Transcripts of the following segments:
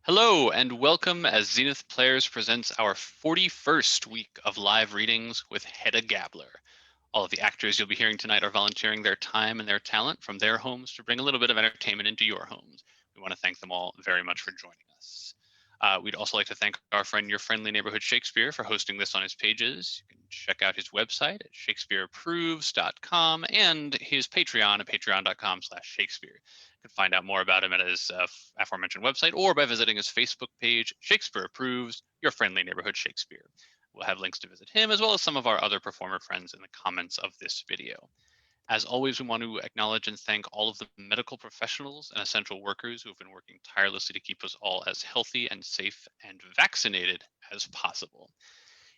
Hello and welcome as Zenith Players presents our 41st week of live readings with Hedda Gabler. All of the actors you'll be hearing tonight are volunteering their time and their talent from their homes to bring a little bit of entertainment into your homes. We want to thank them all very much for joining us. We'd also like to thank our friend, Your Friendly Neighborhood Shakespeare, for hosting this on his pages. You can check out his website at shakespeareapproves.com and his Patreon at patreon.com/Shakespeare. You can find out more about him at his aforementioned website or by visiting his Facebook page, Shakespeare Approves, Your Friendly Neighborhood Shakespeare. We'll have links to visit him as well as some of our other performer friends in the comments of this video. As always, we want to acknowledge and thank all of the medical professionals and essential workers who have been working tirelessly to keep us all as healthy and safe and vaccinated as possible.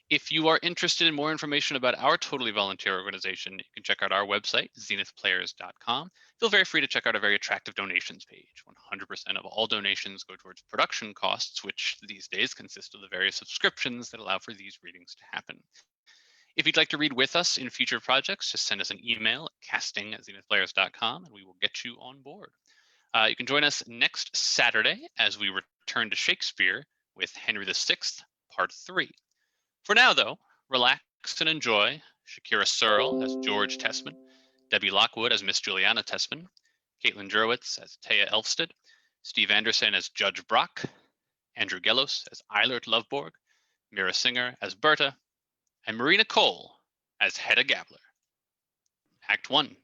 If you are interested in more information about our totally volunteer organization, you can check out our website, zenithplayers.com. Feel very free to check out our very attractive donations page. 100% of all donations go towards production costs, which these days consist of the various subscriptions that allow for these readings to happen. If you'd like to read with us in future projects, just send us an email at casting@zenithplayers.com and we will get you on board. You can join us next Saturday as we return to Shakespeare with Henry VI, Part 3. For now, though, relax and enjoy Shakira Searle as George Tessman, Debbie Lockwood as Miss Juliana Tessman, Caitlin Jurwitz as Taya Elfstead, Steve Anderson as Judge Brock, Andrew Gellos as Eilert Loveborg, Mira Singer as Berta, and Marina Cole as Hedda Gabler. Act 1.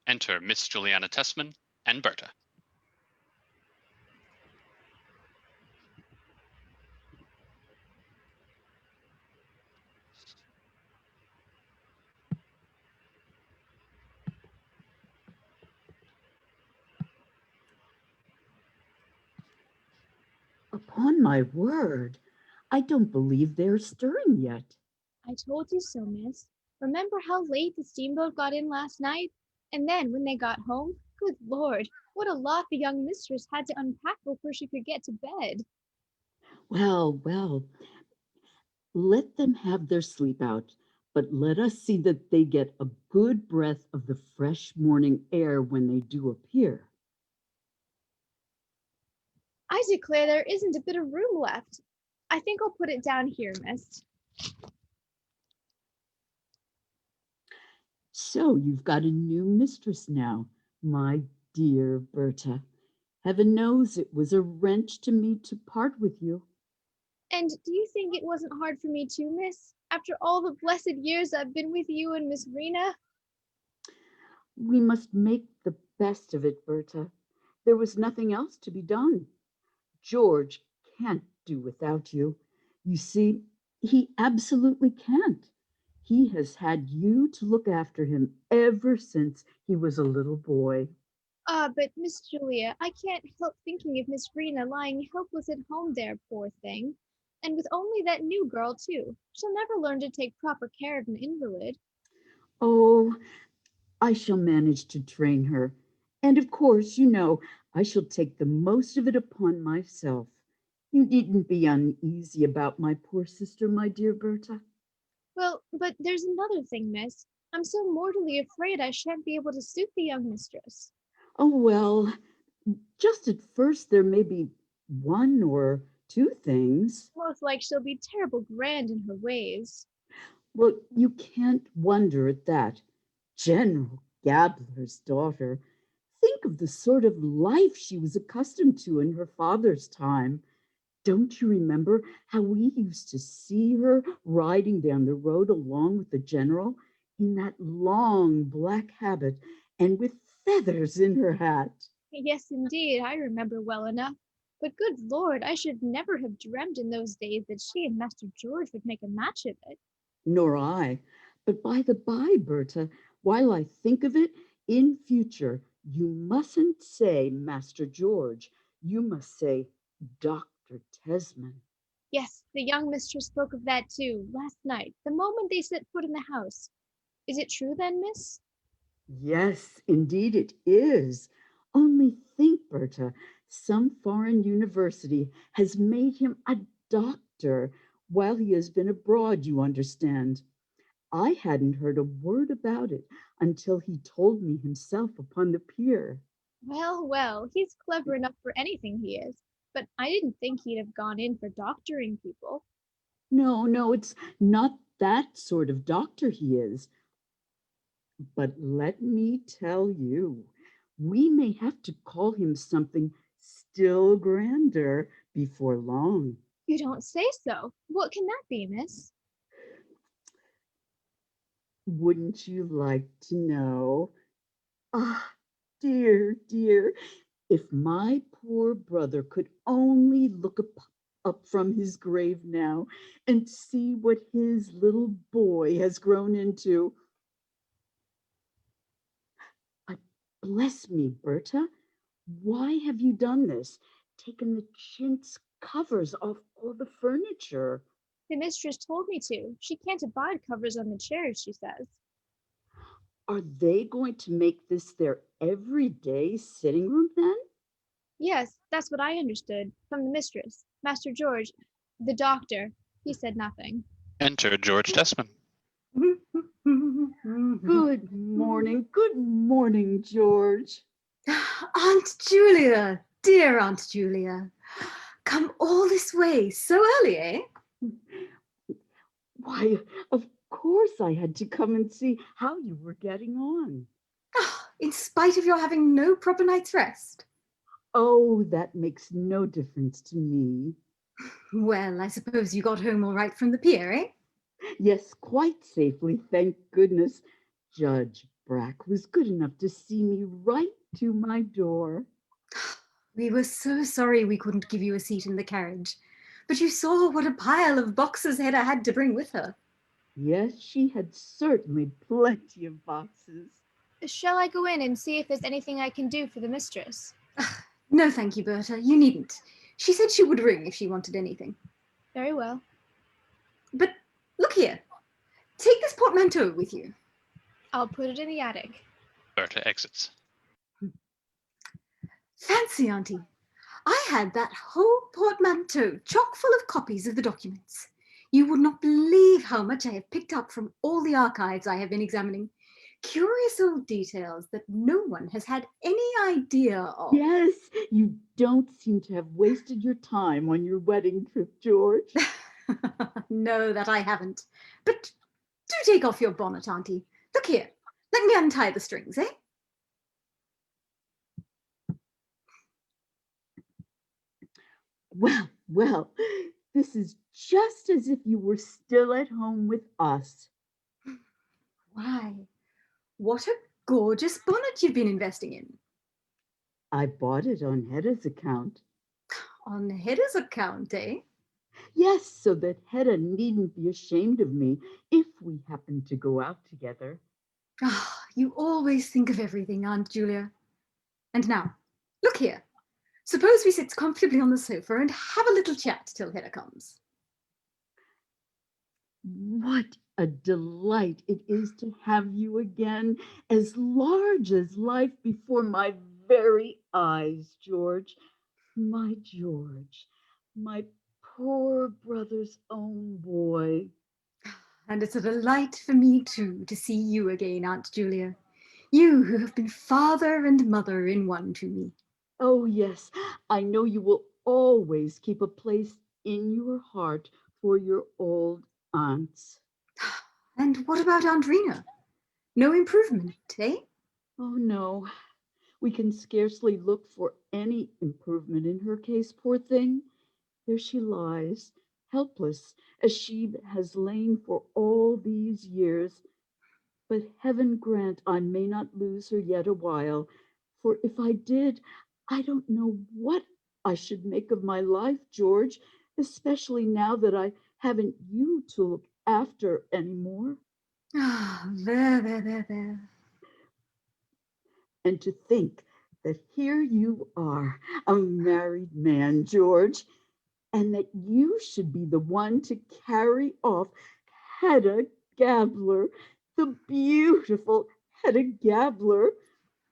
Enter Miss Juliana Tessman and Berta. Upon my word, I don't believe they're stirring yet. I told you so, miss. Remember how late the steamboat got in last night? And then when they got home, good Lord, what a lot the young mistress had to unpack before she could get to bed. Well, let them have their sleep out, but let us see that they get a good breath of the fresh morning air when they do appear. I declare there isn't a bit of room left. I think I'll put it down here, miss. So you've got a new mistress now, my dear Berta. Heaven knows it was a wrench to me to part with you. And do you think it wasn't hard for me too, miss? After all the blessed years I've been with you and Miss Rena? We must make the best of it, Berta. There was nothing else to be done. George can't do without you. You see, he absolutely can't. He has had you to look after him ever since he was a little boy. But Miss Julia, I can't help thinking of Miss Rena lying helpless at home there, poor thing. And with only that new girl, too. She'll never learn to take proper care of an invalid. Oh, I shall manage to train her. And of course, you know, I shall take the most of it upon myself. You needn't be uneasy about my poor sister, my dear Berta. Well, but there's another thing, miss. I'm so mortally afraid I shan't be able to suit the young mistress. Oh, well, just at first there may be one or two things. Most like she'll be terrible grand in her ways. Well, you can't wonder at that. General Gabler's daughter. Think of the sort of life she was accustomed to in her father's time. Don't you remember how we used to see her riding down the road along with the general in that long black habit and with feathers in her hat? Yes, indeed, I remember well enough. But good Lord, I should never have dreamed in those days that she and Master George would make a match of it. Nor I. But by the by, Berta, while I think of it, in future, you mustn't say Master George. You must say Dr. Tesman. Yes, the young mistress spoke of that too, last night, the moment they set foot in the house. Is it true then, miss? Yes, indeed it is. Only think, Berta, some foreign university has made him a doctor while he has been abroad, you understand. I hadn't heard a word about it until he told me himself upon the pier. Well, well, he's clever enough for anything he is. but I didn't think he'd have gone in for doctoring people. No, it's not that sort of doctor he is. But let me tell you, we may have to call him something still grander before long. You don't say so. What can that be, miss? Wouldn't you like to know? Ah, dear, if my poor brother could only look up from his grave now and see what his little boy has grown into. But bless me, Berta, why have you done this? Taken the chintz covers off all the furniture. The mistress told me to. She can't abide covers on the chairs, she says. Are they going to make this their everyday sitting room then? Yes, that's what I understood from the mistress. Master George, the doctor, he said nothing. Enter George Tessman. Good morning, George. Aunt Julia, dear Aunt Julia, come all this way so early, eh? Why, of course I had to come and see how you were getting on. Oh, in spite of your having no proper night's rest. Oh, that makes no difference to me. Well, I suppose you got home all right from the pier, eh? Yes, quite safely, thank goodness. Judge Brack was good enough to see me right to my door. We were so sorry we couldn't give you a seat in the carriage, but you saw what a pile of boxes Hedda had to bring with her. Yes, she had certainly plenty of boxes. Shall I go in and see if there's anything I can do for the mistress? No, thank you, Berta, you needn't. She said she would ring if she wanted anything. Very well. But look here, take this portmanteau with you. I'll put it in the attic. Berta exits. Fancy, Auntie, I had that whole portmanteau chock full of copies of the documents. You would not believe how much I have picked up from all the archives I have been examining. Curious old details that no one has had any idea of. Yes, you don't seem to have wasted your time on your wedding trip, George. No, that I haven't. But do take off your bonnet, Auntie. Look here, let me untie the strings, eh? Well, this is just as if you were still at home with us. Why, what a gorgeous bonnet you've been investing in. I bought it on Hedda's account. On Hedda's account, eh? Yes, so that Hedda needn't be ashamed of me if we happen to go out together. Ah, you always think of everything, Aunt Julia. And now, look here. Suppose we sit comfortably on the sofa and have a little chat till Hedda comes. What a delight it is to have you again, as large as life before my very eyes, George. My George, my poor brother's own boy. And it's a delight for me too to see you again, Aunt Julia. You who have been father and mother in one to me. Oh, yes, I know you will always keep a place in your heart for your old aunts. And what about Aunt Rena? No improvement, eh? Oh, no, we can scarcely look for any improvement in her case, poor thing. There she lies, helpless as she has lain for all these years. But heaven grant I may not lose her yet a while, for if I did, I don't know what I should make of my life, George, especially now that I haven't you to look after anymore. Ah, there. And to think that here you are, a married man, George, and that you should be the one to carry off Hedda Gabler, the beautiful Hedda Gabler.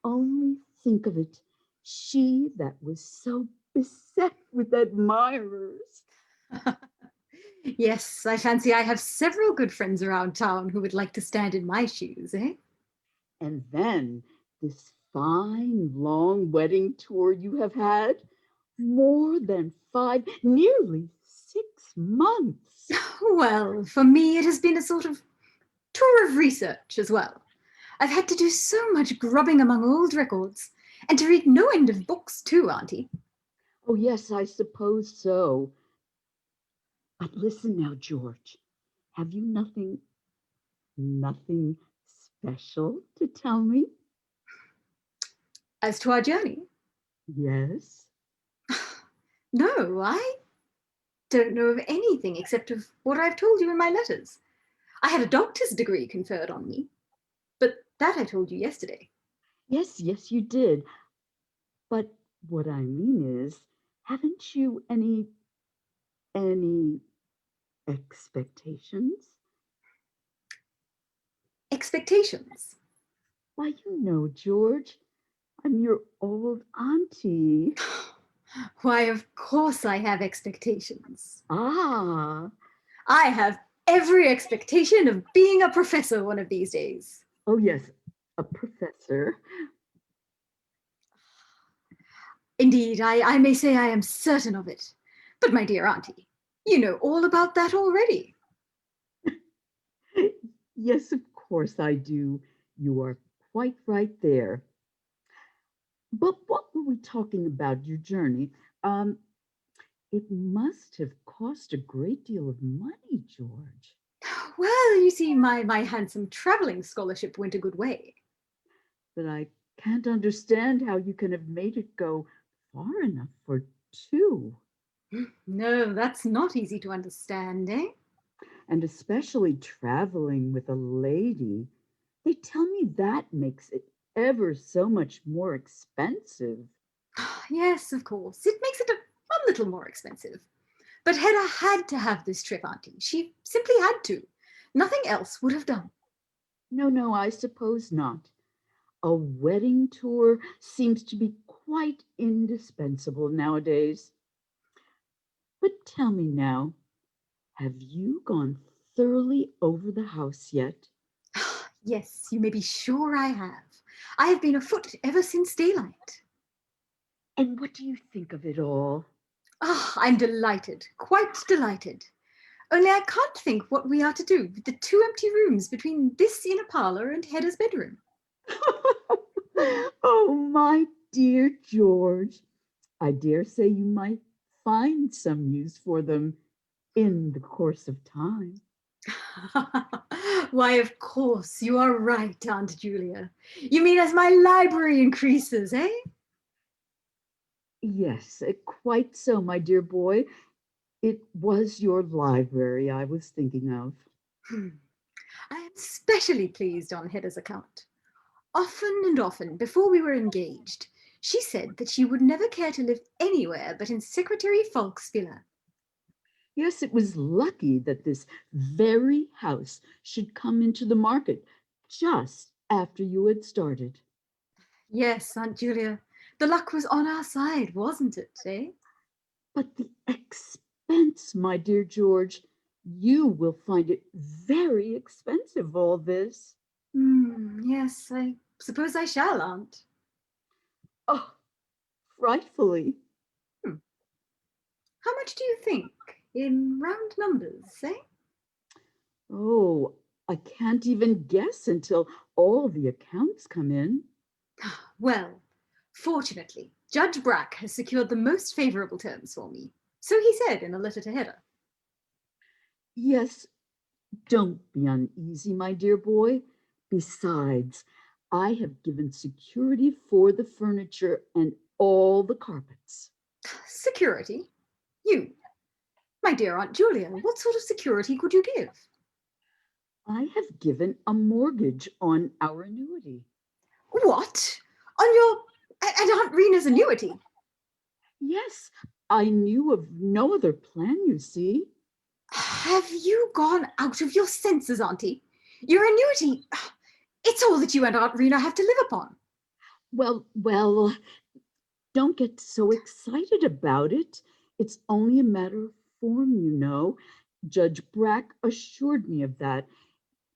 Only think of it, she that was so beset with admirers. Yes, I fancy I have several good friends around town who would like to stand in my shoes, eh? And then this fine long wedding tour you have had. More than 5, nearly 6 months. Well, for me, it has been a sort of tour of research as well. I've had to do so much grubbing among old records, and to read no end of books too, Auntie. Oh, yes, I suppose so. But listen now, George. Have you nothing special to tell me? As to our journey, Yes. no, I don't know of anything except of what I've told you in my letters. I had a doctor's degree conferred on me, but that I told you yesterday. Yes, yes, you did. But what I mean is, haven't you any expectations? Expectations. Why, George, I'm your old auntie. Why, of course I have expectations. Ah, I have every expectation of being a professor one of these days. oh yes, a professor. Indeed, I may say I am certain of it. But my dear auntie, you know all about that already. Yes, of course I do. You are quite right there. But what were we talking about, your journey? Um, it must have cost a great deal of money, George. Well, you see, my handsome traveling scholarship went a good way. But I can't understand how you can have made it go far enough for two. No, that's not easy to understand, eh? And especially traveling with a lady. They tell me that makes it ever so much more expensive. Yes, of course. It makes it a little more expensive. But Hedda had to have this trip, Auntie. She simply had to. Nothing else would have done. No, no, I suppose not. A wedding tour seems to be quite indispensable nowadays. But tell me now, have you gone thoroughly over the house yet? Yes, you may be sure I have. I have been afoot ever since daylight. And what do you think of it all? Ah, I'm delighted, quite delighted. Only I can't think what we are to do with the 2 empty rooms between this inner parlour and Hedda's bedroom. Oh, my dear George, I dare say you might find some use for them in the course of time. Why, of course, you are right, Aunt Julia. You mean as my library increases, eh? Yes, quite so, my dear boy. It was your library I was thinking of. Hmm. I am specially pleased on Hedda's account. Often and often, before we were engaged, she said that she would never care to live anywhere but in Secretary Falk's villa. Yes, it was lucky that this very house should come into the market just after you had started. Yes, Aunt Julia, the luck was on our side, wasn't it, eh? But the expense, my dear George, you will find it very expensive, all this. Yes, I suppose I shall, Aunt. Oh, frightfully. Hmm. How much do you think, in round numbers, eh? Oh, I can't even guess until all the accounts come in. Well, fortunately, Judge Brack has secured the most favourable terms for me. So he said in a letter to Hedda. Yes, don't be uneasy, my dear boy. Besides, I have given security for the furniture and all the carpets. Security? You? My dear Aunt Julia, what sort of security could you give? I have given a mortgage on our annuity. What? On your and Aunt Rena's annuity? Yes, I knew of no other plan, you see. Have you gone out of your senses, Auntie? Your annuity, it's all that you and Aunt Rena have to live upon. Well, don't get so excited about it. It's only a matter of form, you know. Judge Brack assured me of that.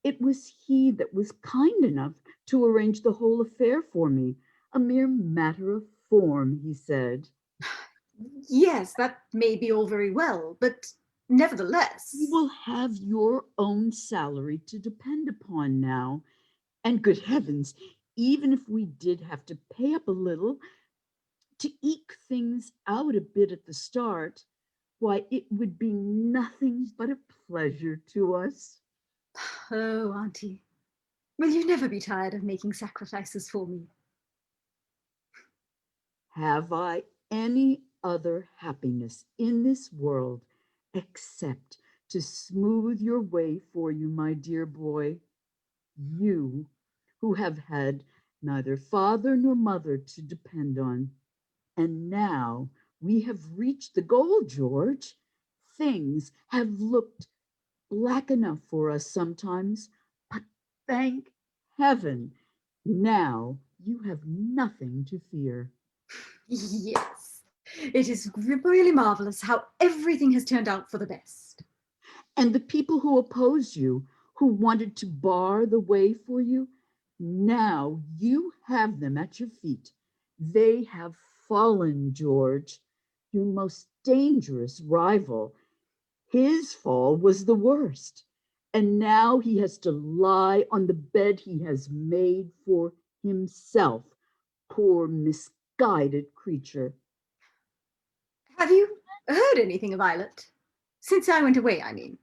It was he that was kind enough to arrange the whole affair for me. A mere matter of form, he said. Yes, that may be all very well, but nevertheless. You will have your own salary to depend upon now. And good heavens, even if we did have to pay up a little to eke things out a bit at the start, why, it would be nothing but a pleasure to us. Oh, Auntie, will you never be tired of making sacrifices for me? Have I any other happiness in this world except to smooth your way for you, my dear boy? You who have had neither father nor mother to depend on. And now we have reached the goal, George. Things have looked black enough for us sometimes, but thank heaven, now you have nothing to fear. Yes, it is really marvelous how everything has turned out for the best. And the people who opposed you, who wanted to bar the way for you, now you have them at your feet. They have fallen, George, your most dangerous rival. His fall was the worst. And now he has to lie on the bed he has made for himself. Poor misguided creature. Have you heard anything of Violet? Since I went away, I mean.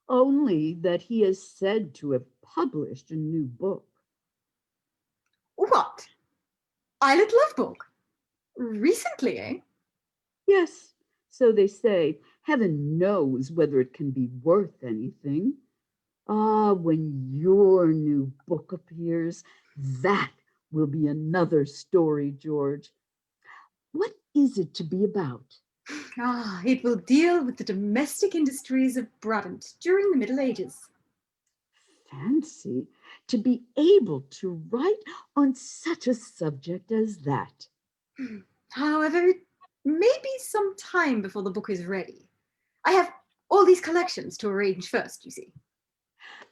Only that he is said to have published a new book. What? Violet Lovebook? Recently, eh? Yes, so they say. Heaven knows whether it can be worth anything. Ah, when your new book appears, that will be another story, George. What is it to be about? Ah, it will deal with the domestic industries of Brabant during the Middle Ages. Fancy to be able to write on such a subject as that. However, it may be some time before the book is ready. I have all these collections to arrange first, you see.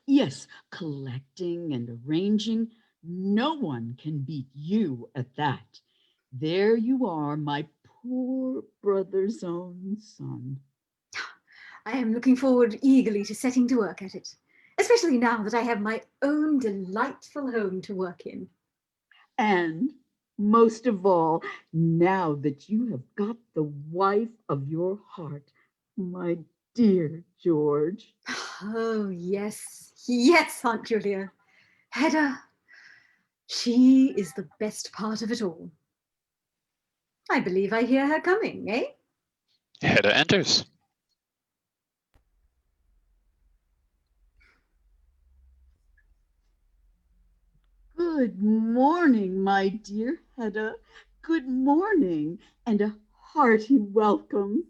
Yes, collecting and arranging, no one can beat you at that. There you are, my poor brother's own son. I am looking forward eagerly to setting to work at it, especially now that I have my own delightful home to work in. And most of all, now that you have got the wife of your heart, my dear George. Oh, yes, yes, Aunt Julia. Hedda, she is the best part of it all. I believe I hear her coming, eh? Hedda enters. Good morning, my dear Hedda. Good morning, and a hearty welcome.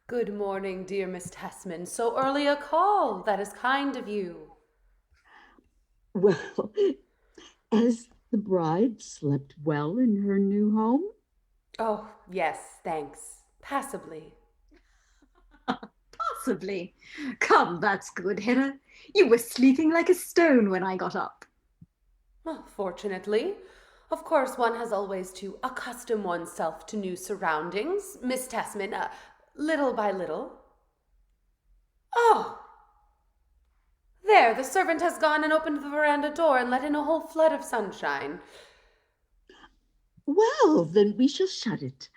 Good morning, dear Miss Tessman. So early a call. That is kind of you. Well, as the bride slept well in her new home? Oh, yes, thanks. Passably. Possibly. Come, that's good, Hedda. You were sleeping like a stone when I got up. Well, fortunately. Of course, one has always to accustom oneself to new surroundings, Miss Tessman, little by little. Oh! There, the servant has gone and opened the veranda door and let in a whole flood of sunshine. Well, then we shall shut it.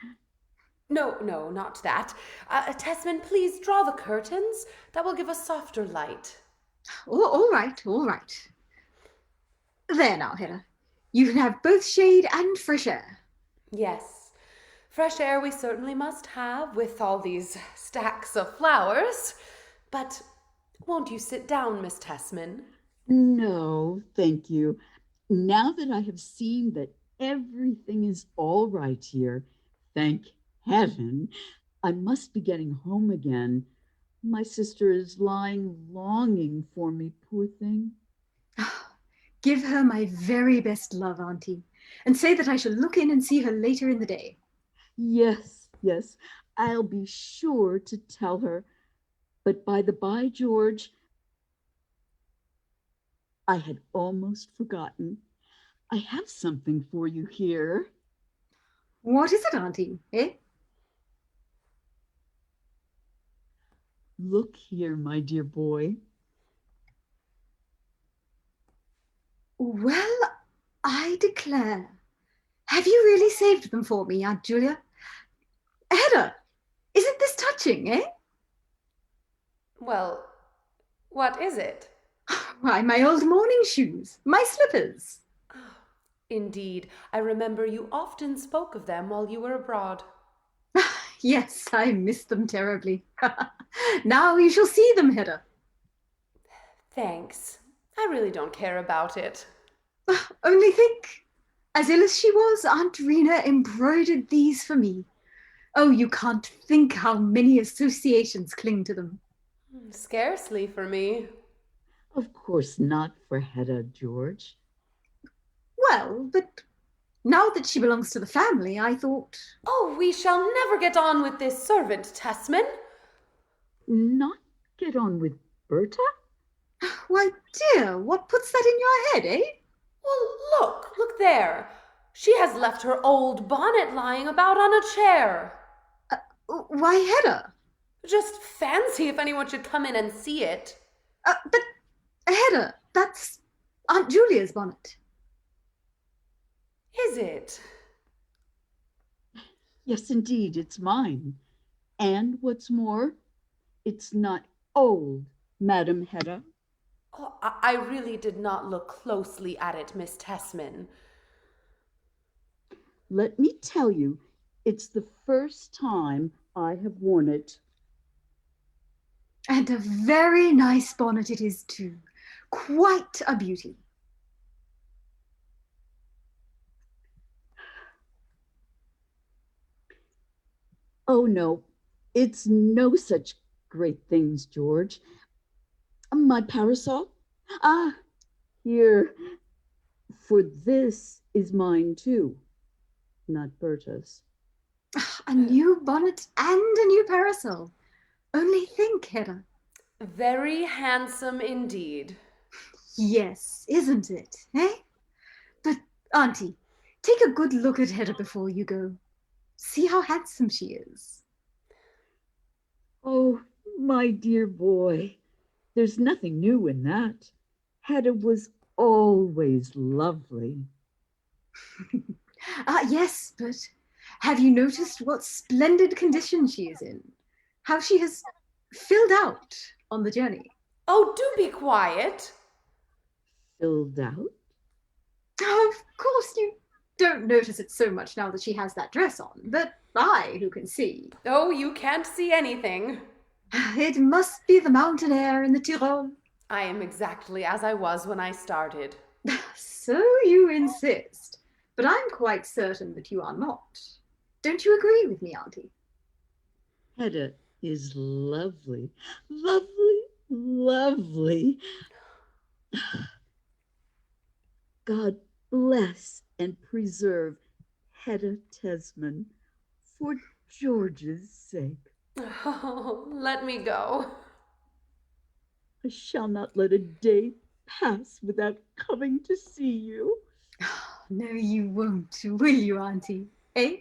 No, no, not that. Tessman, please draw the curtains. That will give a softer light. Oh, all right, all right. There now, Hedda. You can have both shade and fresh air. Yes, fresh air we certainly must have with all these stacks of flowers. But won't you sit down, Miss Tessman? No, thank you. Now that I have seen that everything is all right here, thank heaven, I must be getting home again. My sister is lying longing for me, poor thing. Give her my very best love, Auntie, and say that I shall look in and see her later in the day. Yes, yes, I'll be sure to tell her. But by the by, George, I had almost forgotten. I have something for you here. What is it, Auntie, eh? Look here, my dear boy. Well, I declare. Have you really saved them for me, Aunt Julia? Hedda, isn't this touching, eh? Well, what is it? Why, my old morning shoes, my slippers. Indeed, I remember you often spoke of them while you were abroad. Yes, I miss them terribly. Now you shall see them, Hedda. Thanks. I really don't care about it. Only think, as ill as she was, Aunt Rena embroidered these for me. Oh, you can't think how many associations cling to them. Scarcely for me. Of course not for Hedda, George. Well, but now that she belongs to the family, I thought... Oh, we shall never get on with this servant, Tessman. Not get on with Berta? Why, dear, what puts that in your head, eh? Well, look there. She has left her old bonnet lying about on a chair. Why, Hedda? Just fancy if anyone should come in and see it. But, Hedda, that's Aunt Julia's bonnet. Is it? Yes, indeed, it's mine. And what's more, it's not old, Madam Hedda. Oh, I really did not look closely at it, Miss Tessman. Let me tell you, it's the first time I have worn it. And a very nice bonnet it is, too. Quite a beauty. Oh, no, it's no such great things, George. My parasol? Ah, here. For this is mine, too, not Berta's. A new bonnet and a new parasol. Only think, Hedda. Very handsome indeed. Yes, isn't it, eh? But, Auntie, take a good look at Hedda before you go. See how handsome she is. Oh, my dear boy, there's nothing new in that. Hedda was always lovely. Yes, but have you noticed what splendid condition she is in? How she has filled out on the journey. Oh, do be quiet. Filled out? Oh, of course you don't notice it so much now that she has that dress on, but I, who can see. Oh, you can't see anything. It must be the mountain air in the Tyrol. I am exactly as I was when I started. So you insist, but I'm quite certain that you are not. Don't you agree with me, Auntie? Hedda is lovely, lovely, lovely. God bless and preserve Hedda Tesman for George's sake. Oh, let me go. I shall not let a day pass without coming to see you. No, you won't, will you, Auntie? Eh?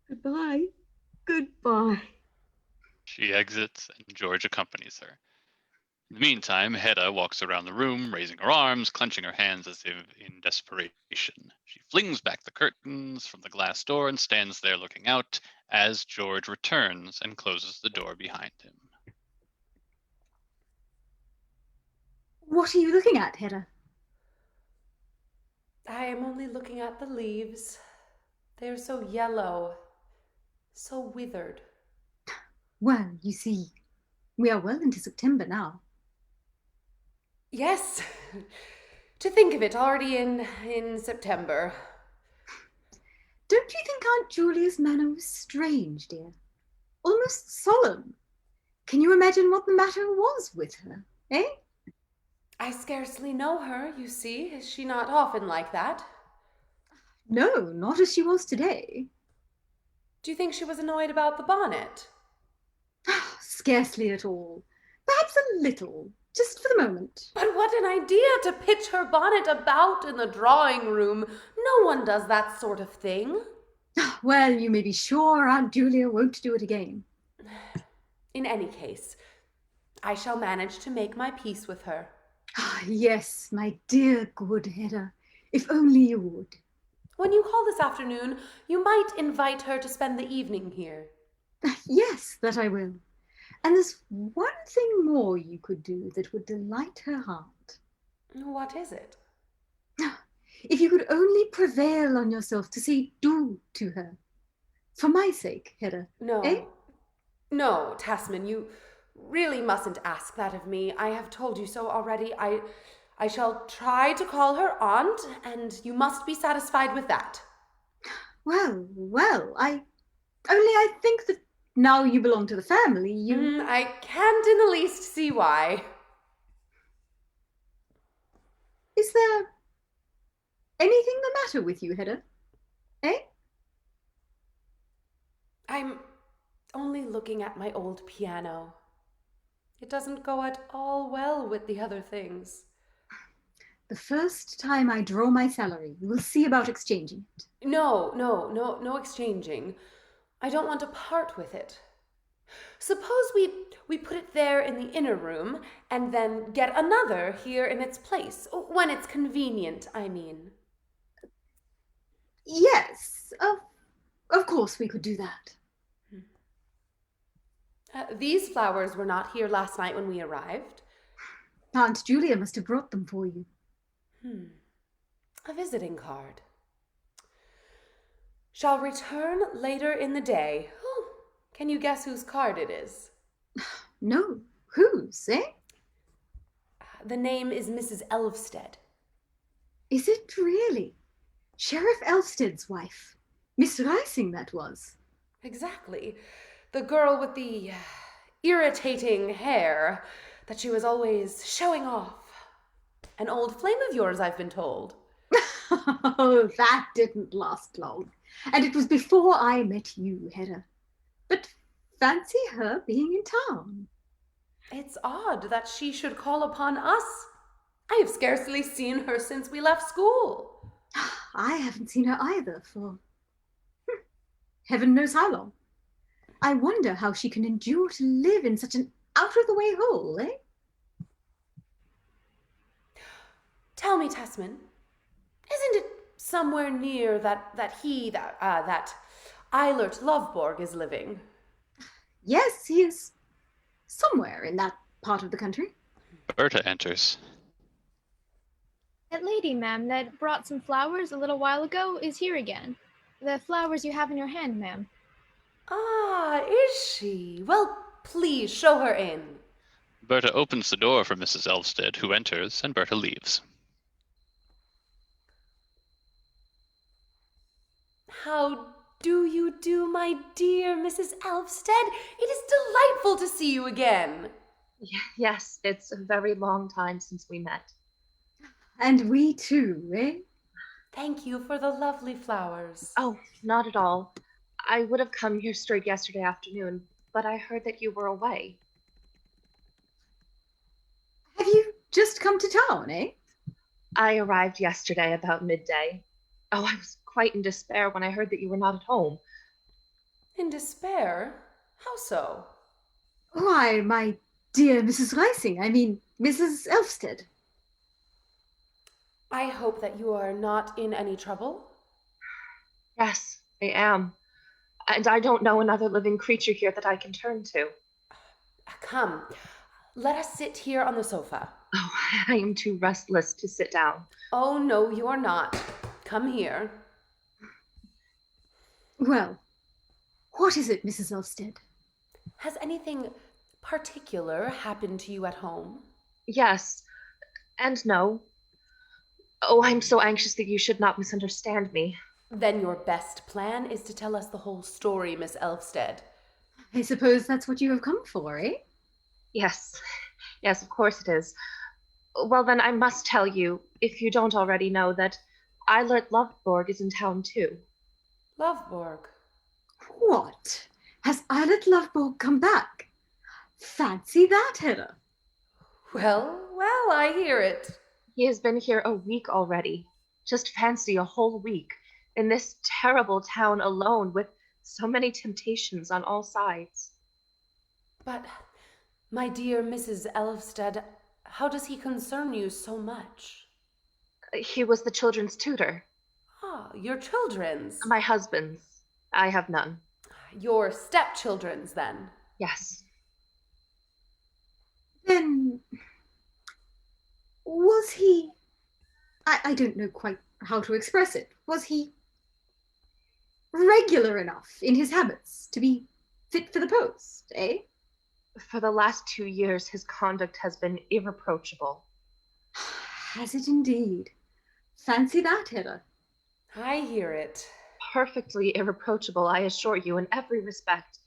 Goodbye. Goodbye. She exits, and George accompanies her. In the meantime, Hedda walks around the room, raising her arms, clenching her hands as if in desperation. She flings back the curtains from the glass door and stands there looking out as George returns and closes the door behind him. What are you looking at, Hedda? I am only looking at the leaves. They are so yellow, so withered. Well, you see, we are well into September now. Yes, to think of it, already in September. Don't you think Aunt Julia's manner was strange, dear? Almost solemn. Can you imagine what the matter was with her, eh? I scarcely know her, you see. Is she not often like that? No, not as she was today. Do you think she was annoyed about the bonnet? Scarcely at all. Perhaps a little. just for the moment. But what an idea to pitch her bonnet about in the drawing room. No one does that sort of thing. Well, you may be sure Aunt Julia won't do it again. In any case, I shall manage to make my peace with her. Yes, my dear good Hedda, if only you would. When you call this afternoon, you might invite her to spend the evening here. Yes, that I will. And there's one thing more you could do that would delight her heart. What is it? If you could only prevail on yourself to say do to her. For my sake, Hedda. No. Eh? No, Tasman, you really mustn't ask that of me. I have told you so already. I shall try to call her aunt, and you must be satisfied with that. Well, I think that now you belong to the family, you... I can't in the least see why. Is there anything the matter with you, Hedda? Eh? I'm only looking at my old piano. It doesn't go at all well with the other things. The first time I draw my salary, we'll see about exchanging it. No exchanging. I don't want to part with it. Suppose we put it there in the inner room and then get another here in its place. When it's convenient, I mean. Yes, of course we could do that. These flowers were not here last night when we arrived. Aunt Julia must have brought them for you. A visiting card. Shall return later in the day. Can you guess whose card it is? No, whose, eh? The name is Mrs. Elvsted. Is it really? Sheriff Elfsted's wife. Miss Rising, that was. Exactly. The girl with the irritating hair that she was always showing off. An old flame of yours, I've been told. Oh, that didn't last long. And it was before I met you, Hedda. But fancy her being in town. It's odd that she should call upon us. I have scarcely seen her since we left school. I haven't seen her either for heaven knows how long. I wonder how she can endure to live in such an out-of-the-way hole, eh? Tell me, Tasman, isn't it somewhere near that Eilert Lovborg is living? Yes, he is somewhere in that part of the country. Berta enters. That lady, ma'am, that brought some flowers a little while ago is here again. The flowers you have in your hand, ma'am. Ah, is she? Well, please show her in. Berta opens the door for Mrs. Elvsted, who enters, and Berta leaves. How do you do, my dear Mrs. Elvsted? It is delightful to see you again. Yes, it's a very long time since we met. And we too, eh? Thank you for the lovely flowers. Oh, not at all. I would have come here straight yesterday afternoon, but I heard that you were away. Have you just come to town, eh? I arrived yesterday about midday. Oh, I was quite in despair when I heard that you were not at home. In despair? How so? Why, my dear Mrs. Rising, I mean, Mrs. Elfsted. I hope that you are not in any trouble. Yes, I am. And I don't know another living creature here that I can turn to. Come, let us sit here on the sofa. Oh, I am too restless to sit down. Oh, no, you are not. Come here. Well, what is it, Mrs. Elfsted? Has anything particular happened to you at home? Yes, and no. Oh, I'm so anxious that you should not misunderstand me. Then your best plan is to tell us the whole story, Miss Elfsted. I suppose that's what you have come for, eh? Yes, of course it is. Well, then I must tell you, if you don't already know, that Eilert Lovborg is in town too. Lovborg. What? Has Eilert Lovborg come back? Fancy that, Hedda. Well, I hear it. He has been here a week already. Just fancy a whole week in this terrible town alone with so many temptations on all sides. But, my dear Mrs. Elvsted, how does he concern you so much? He was the children's tutor. Ah, your children's. My husband's. I have none. Your stepchildren's, then. Yes. Then, was he, I don't know quite how to express it, was he regular enough in his habits to be fit for the post, eh? For the last 2 years, his conduct has been irreproachable. Has it indeed? Fancy that, Hedda. I hear it. Perfectly irreproachable, I assure you, in every respect.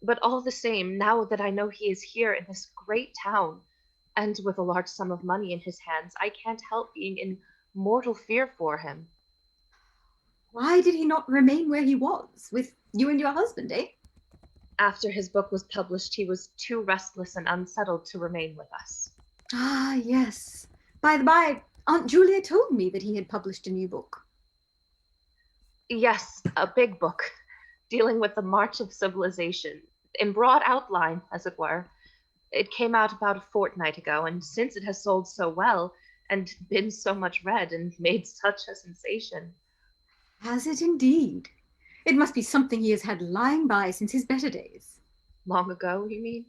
But all the same, now that I know he is here in this great town, and with a large sum of money in his hands, I can't help being in mortal fear for him. Why did he not remain where he was, with you and your husband, eh? After his book was published, he was too restless and unsettled to remain with us. Ah, yes. By the by, Aunt Julia told me that he had published a new book. Yes, a big book, dealing with the march of civilization, in broad outline, as it were. It came out about a fortnight ago, and since it has sold so well, and been so much read, and made such a sensation. Has it indeed? It must be something he has had lying by since his better days. Long ago, you mean?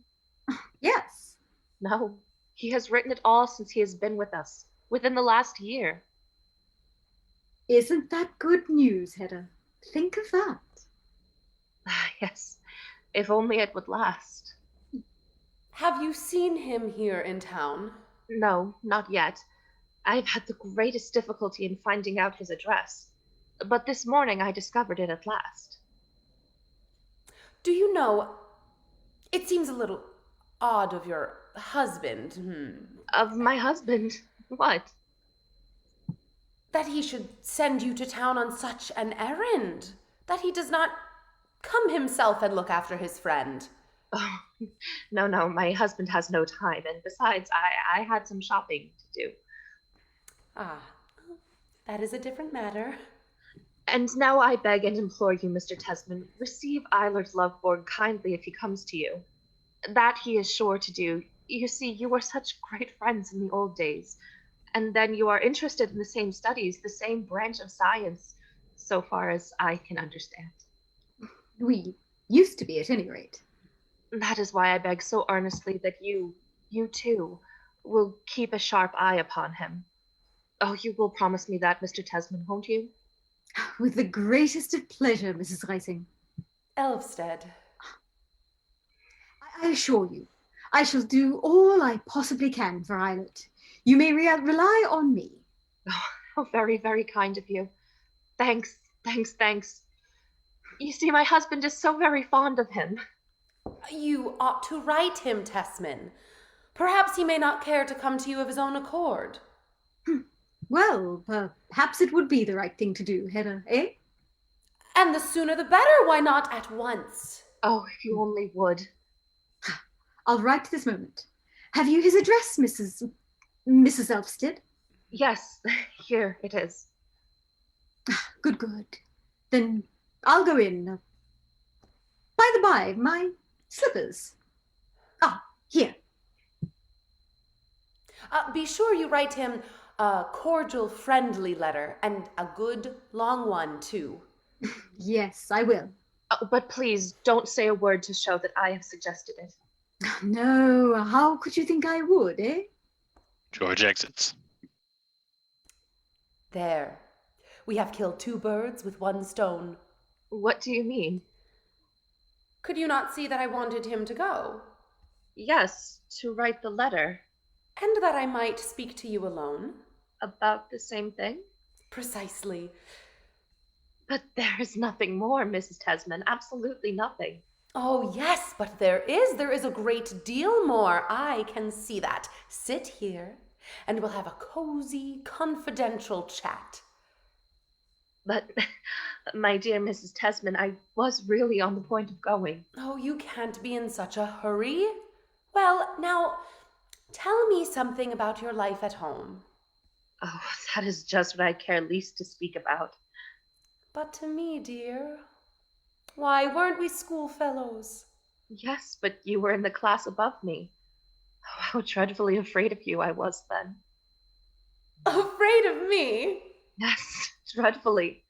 Yes. No, he has written it all since he has been with us, within the last year. Isn't that good news, Hedda? Think of that. Yes, if only it would last. Have you seen him here in town? No, not yet. I've had the greatest difficulty in finding out his address. But this morning I discovered it at last. Do you know, it seems a little odd of your husband, Of my husband? What? that he should send you to town on such an errand, that he does not come himself and look after his friend. Oh, no, my husband has no time, and besides, I had some shopping to do. Ah, that is a different matter. And now I beg and implore you, Mr. Tesman, receive Eilert Lovborg kindly if he comes to you. That he is sure to do. You see, you were such great friends in the old days, and then you are interested in the same studies, the same branch of science, so far as I can understand. We used to be, at any rate. That is why I beg so earnestly that you too, will keep a sharp eye upon him. Oh, you will promise me that, Mr. Tesman, won't you? With the greatest of pleasure, Mrs. Rising. Elvsted. I assure you, I shall do all I possibly can for Eilert. You may rely on me. Oh, very, very kind of you. Thanks. You see, my husband is so very fond of him. You ought to write him, Tesman. Perhaps he may not care to come to you of his own accord. Well, perhaps it would be the right thing to do, Hedda, eh? And the sooner the better, why not at once? Oh, if you only would. I'll write this moment. Have you his address, Mrs. Elvsted? Yes, here it is. Good. Then I'll go in. By the by, my slippers. Ah, here. Be sure you write him a cordial, friendly letter, and a good, long one, too. Yes, I will. But please, don't say a word to show that I have suggested it. No, how could you think I would, eh? George exits. There. We have killed 2 birds with 1 stone. What do you mean? Could you not see that I wanted him to go? Yes, to write the letter. And that I might speak to you alone? About the same thing? Precisely. But there is nothing more, Mrs. Tesman, absolutely nothing. Oh, yes, but there is a great deal more. I can see that. Sit here, and we'll have a cozy, confidential chat. But, my dear Mrs. Tesman, I was really on the point of going. Oh, you can't be in such a hurry. Well, now, Tell me something about your life at home. Oh, that is just what I care least to speak about. But to me, dear, why, weren't we schoolfellows? Yes, but you were in the class above me. Oh, how dreadfully afraid of you I was then. Afraid of me? Yes, dreadfully.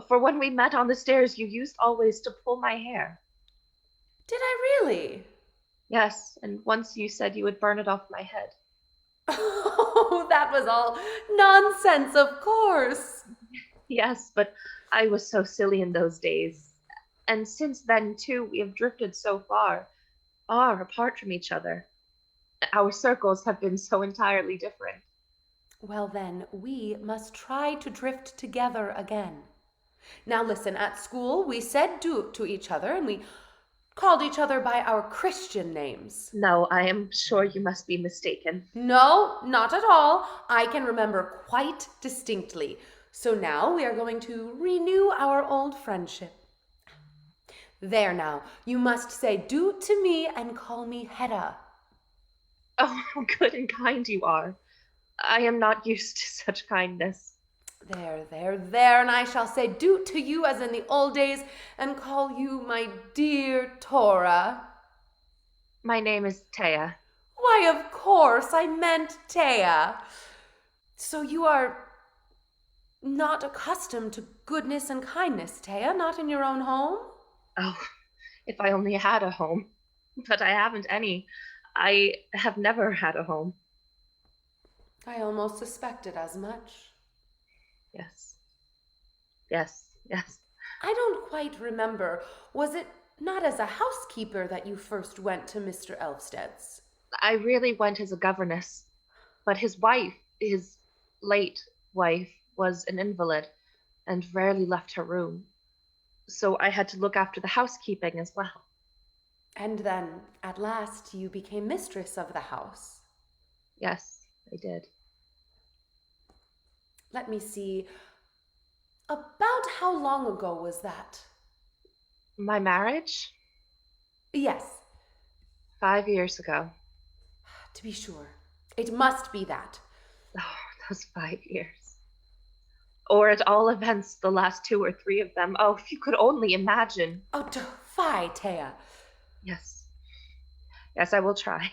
For when we met on the stairs, you used always to pull my hair. Did I really? Yes, and once you said you would burn it off my head. Oh, that was all nonsense, of course. Yes, but I was so silly in those days. And since then, too, we have drifted so far apart from each other. Our circles have been so entirely different. Well, then, we must try to drift together again. Now, listen, at school, we said do to each other, and we called each other by our Christian names. No, I am sure you must be mistaken. No, not at all. I can remember quite distinctly. So now we are going to renew our old friendship. There now, you must say do to me and call me Hedda. Oh, how good and kind you are. I am not used to such kindness. There, and I shall say do to you as in the old days and call you my dear Tora. My name is Taya. Why, of course, I meant Taya. So you are not accustomed to goodness and kindness, Taya, not in your own home? Oh, if I only had a home. But I haven't any. I have never had a home. I almost suspected as much. Yes. Yes, yes. I don't quite remember. Was it not as a housekeeper that you first went to Mr. Elfstead's? I really went as a governess. But his wife, his late wife, was an invalid and rarely left her room. So I had to look after the housekeeping as well. And then, at last, you became mistress of the house. Yes, I did. Let me see. About how long ago was that? My marriage? Yes, 5 years ago. to be sure. It must be that. Oh, those 5 years. Or at all events, the last 2 or 3 of them. Oh, if you could only imagine. Oh, fie, Taya. Yes. Yes, I will try.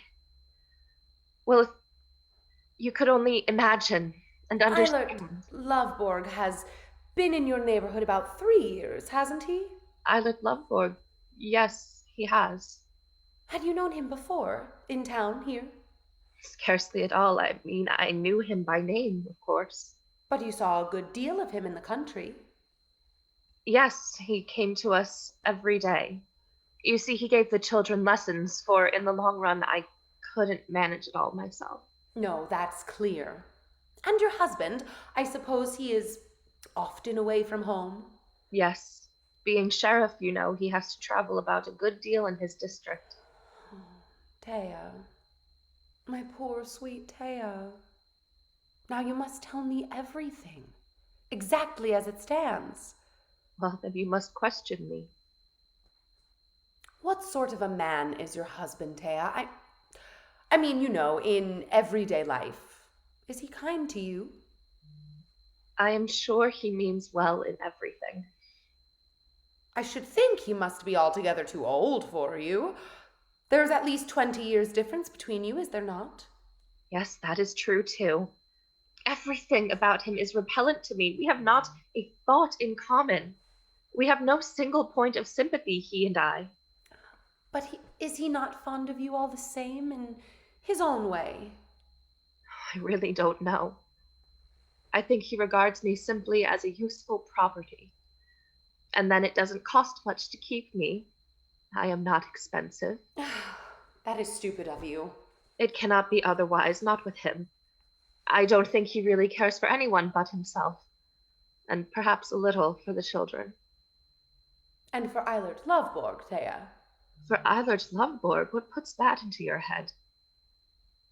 Well, if you could only imagine and understand. Eilert Lovborg has been in your neighborhood about 3 years, hasn't he? Eilert Lovborg. Yes, he has. Had you known him before, in town here? Scarcely at all. I mean, I knew him by name, of course. But you saw a good deal of him in the country. Yes, he came to us every day. You see, he gave the children lessons, for in the long run, I couldn't manage it all myself. No, that's clear. And your husband, I suppose he is often away from home? Yes. Being sheriff, you know, he has to travel about a good deal in his district. Oh, Taya, my poor sweet Taya. Now you must tell me everything, exactly as it stands. Well, then you must question me. What sort of a man is your husband, Taya? I mean, you know, in everyday life. Is he kind to you? I am sure he means well in everything. I should think he must be altogether too old for you. There's at least 20 years difference between you, is there not? Yes, that is true, too. Everything about him is repellent to me. We have not a thought in common. We have no single point of sympathy, he and I. But is he not fond of you all the same in his own way? I really don't know. I think he regards me simply as a useful property. And then it doesn't cost much to keep me. I am not expensive. That is stupid of you. It cannot be otherwise, not with him. I don't think he really cares for anyone but himself. And perhaps a little for the children. And for Eilert Lovborg, Taya? For Eilert Lovborg, what puts that into your head?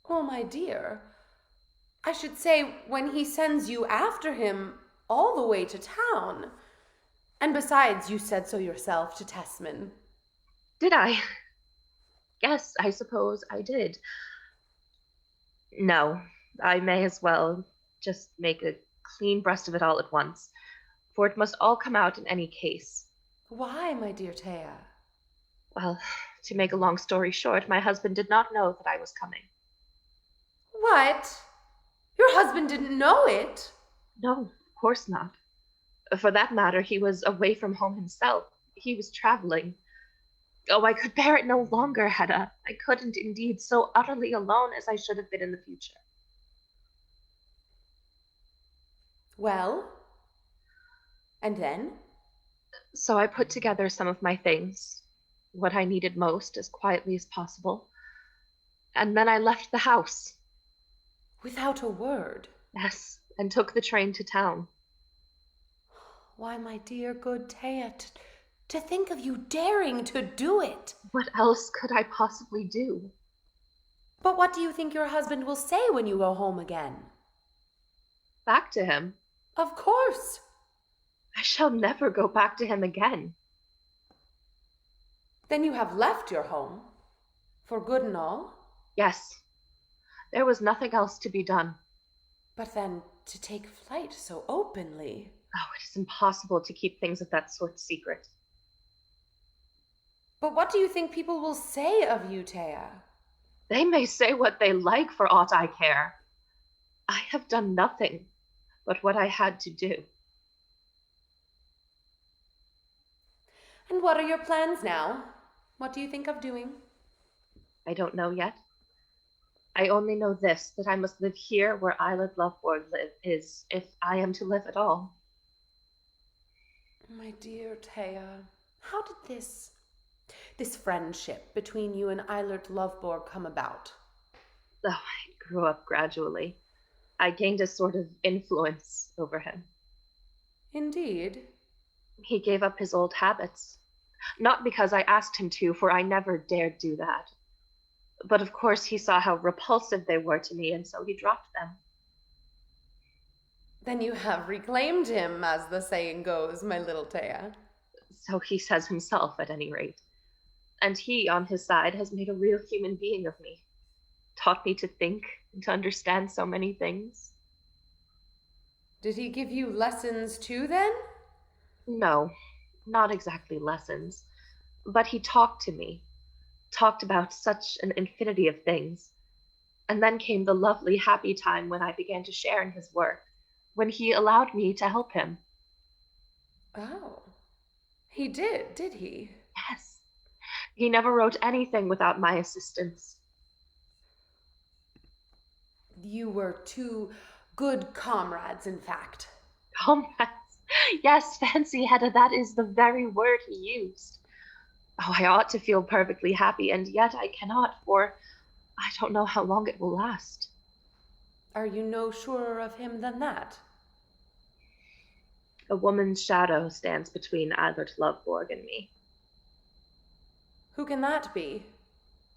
Oh, my dear. I should say when he sends you after him all the way to town. And besides, you said so yourself to Tessman. Did I? Yes, I suppose I did. No, I may as well just make a clean breast of it all at once, for it must all come out in any case. Why, my dear Taya? Well, to make a long story short, my husband did not know that I was coming. What? Your husband didn't know it? No, of course not. For that matter, he was away from home himself. He was traveling. Oh, I could bear it no longer, Hedda. I couldn't indeed, so utterly alone as I should have been in the future. Well? And then? So I put together some of my things, what I needed most, as quietly as possible. And then I left the house. Without a word? Yes, and took the train to town. Why, my dear good Taya, to think of you daring to do it. What else could I possibly do? But what do you think your husband will say when you go home again? Back to him? Of course. I shall never go back to him again. Then you have left your home? For good and all? Yes. There was nothing else to be done. But then to take flight so openly. Oh, it is impossible to keep things of that sort secret. But what do you think people will say of you, Taya? They may say what they like for aught I care. I have done nothing but what I had to do. And what are your plans now? What do you think of doing? I don't know yet. I only know this, that I must live here where Eilert Lovborg is, if I am to live at all. My dear Taya, how did this friendship between you and Eilert Lovborg come about? Oh, it grew up gradually. I gained a sort of influence over him. Indeed. He gave up his old habits. Not because I asked him to, for I never dared do that. But of course he saw how repulsive they were to me, and so he dropped them. Then you have reclaimed him, as the saying goes, my little Taya. So he says himself, at any rate. And he, on his side, has made a real human being of me. Taught me to think and to understand so many things. Did he give you lessons too, then? No, not exactly lessons. But he talked to me. Talked about such an infinity of things. And then came the lovely, happy time when I began to share in his work, when he allowed me to help him. Oh, he did he? Yes. He never wrote anything without my assistance. You were two good comrades, in fact. Comrades. Yes, fancy, Hedda, that is the very word he used. Oh, I ought to feel perfectly happy, and yet I cannot, for I don't know how long it will last. Are you no surer of him than that? A woman's shadow stands between Eilert Lovborg and me. Who can that be?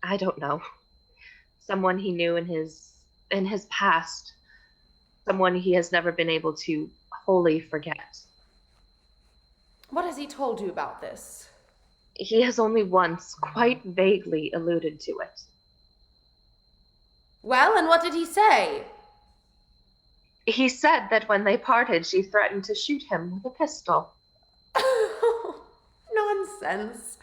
I don't know. Someone he knew in his past. Someone he has never been able to wholly forget. What has he told you about this? He has only once, quite vaguely, alluded to it. Well, and what did he say? He said that when they parted, she threatened to shoot him with a pistol. Nonsense.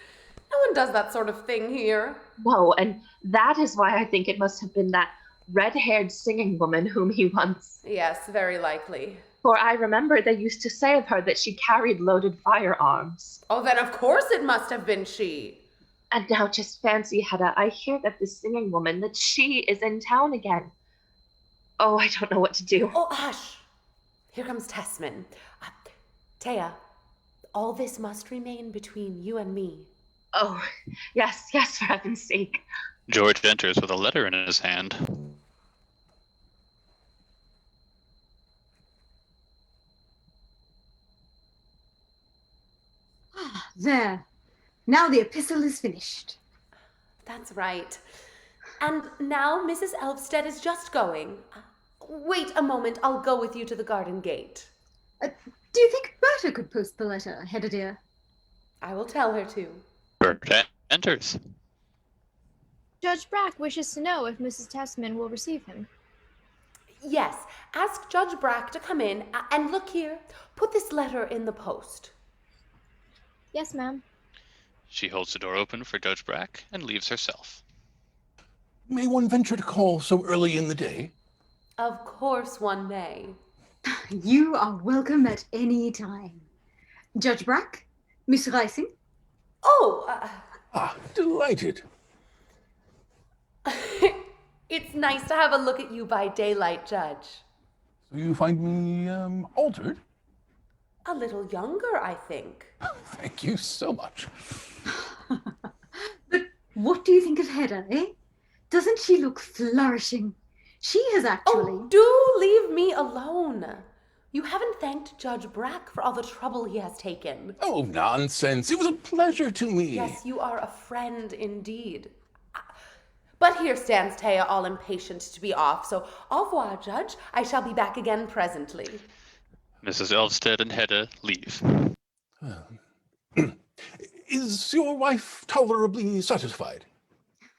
No one does that sort of thing here. No, and that is why I think it must have been that red-haired singing woman whom he once... Yes, very likely. For I remember they used to say of her that she carried loaded firearms. Oh, then of course it must have been she. And now just fancy, Hedda, I hear that this singing woman, that she is in town again. Oh, I don't know what to do. Oh, hush. Here comes Tessman. Taya, all this must remain between you and me. Oh, yes, for heaven's sake. George enters with a letter in his hand. Ah, there. Now the epistle is finished. That's right. And now Mrs. Elvsted is just going. Wait a moment, I'll go with you to the garden gate. Do you think Berta could post the letter, Hedda dear? I will tell her to. Berta enters. Judge Brack wishes to know if Mrs. Tessman will receive him. Yes, ask Judge Brack to come in, and look here, put this letter in the post. Yes, ma'am. She holds the door open for Judge Brack and leaves herself. May one venture to call so early in the day? Of course one may. You are welcome at any time. Judge Brack, Miss Reising. Oh, Delighted. it's nice to have a look at you by daylight, Judge. So you find me, altered? A little younger, I think. Thank you so much. But what do you think of Hedda, eh? Doesn't she look flourishing? She has actually... Oh, do leave me alone. You haven't thanked Judge Brack for all the trouble he has taken. Oh, nonsense. It was a pleasure to me. Yes, you are a friend indeed. But here stands Taya all impatient to be off, so au revoir, Judge. I shall be back again presently. Mrs. Elvsted and Hedda leave. Is your wife tolerably satisfied?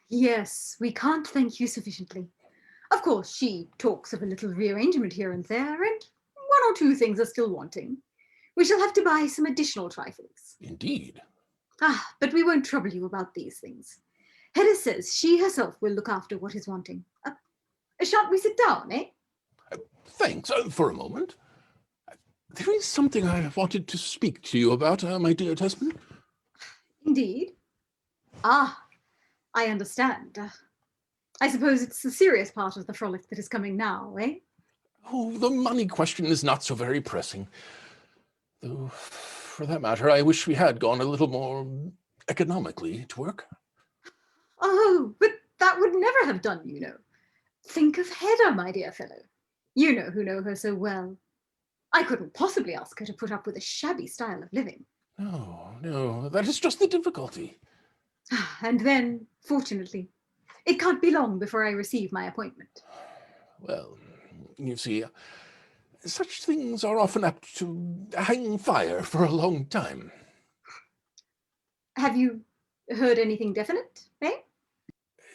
Yes, we can't thank you sufficiently. Of course, she talks of a little rearrangement here and there, and one or two things are still wanting. We shall have to buy some additional trifles. Indeed. But we won't trouble you about these things. Hedda says she herself will look after what is wanting. Shan't we sit down, eh? Thanks. For a moment. There is something I wanted to speak to you about, my dear Tesman. Indeed. I understand. I suppose it's the serious part of the frolic that is coming now, eh? Oh, the money question is not so very pressing. Though, for that matter, I wish we had gone a little more economically to work. Oh, but that would never have done, you know. Think of Hedda, my dear fellow. You know who know her so well. I couldn't possibly ask her to put up with a shabby style of living. No, that is just the difficulty. And then, fortunately, it can't be long before I receive my appointment. Well, you see, such things are often apt to hang fire for a long time. Have you heard anything definite, eh?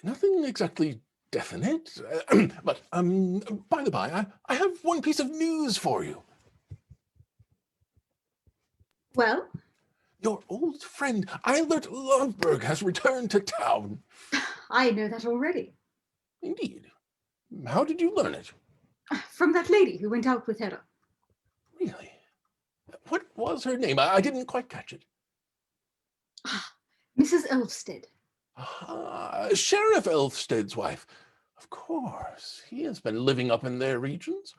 Nothing exactly definite, but by the by, I have one piece of news for you. Well? Your old friend Eilert Lovberg has returned to town. I know that already. Indeed. How did you learn it? From that lady who went out with Hedda. Really? What was her name? I didn't quite catch it. Mrs. Elvsted. Sheriff Elfsted's wife. Of course. He has been living up in their regions.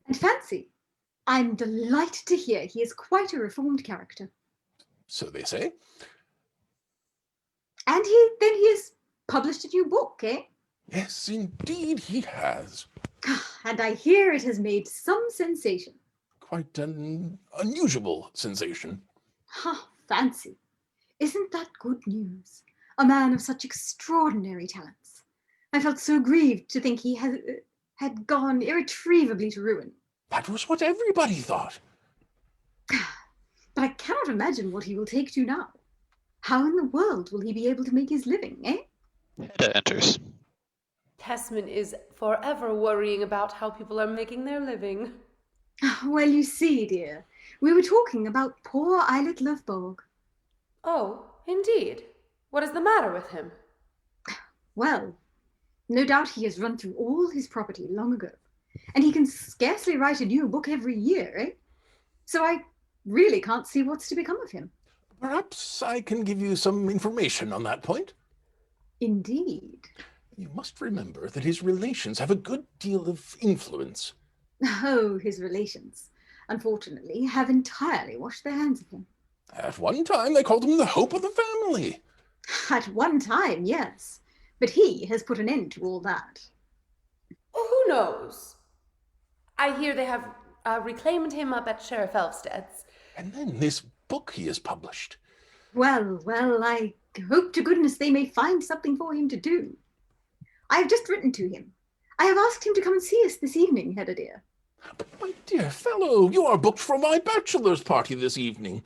And fancy, I'm delighted to hear he is quite a reformed character. So they say. And he has published a new book, eh? Yes, indeed he has. And I hear it has made some sensation. Quite an unusual sensation. Fancy. Isn't that good news? A man of such extraordinary talents. I felt so grieved to think he had gone irretrievably to ruin. That was what everybody thought. But I cannot imagine what he will take to now. How in the world will he be able to make his living, eh? Hedda enters. Tesman is forever worrying about how people are making their living. Well, you see, dear, we were talking about poor Eilert Lovborg. Oh, indeed. What is the matter with him? Well, no doubt he has run through all his property long ago, and he can scarcely write a new book every year, eh? So I really can't see what's to become of him. Perhaps I can give you some information on that point. Indeed. You must remember that his relations have a good deal of influence. Oh, his relations, unfortunately, have entirely washed their hands of him. At one time, they called him the hope of the family. At one time, yes. But he has put an end to all that. Oh, who knows? I hear they have reclaimed him up at Sheriff Elfsted's. And then this book he has published. Well, I hope to goodness they may find something for him to do. I have just written to him. I have asked him to come and see us this evening, Hedda dear. But my dear fellow, you are booked for my bachelor's party this evening.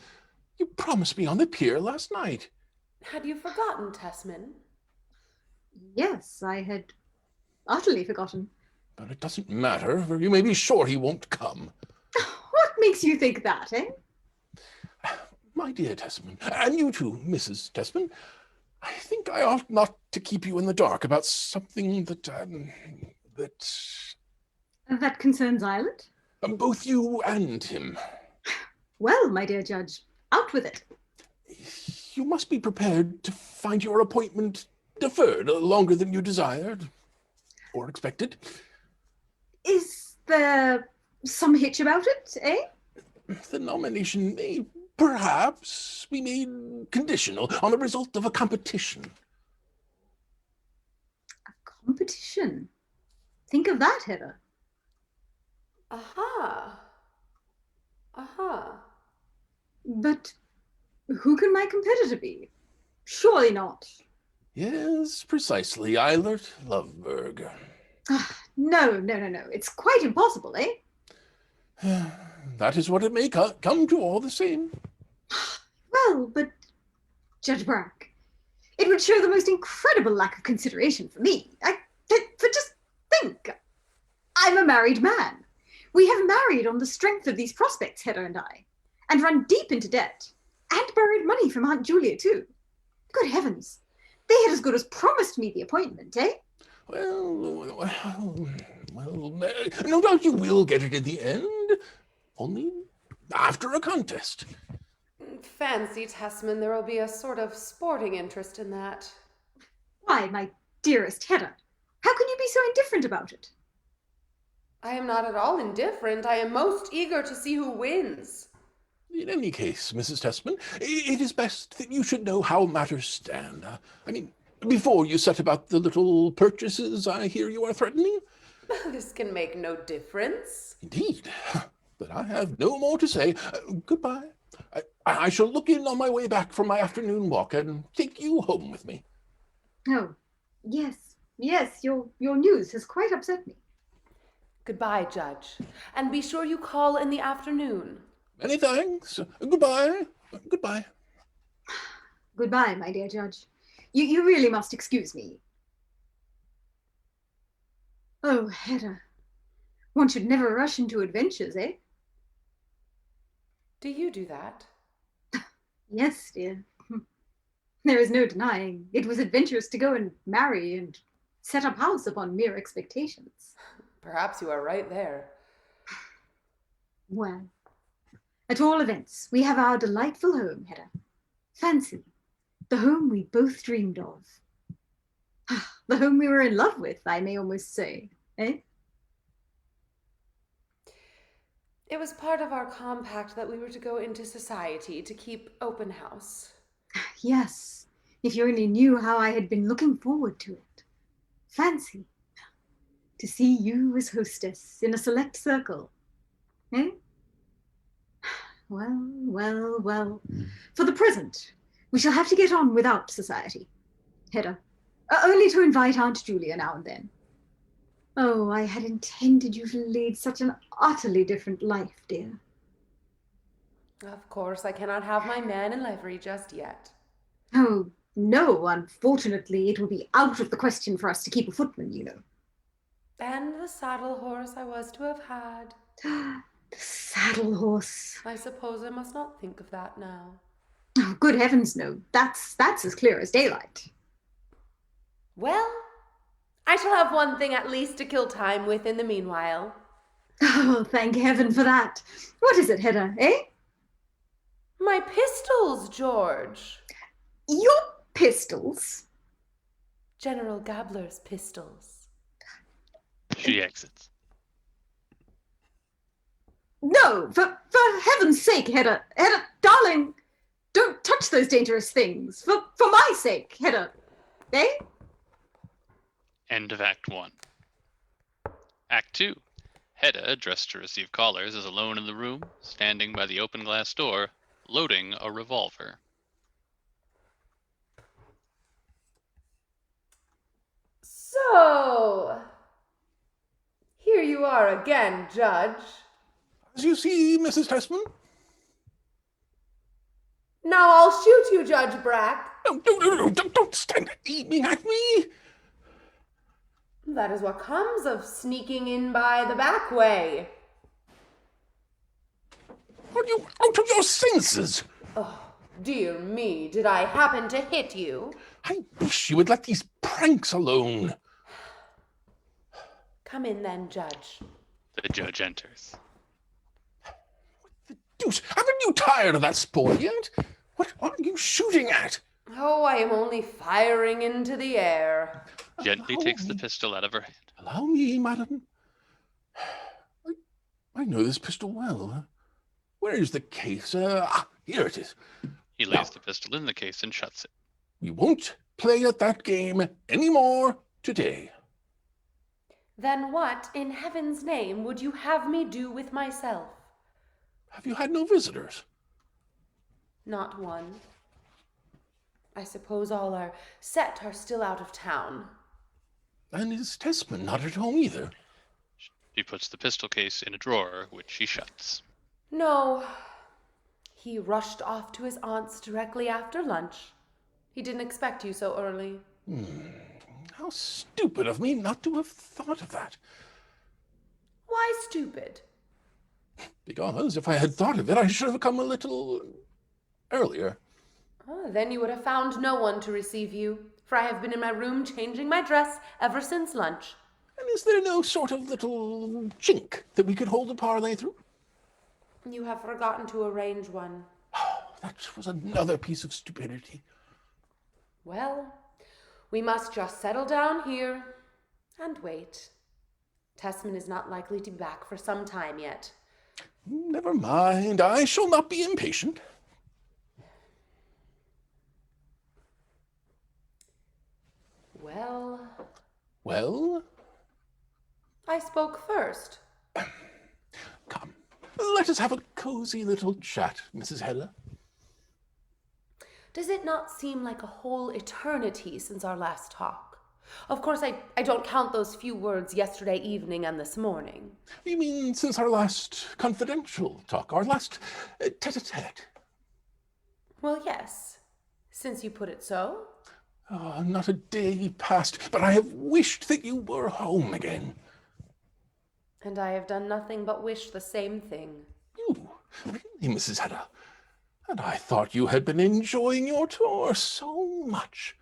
You promised me on the pier last night. Had you forgotten, Tesman? Yes, I had utterly forgotten. But it doesn't matter, for you may be sure he won't come. What makes you think that, eh? My dear Tesman, and you too, Mrs. Tesman, I think I ought not to keep you in the dark about something that That concerns Islet? both you and him. Well, my dear Judge, out with it. You must be prepared to find your appointment deferred longer than you desired or expected. Is there some hitch about it, eh? The nomination may perhaps be made conditional on the result of a competition. A competition? Think of that, Hedda. Aha. Aha. But who can my competitor be? Surely not. Yes, precisely, Eilert Loveberg. No. It's quite impossible, eh? That is what it may come to all the same. Well, but Judge Brack, it would show the most incredible lack of consideration for me. For just think, I'm a married man. We have married on the strength of these prospects, Hedda and I, and run deep into debt, and borrowed money from Aunt Julia too. Good heavens, they had as good as promised me the appointment, eh? Well, no doubt you will get it in the end, only after a contest. Fancy, Tesman, there will be a sort of sporting interest in that. Why, my dearest Hedda, how can you be so indifferent about it? I am not at all indifferent. I am most eager to see who wins. In any case, Mrs. Tesman, it is best that you should know how matters stand. Before you set about the little purchases I hear you are threatening. This can make no difference. Indeed, but I have no more to say. Goodbye. I shall look in on my way back from my afternoon walk and take you home with me. Oh, yes, your news has quite upset me. Goodbye, Judge, and be sure you call in the afternoon. Many thanks. Goodbye. Goodbye. Goodbye, my dear Judge. You really must excuse me. Oh, Hedda, one should never rush into adventures, eh? Do you do that? Yes, dear. There is no denying it was adventurous to go and marry and set up house upon mere expectations. Perhaps you are right there. Well, at all events, we have our delightful home, Hedda. Fancy, the home we both dreamed of. The home we were in love with, I may almost say, eh? It was part of our compact that we were to go into society to keep open house. Yes, if you only knew how I had been looking forward to it. Fancy, to see you as hostess in a select circle, eh? Well. For the present, we shall have to get on without society, Hedda. Only to invite Aunt Julia now and then. Oh, I had intended you to lead such an utterly different life, dear. Of course, I cannot have my man in livery just yet. Oh, no, unfortunately, it will be out of the question for us to keep a footman, you know. And the saddle horse I was to have had. The saddle horse. I suppose I must not think of that now. Oh, good heavens, no. That's as clear as daylight. Well, I shall have one thing at least to kill time with in the meanwhile. Oh, thank heaven for that. What is it, Hedda, eh? My pistols, George. Your pistols? General Gabler's pistols. She exits. No, for heaven's sake, Hedda. Hedda, darling, don't touch those dangerous things. For my sake, Hedda. Eh? End of Act 1. Act 2. Hedda, dressed to receive callers, is alone in the room, standing by the open glass door, loading a revolver. So, here you are again, Judge. As you see, Mrs. Tesman. Now I'll shoot you, Judge Brack. No, don't stand aiming at me. That is what comes of sneaking in by the back way. Are you out of your senses? Oh, dear me, did I happen to hit you? I wish you would let these pranks alone. Come in then, Judge. The judge enters. Deuce, haven't you tired of that sport yet? What are you shooting at? Oh, I am only firing into the air. Gently Allow takes the me. pistol out of her hand. Allow me, madam. I know this pistol well. Where is the case? Here it is. He lays the pistol in the case and shuts it. We won't play at that game anymore today. Then what, in heaven's name, would you have me do with myself? Have you had no visitors? Not one. I suppose all our set are still out of town. And is Tessman not at home either? She puts the pistol case in a drawer, which she shuts. No. He rushed off to his aunt's directly after lunch. He didn't expect you so early. How stupid of me not to have thought of that. Why stupid? Because if I had thought of it, I should have come a little earlier. Oh, then you would have found no one to receive you, for I have been in my room changing my dress ever since lunch. And is there no sort of little chink that we could hold a parley through? You have forgotten to arrange one. Oh, that was another piece of stupidity. Well, we must just settle down here and wait. Tessman is not likely to be back for some time yet. Never mind, I shall not be impatient. Well, Well, I spoke first. come, let us have a cozy little chat, Mrs. Hedda. Does it not seem like a whole eternity since our last talk? Of course, I don't count those few words yesterday evening and this morning. You mean since our last confidential talk, our last tete-a-tete? Well, yes, since you put it so. Oh, not a day passed, but I have wished that you were home again. And I have done nothing but wish the same thing. You? Really, Mrs. Hedda? And I thought you had been enjoying your tour so much.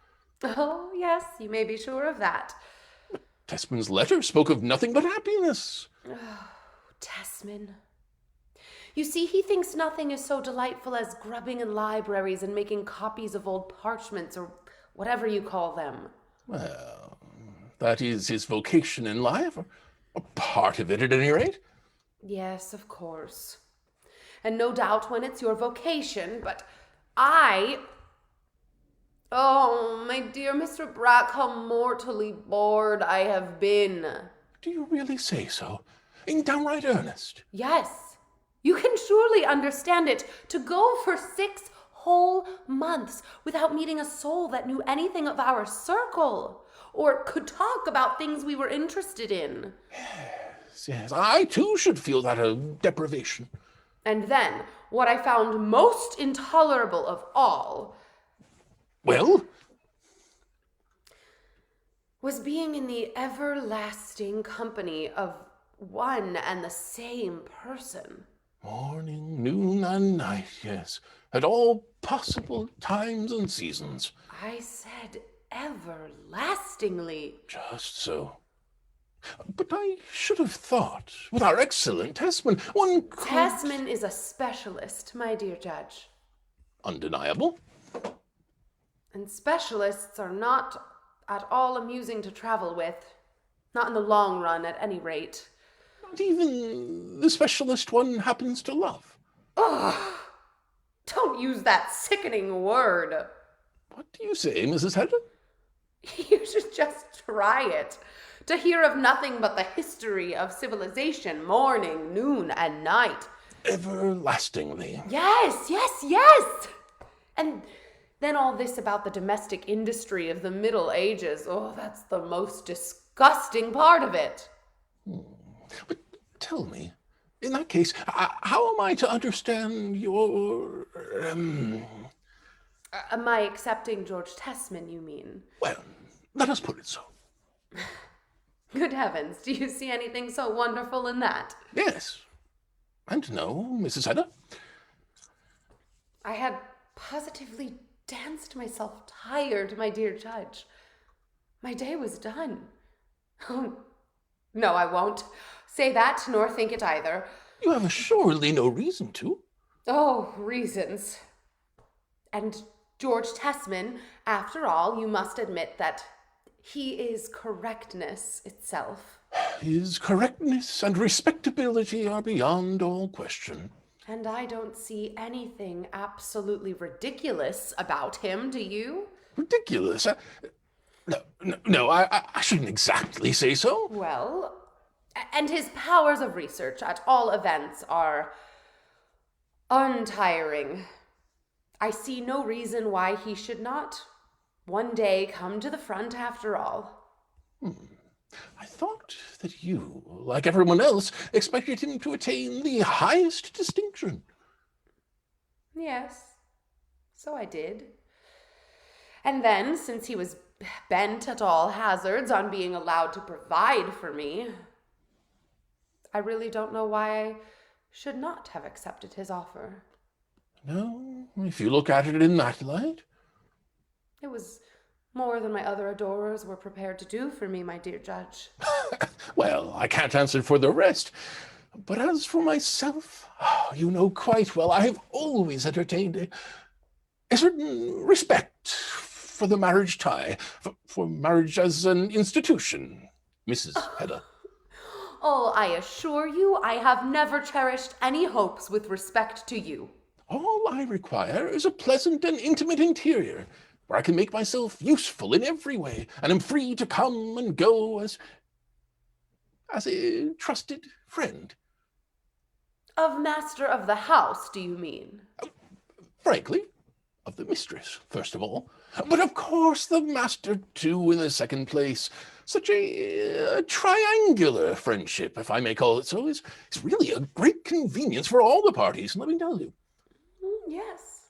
Oh, yes, you may be sure of that. Tessman's letter spoke of nothing but happiness. Oh, Tessman. You see, he thinks nothing is so delightful as grubbing in libraries and making copies of old parchments or whatever you call them. Well, that is his vocation in life, or a part of it at any rate. Yes, of course. And no doubt when it's your vocation, but Oh, my dear Mr. Brack, how mortally bored I have been. Do you really say so? In downright earnest? Yes, you can surely understand it. To go for 6 whole months without meeting a soul that knew anything of our circle, or could talk about things we were interested in. Yes, I too should feel that a deprivation. And then, what I found most intolerable of all Well? was being in the everlasting company of one and the same person. Morning, noon, and night, yes. At all possible times and seasons. I said everlastingly. Just so. But I should have thought, with our excellent Tessman, one could... Tessman is a specialist, my dear Judge. Undeniable. And specialists are not at all amusing to travel with. Not in the long run, at any rate. Not even the specialist one happens to love. Ugh! Don't use that sickening word. What do you say, Mrs. Hedda? You should just try it. To hear of nothing but the history of civilization, morning, noon, and night. Everlastingly. Yes, yes, yes! And then all this about the domestic industry of the Middle Ages. Oh, that's the most disgusting part of it. But tell me, in that case, how am I to understand your... My accepting George Tessman, you mean? Well, let us put it so. Good heavens, do you see anything so wonderful in that? Yes. And no, Mrs. Hedda. I had positively danced myself tired, my dear judge. My day was done. Oh, no, I won't say that, nor think it either. You have surely no reason to. Oh, reasons. And George Tessman, after all, you must admit that he is correctness itself. His correctness and respectability are beyond all question. And I don't see anything absolutely ridiculous about him, do you? Ridiculous? No, I shouldn't exactly say so. Well, and his powers of research, at all events, are untiring. I see no reason why he should not one day come to the front after all. I thought that you, like everyone else, expected him to attain the highest distinction. Yes, so I did. And then, since he was bent at all hazards on being allowed to provide for me, I really don't know why I should not have accepted his offer. No, if you look at it in that light. It was more than my other adorers were prepared to do for me, my dear judge. Well, I can't answer for the rest. But as for myself, you know quite well I have always entertained a certain respect for the marriage tie, for marriage as an institution, Mrs. Hedda. Oh, I assure you, I have never cherished any hopes with respect to you. All I require is a pleasant and intimate interior, where I can make myself useful in every way, and am free to come and go as a trusted friend. Of master of the house, do you mean? Frankly, of the mistress, first of all. But of course the master, too, in the second place. Such a triangular friendship, if I may call it so, is really a great convenience for all the parties, let me tell you. Yes.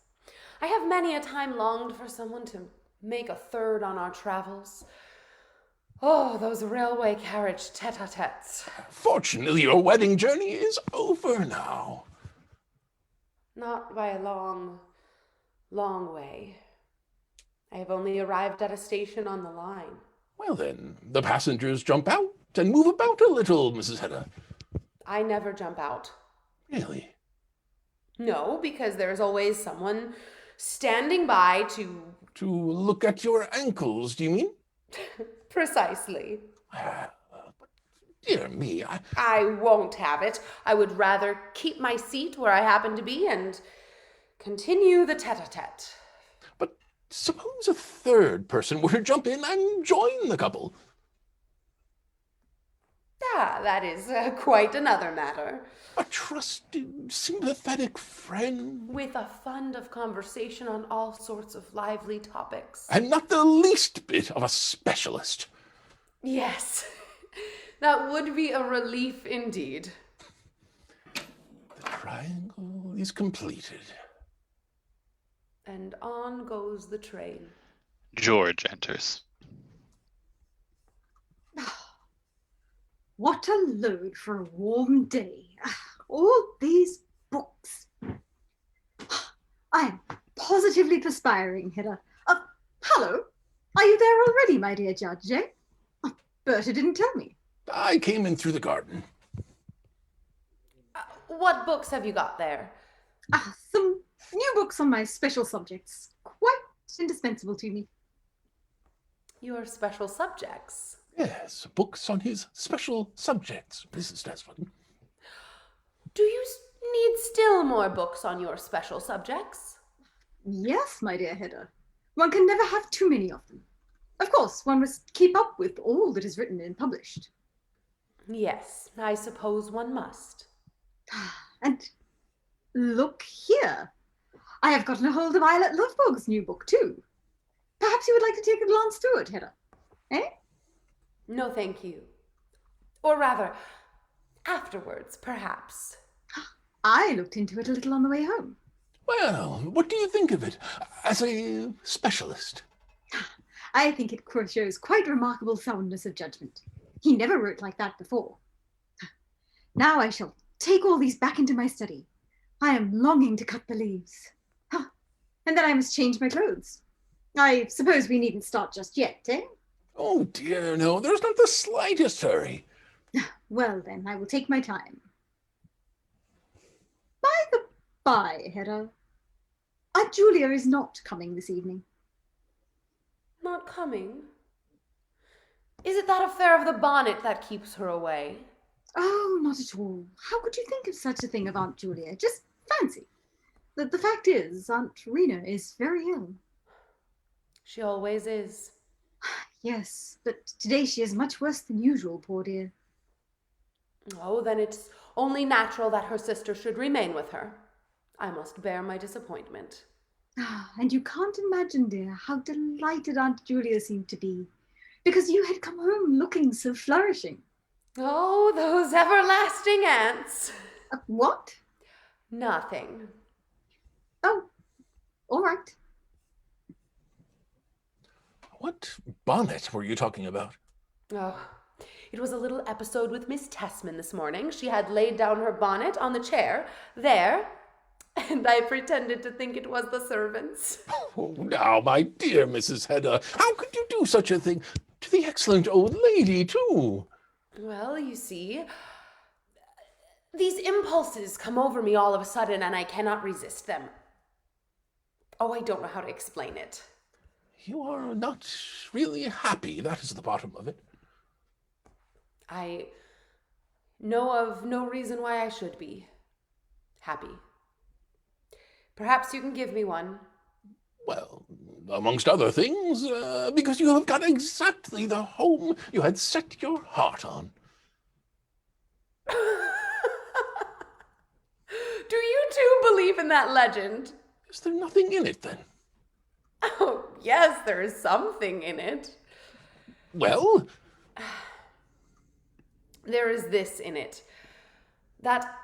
I have many a time longed for someone to make a third on our travels. Oh, those railway carriage tete-a-tetes. Fortunately, your wedding journey is over now. Not by a long, long way. I have only arrived at a station on the line. Well then, the passengers jump out and move about a little, Mrs. Hedda. I never jump out. Really? No, because there's always someone standing by to... To look at your ankles, do you mean? Precisely. Dear me, I won't have it. I would rather keep my seat where I happen to be and continue the tete-a-tete. But suppose a third person were to jump in and join the couple. Ah, that is quite another matter. A trusted, sympathetic friend. With a fund of conversation on all sorts of lively topics. And not the least bit of a specialist. Yes, that would be a relief indeed. The triangle is completed. And on goes the train. George enters. What a load for a warm day. All these books. I am positively perspiring, Hedda. Hello, are you there already, my dear Judge, eh? Berta didn't tell me. I came in through the garden. What books have you got there? Some new books on my special subjects. Quite indispensable to me. Your special subjects? Yes, books on his special subjects, Mrs. Desmond. Do you need still more books on your special subjects? Yes, my dear Hedda. One can never have too many of them. Of course, one must keep up with all that is written and published. Yes, I suppose one must. And look here. I have gotten a hold of Violet Lovebog's new book, too. Perhaps you would like to take a glance through it, Hedda. Eh? No, thank you. Or rather, afterwards, perhaps. I looked into it a little on the way home. Well, what do you think of it as a specialist? I think it shows quite remarkable soundness of judgment. He never wrote like that before. Now I shall take all these back into my study. I am longing to cut the leaves. And then I must change my clothes. I suppose we needn't start just yet, eh? Oh dear, no, there's not the slightest hurry. Well, then, I will take my time. By the by, Hedda, Aunt Julia is not coming this evening. Not coming? Is it that affair of the bonnet that keeps her away? Oh, not at all. How could you think of such a thing of Aunt Julia? Just fancy. The fact is, Aunt Rena is very ill. She always is. Yes, but today she is much worse than usual, poor dear. Oh, then it's only natural that her sister should remain with her. I must bear my disappointment. And you can't imagine, dear, how delighted Aunt Julia seemed to be, because you had come home looking so flourishing. Oh, those everlasting aunts. What? Nothing. Oh, all right. What bonnet were you talking about? Oh, it was a little episode with Miss Tessman this morning. She had laid down her bonnet on the chair, there, and I pretended to think it was the servant's. Oh, now, my dear Mrs. Hedda, how could you do such a thing to the excellent old lady, too? Well, you see, these impulses come over me all of a sudden, and I cannot resist them. Oh, I don't know how to explain it. You are not really happy, that is the bottom of it. I know of no reason why I should be happy. Perhaps you can give me one. Well, amongst other things, because you have got exactly the home you had set your heart on. Do you too believe in that legend? Is there nothing in it, then? Oh, yes, there is something in it. Well? There is this in it, that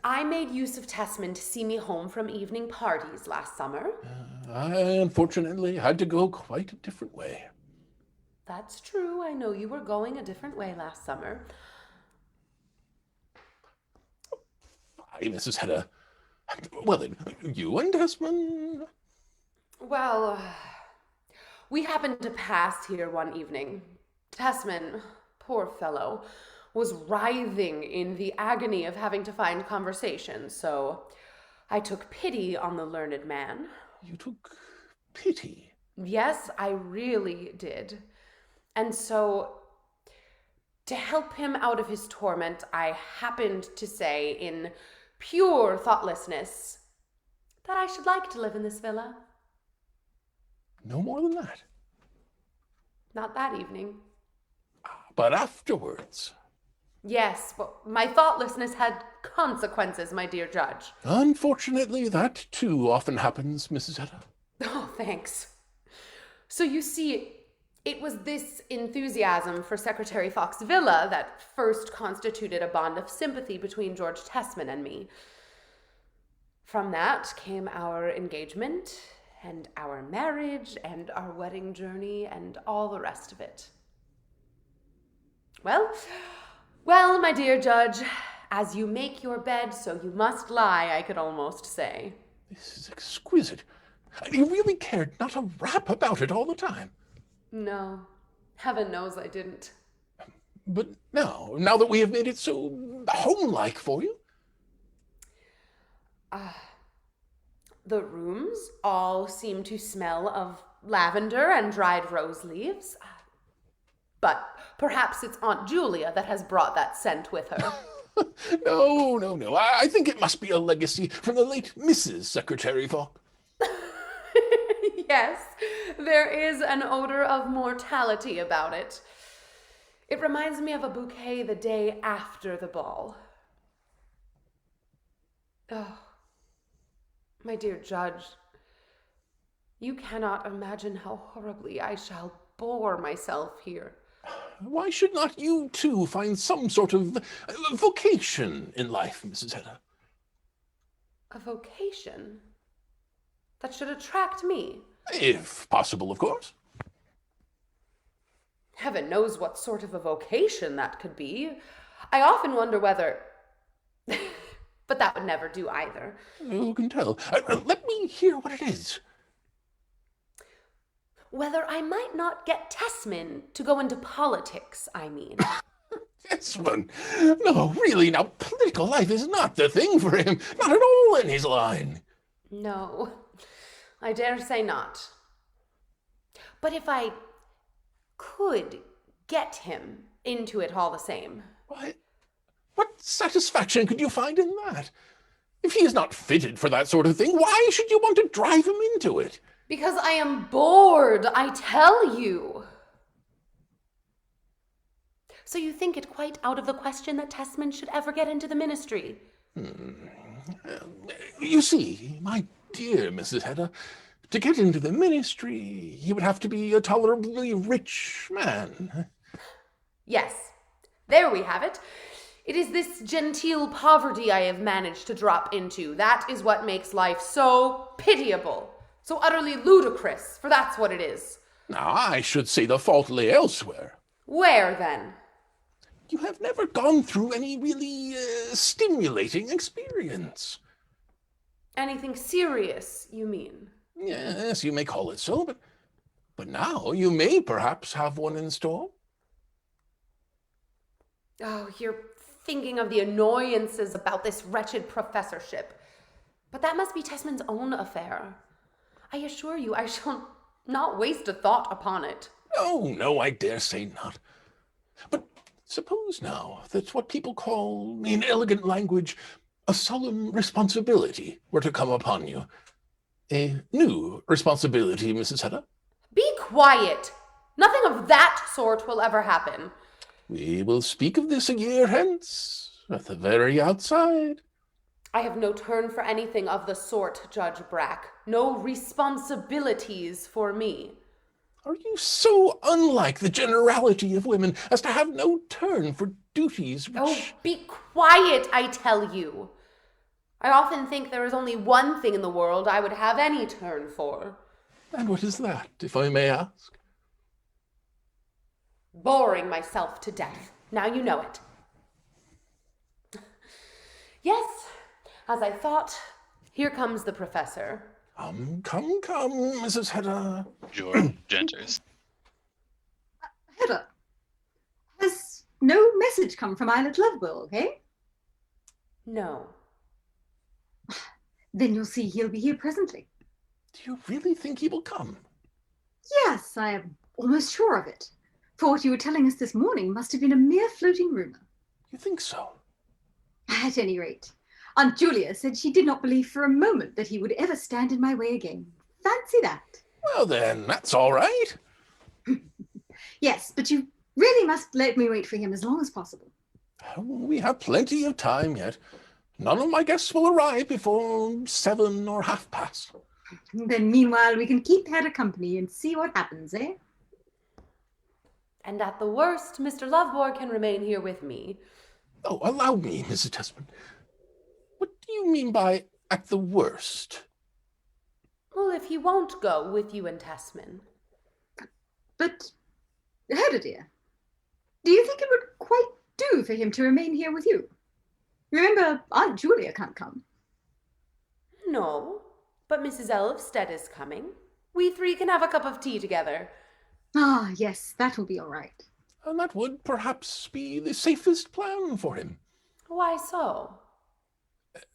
I made use of Tessman to see me home from evening parties last summer. I unfortunately had to go quite a different way. That's true. I know you were going a different way last summer. Why, Mrs. Hedda. Well, then, you and Tessman. Well, we happened to pass here one evening. Tessman, poor fellow, was writhing in the agony of having to find conversation, so I took pity on the learned man. You took pity? Yes, I really did. And so, to help him out of his torment, I happened to say in pure thoughtlessness that I should like to live in this villa. No more than that. Not that evening. But afterwards. Yes, but my thoughtlessness had consequences, my dear judge. Unfortunately, that too often happens, Mrs. Hedda. Oh, thanks. So you see, it was this enthusiasm for Secretary Fox Villa that first constituted a bond of sympathy between George Tessman and me. From that came our engagement, and our marriage, and our wedding journey, and all the rest of it. Well, my dear judge, as you make your bed, so you must lie, I could almost say. This is exquisite. You really cared not a rap about it all the time. No, heaven knows I didn't. But now that we have made it so home-like for you. The rooms all seem to smell of lavender and dried rose leaves. But perhaps it's Aunt Julia that has brought that scent with her. No. I think it must be a legacy from the late Mrs. Secretary Fox. Yes, there is an odor of mortality about it. It reminds me of a bouquet the day after the ball. Oh, my dear judge, you cannot imagine how horribly I shall bore myself here. Why should not you, too, find some sort of vocation in life, Mrs. Hedda? A vocation? That should attract me. If possible, of course. Heaven knows what sort of a vocation that could be. I often wonder whether... But that would never do either. Who can tell? Let me hear what it is. Whether I might not get Tessman to go into politics, I mean. Tessman? No, really, now, political life is not the thing for him. Not at all in his line. No, I dare say not. But if I could get him into it all the same. What satisfaction could you find in that? If he is not fitted for that sort of thing, why should you want to drive him into it? Because I am bored, I tell you. So you think it quite out of the question that Tessman should ever get into the ministry? You see, my dear Mrs. Hedda, to get into the ministry, he would have to be a tolerably rich man. Yes, there we have it. It is this genteel poverty I have managed to drop into. That is what makes life so pitiable, so utterly ludicrous, for that's what it is. Now, I should say the fault lay elsewhere. Where, then? You have never gone through any really stimulating experience. Anything serious, you mean? Yes, you may call it so, but now you may perhaps have one in store. Oh, you're thinking of the annoyances about this wretched professorship. But that must be Tessman's own affair. I assure you I shall not waste a thought upon it. No, I dare say not. But suppose now that what people call, in elegant language, a solemn responsibility were to come upon you. A new responsibility, Mrs. Hedda. Be quiet! Nothing of that sort will ever happen. We will speak of this a year hence, at the very outside. I have no turn for anything of the sort, Judge Brack. No responsibilities for me. Are you so unlike the generality of women as to have no turn for duties which... Oh, be quiet, I tell you. I often think there is only one thing in the world I would have any turn for. And what is that, if I may ask? Boring myself to death. Now you know it. Yes, as I thought, here comes the professor. Come, Mrs. Hedda. George enters. Hedda, has no message come from Eilert Lovborg, eh? No. Then you'll see he'll be here presently. Do you really think he will come? Yes, I am almost sure of it. For what you were telling us this morning must have been a mere floating rumor. You think so? At any rate, Aunt Julia said she did not believe for a moment that he would ever stand in my way again. Fancy that. Well then, that's all right. Yes, but you really must let me wait for him as long as possible. We have plenty of time yet. None of my guests will arrive before 7 or past. Then meanwhile we can keep Hedda company and see what happens, eh? And at the worst, Mr. Lovborg can remain here with me. Oh, allow me, Mrs. Tessman. What do you mean by at the worst? Well, if he won't go with you and Tessman. But, Hedda dear, do you think it would quite do for him to remain here with you? Remember, Aunt Julia can't come. No, but Mrs. Elvsted is coming. We three can have a cup of tea together. Ah, yes, that will be all right. And that would perhaps be the safest plan for him. Why so?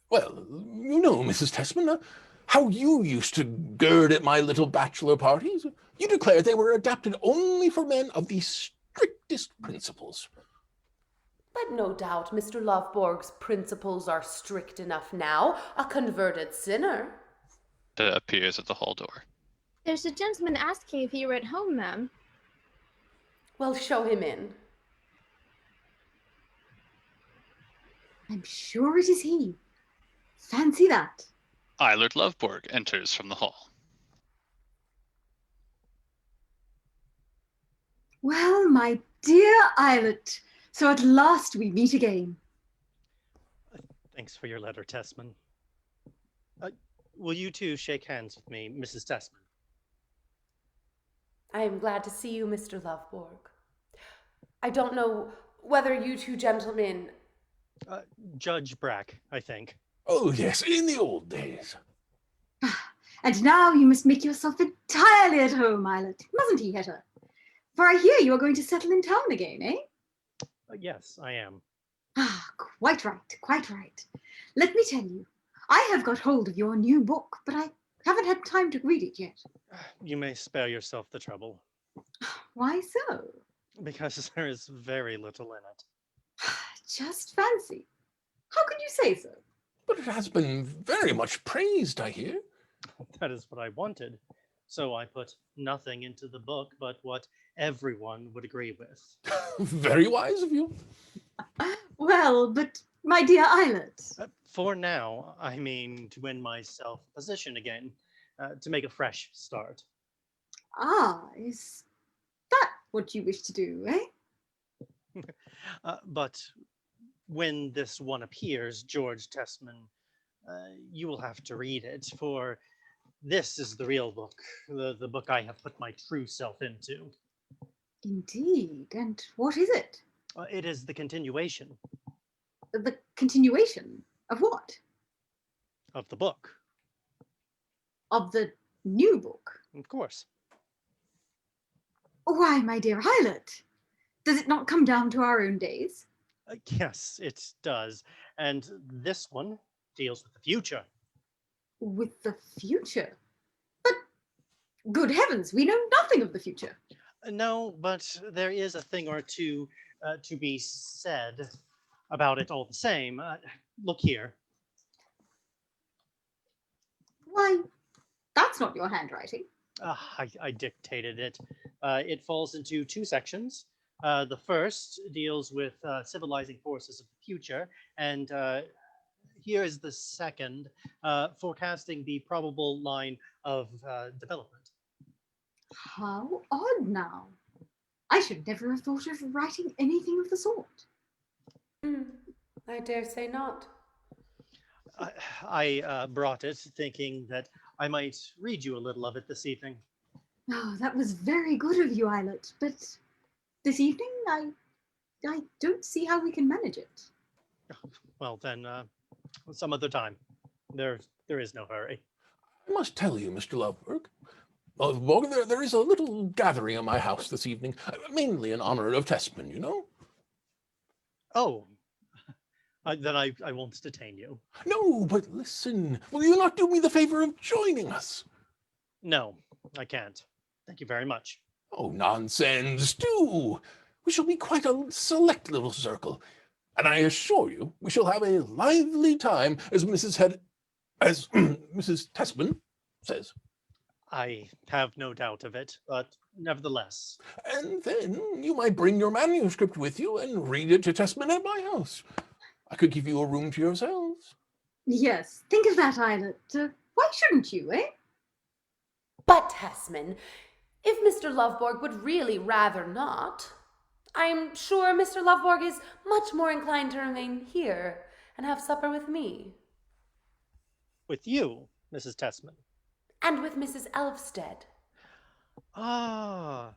Well, you know, Mrs. Tessman, how you used to gird at my little bachelor parties. You declared they were adapted only for men of the strictest principles. But no doubt Mr. Lovborg's principles are strict enough now. A converted sinner. That appears at the hall door. There's a gentleman asking if you were at home, ma'am. Well, show him in. I'm sure it is he. Fancy that. Eilert Lovborg enters from the hall. Well, my dear Eilert, so at last we meet again. Thanks for your letter, Tessman. Will you two shake hands with me, Mrs. Tessman? I am glad to see you, Mr. Lovborg. I don't know whether you two gentlemen. Judge Brack, I think. Oh, yes, in the old days. And now you must make yourself entirely at home, Islet, mustn't he, Hedda? For I hear you are going to settle in town again, eh? Yes, I am. Ah, quite right, quite right. Let me tell you, I have got hold of your new book, but I haven't had time to read it yet. You may spare yourself the trouble, Why so? because there is very little in it. Just fancy. How can you say so? But it has been very much praised, I hear. That is what I wanted. So I put nothing into the book but what everyone would agree with. Very wise of you. Well, but my dear Islet. For now, I mean to win myself a position again, to make a fresh start. Ah, is that what you wish to do, eh? But when this one appears, George Testman, you will have to read it, for this is the real book, the book I have put my true self into. Indeed. And what is it? It is the continuation The continuation of what? of the book, Of the new book? of course. Why, my dear Islet, does it not come down to our own days? Yes, it does. And this one deals with the future. With the future? But, good heavens, we know nothing of the future. No, but there is a thing or two to be said about it all the same. Look here. Why, that's not your handwriting. I dictated it. It falls into two sections. The first deals with civilizing forces of the future, and here is the second, forecasting the probable line of development. How odd now. I should never have thought of writing anything of the sort. I dare say not. I brought it thinking that I might read you a little of it this evening. Oh, that was very good of you, Islet, but this evening I don't see how we can manage it. Well, then, some other time. There is no hurry. I must tell you, Mr. Loveberg, there is a little gathering at my house this evening, mainly in honor of Testman, you know? Oh, then I won't detain you. No, but listen, will you not do me the favor of joining us? No, I can't. Thank you very much. Oh, nonsense, do! We shall be quite a select little circle, and I assure you we shall have a lively time, as Mrs. Testman says. I have no doubt of it, but nevertheless. And then you might bring your manuscript with you and read it to Testman at my house. I could give you a room to yourselves. Yes, think of that, Islet. Why shouldn't you, eh? But, Tessman, if Mr. Loveborg would really rather not, I'm sure Mr. Loveborg is much more inclined to remain here and have supper with me. With you, Mrs. Testman. And with Mrs. Elfstead. Ah,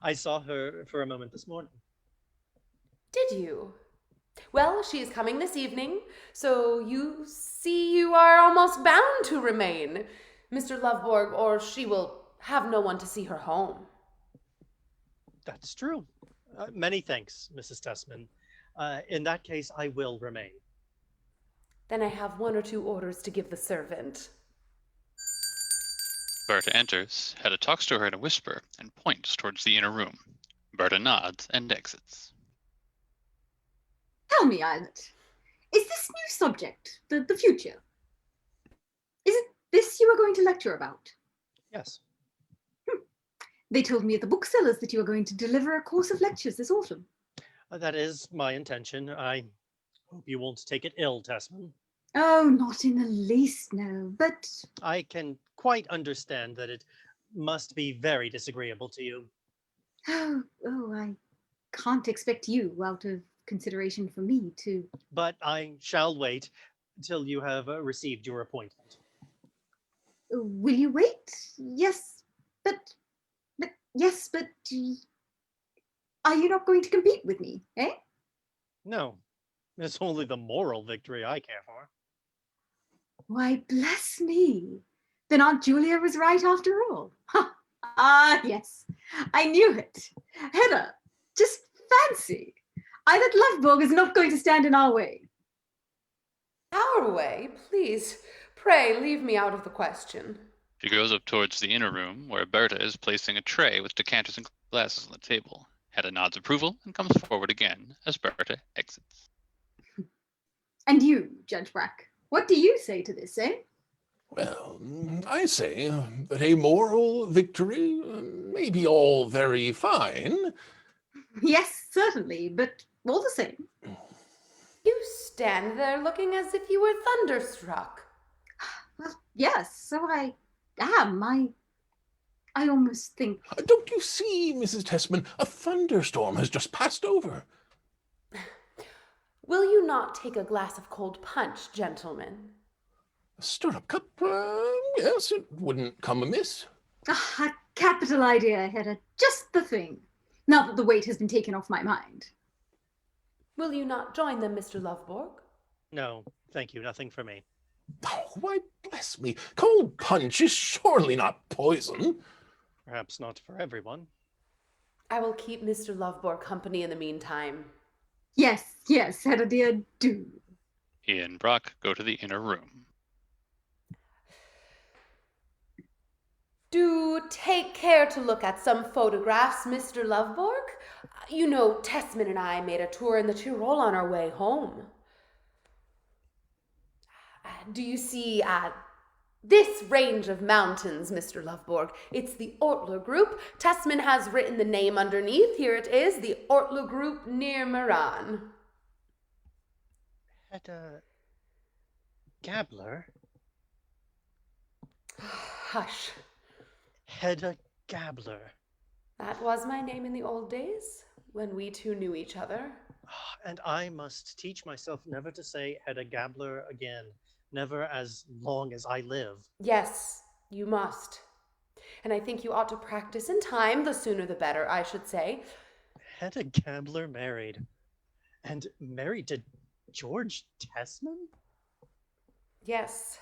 I saw her for a moment this morning. Did you? Well, she is coming this evening, so you see you are almost bound to remain, Mr. Loveborg, or she will have no one to see her home. That's true. Many thanks, Mrs. Testman. In that case, I will remain. Then I have one or two orders to give the servant. Berta enters. Hedda talks to her in a whisper and points towards the inner room. Berta nods and exits. Tell me, Islet, is this new subject, the future, is it this you are going to lecture about? Yes. They told me at the booksellers that you are going to deliver a course of lectures this autumn. That is my intention. I hope you won't take it ill, Testman. Oh, not in the least, no, but... I can quite understand that it must be very disagreeable to you. Oh, I can't expect you, out of consideration for me, to... But I shall wait till you have received your appointment. Will you wait? Yes, but... Are you not going to compete with me, eh? No, it's only the moral victory I care for. Why, bless me. Then Aunt Julia was right after all. Ha! Ah, yes, I knew it. Hedda, just fancy. Eilert Lovborg is not going to stand in our way. Our way? Please, pray leave me out of the question. She goes up towards the inner room, where Berta is placing a tray with decanters and glasses on the table. Hedda nods approval and comes forward again as Berta exits. And you, Judge Brack, what do you say to this, eh? Well, I say that a moral victory may be all very fine. Yes, certainly, but all the same. You stand there looking as if you were thunderstruck. Well, yes, so I am. I almost think... Don't you see, Mrs. Tessman, a thunderstorm has just passed over. Will you not take a glass of cold punch, gentlemen? A stirrup cup? Yes, it wouldn't come amiss. Ah, a capital idea, Hedda. Just the thing. Now that the weight has been taken off my mind. Will you not join them, Mr. Lovborg? No, thank you, nothing for me. Oh, why, bless me, cold punch is surely not poison. Perhaps not for everyone. I will keep Mr. Lovborg company in the meantime. Yes, yes, Hedda dear, do. He and Brock go to the inner room. Do take care to look at some photographs, Mr. Lovborg. You know, Tessman and I made a tour in the Tyrol on our way home. Do you see this range of mountains, Mr. Lovborg? It's the Ortler Group. Tessman has written the name underneath. Here it is, the Ortler Group near Meran. HEDDA Gabler? Hush. HEDDA Gabler. That was my name in the old days, when we two knew each other. And I must teach myself never to say HEDDA Gabler again. Never as long as I live. Yes, you must. And I think you ought to practice in time, the sooner the better, I should say. HEDDA Gabler married. And married to George Tessman? Yes,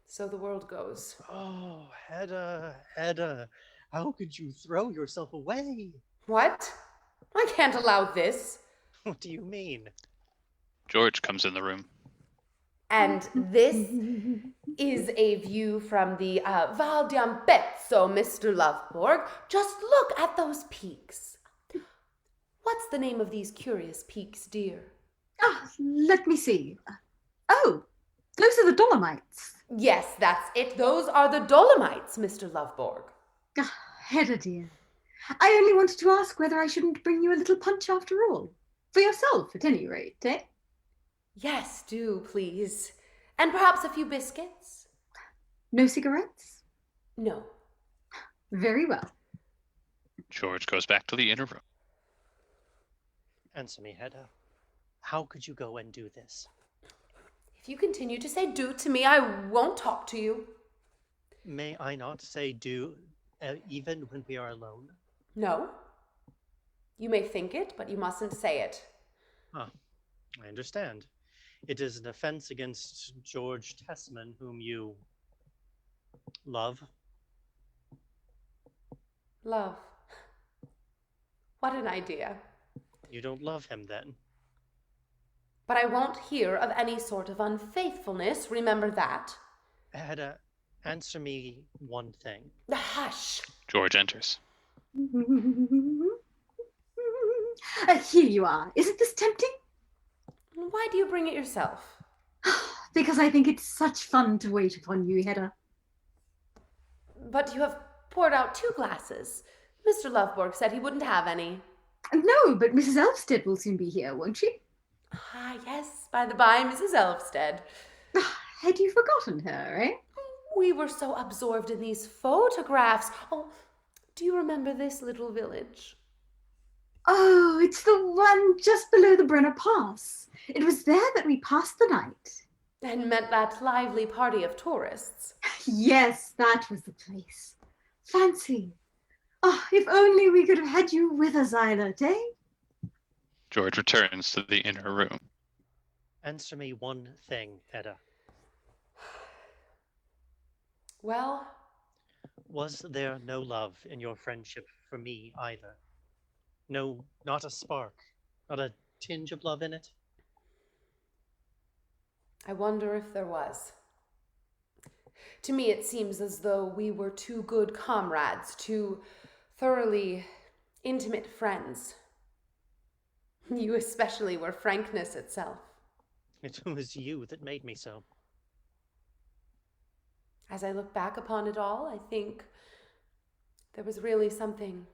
so the world goes. Oh, Hedda, how could you throw yourself away? What? I can't allow this. What do you mean? George comes in the room. And this is a view from the Val d'Ampezzo, Mr. Lovborg. Just look at those peaks. What's the name of these curious peaks, dear? Ah, let me see. Oh, those are the Dolomites. Yes, that's it. Those are the Dolomites, Mr. Lovborg. Ah, Hedda dear, I only wanted to ask whether I shouldn't bring you a little punch after all. For yourself, at any rate, eh? Yes, do, please. And perhaps a few biscuits? No cigarettes? No. Very well. George goes back to the inner room. Answer me, Hedda. How could you go and do this? If you continue to say do to me, I won't talk to you. May I not say do, even when we are alone? No. You may think it, but you mustn't say it. Ah, I understand. It is an offense against George Tessman, whom you love. Love. What an idea. You don't love him, then? But I won't hear of any sort of unfaithfulness, remember that. Hedda, answer me one thing. Hush. George enters. Here you are. Isn't this tempting? Why do you bring it yourself? Because I think it's such fun to wait upon you, Hedda. But you have poured out 2 glasses. Mr. Lovborg said he wouldn't have any. No, but Mrs. Elfstead will soon be here, won't she? Ah, yes, by the by, Mrs. Elfstead. Had you forgotten her, eh? We were so absorbed in these photographs. Oh, do you remember this little village? Oh, it's the one just below the Brenner Pass. It was there that we passed the night. And met that lively party of tourists. Yes, that was the place. Fancy. Oh, if only we could have had you with us, Eilert, eh? George returns to the inner room. Answer me one thing, Hedda. Well, Was there no love in your friendship for me either? No, not a spark, not a tinge of love in it? I wonder if there was. To me, it seems as though we were two good comrades, two thoroughly intimate friends. You especially were frankness itself. It was you that made me so. As I look back upon it all, I think there was really something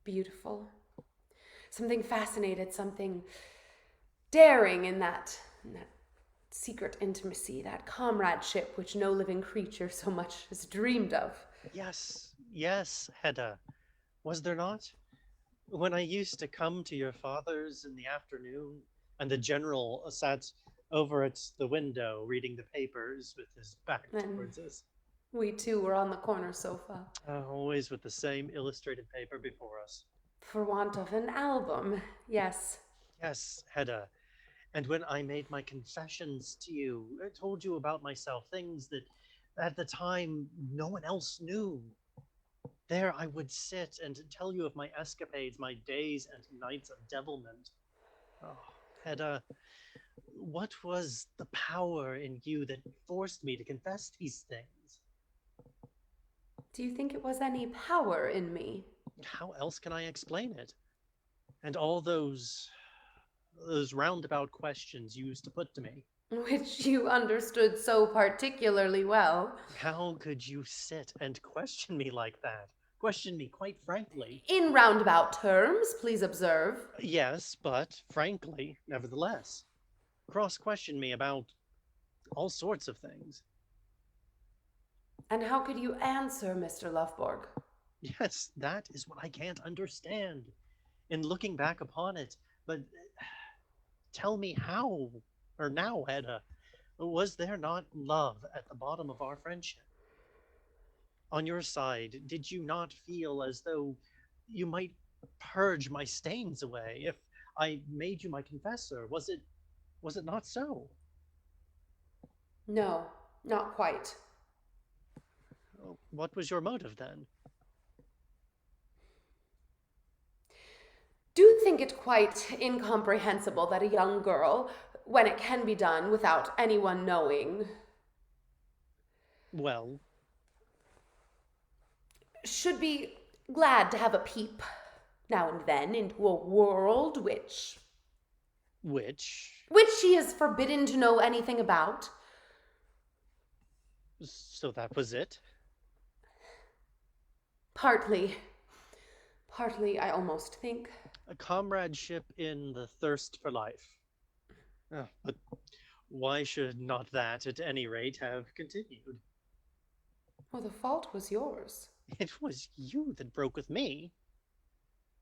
beautiful, something fascinated, something daring in that secret intimacy, that comradeship which no living creature so much as dreamed of. Yes, Hedda. Was there not? When I used to come to your father's in the afternoon, and the general sat over at the window reading the papers with his back And towards us. we too were on the corner sofa. Always with the same illustrated paper before us. For want of an album, yes. Yes, Hedda. And when I made my confessions to you, I told you about myself, things that at the time no one else knew. There I would sit and tell you of my escapades, my days and nights of devilment. Oh, Hedda, what was the power in you that forced me to confess these things? Do you think it was any power in me? How else can I explain it? And all those roundabout questions you used to put to me. Which you understood so particularly well. How could you sit and question me like that? Question me quite frankly. In roundabout terms, please observe. Yes, but frankly, nevertheless. Cross-question me about all sorts of things. And how could you answer, Mr. Lovborg? Yes, that is what I can't understand in looking back upon it. But tell me how, or now, Hedda, was there not love at the bottom of our friendship? On your side, did you not feel as though you might purge my stains away if I made you my confessor? Was it not so? No, not quite. What was your motive then? Do think it quite incomprehensible that a young girl, when it can be done without anyone knowing, Well, should be glad to have a peep now and then into a world which she is forbidden to know anything about? So that was it? Partly, I almost think. A comradeship in the thirst for life. But why should not that, at any rate, have continued? Well, the fault was yours. It was you that broke with me.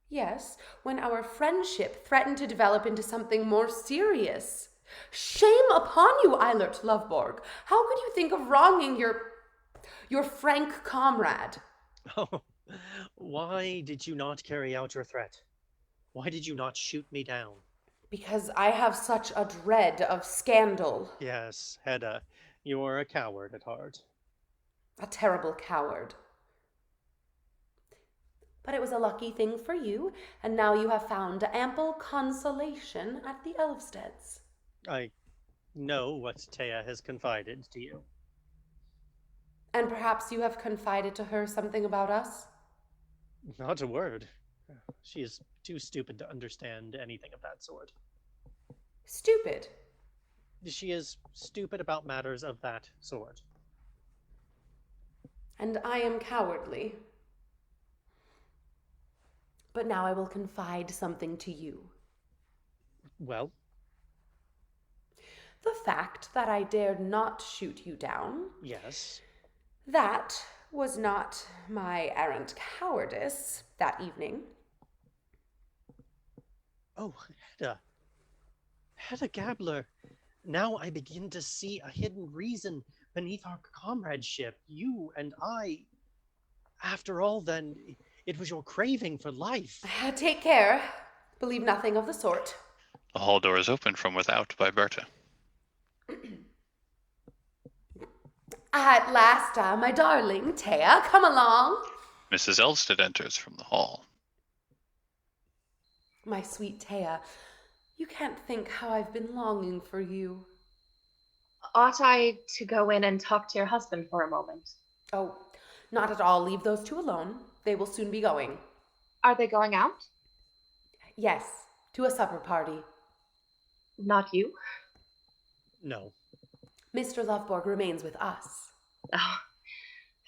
Yes, when our friendship threatened to develop into something more serious. Shame upon you, Eilert Lovborg. How could you think of wronging your frank comrade? Oh, why did you not carry out your threat? Why did you not shoot me down? Because I have such a dread of scandal. Yes, Hedda, you are a coward at heart. A terrible coward. But it was a lucky thing for you, and now you have found ample consolation at the Elvsteads. I know what Taya has confided to you. And perhaps you have confided to her something about us? Not a word. She is too stupid to understand anything of that sort. Stupid? She is stupid about matters of that sort. And I am cowardly. But now I will confide something to you. Well? The fact that I dared not shoot you down. Yes. That was not my errant cowardice that evening. Oh, Hedda. Hedda Gabler. Now I begin to see a hidden reason beneath our comradeship. You and I. After all, then, It was your craving for life. Take care. Believe nothing of the sort. The hall door is opened from without by Berta. At last, my darling Thea, come along. Mrs. Elstead enters from the hall. My sweet Thea, you can't think how I've been longing for you. Ought I to go in and talk to your husband for a moment? Oh, not at all. Leave those two alone. They will soon be going. Are they going out? Yes, to a supper party. Not you? No. Mr. Loveborg remains with us. Oh,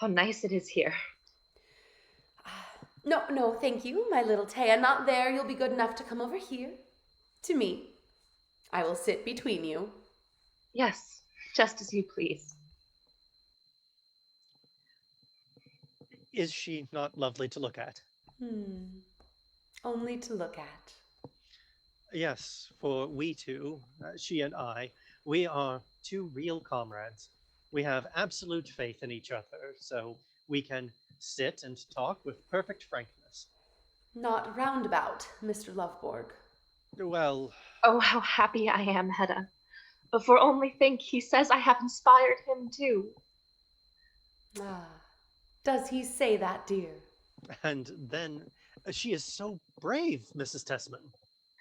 how nice it is here. No, thank you, my little Thea. Not there. You'll be good enough to come over here. To me. I will sit between you. Yes, just as you please. Is she not lovely to look at? Only to look at. Yes, for we two, she and I, we are two real comrades. We have absolute faith in each other, so we can sit and talk with perfect frankness. Not roundabout, Mr. Loveborg. Well... Oh, how happy I am, Hedda. For only think, he says I have inspired him too. Does he say that, dear? And then, she is so brave, Mrs. Tessman.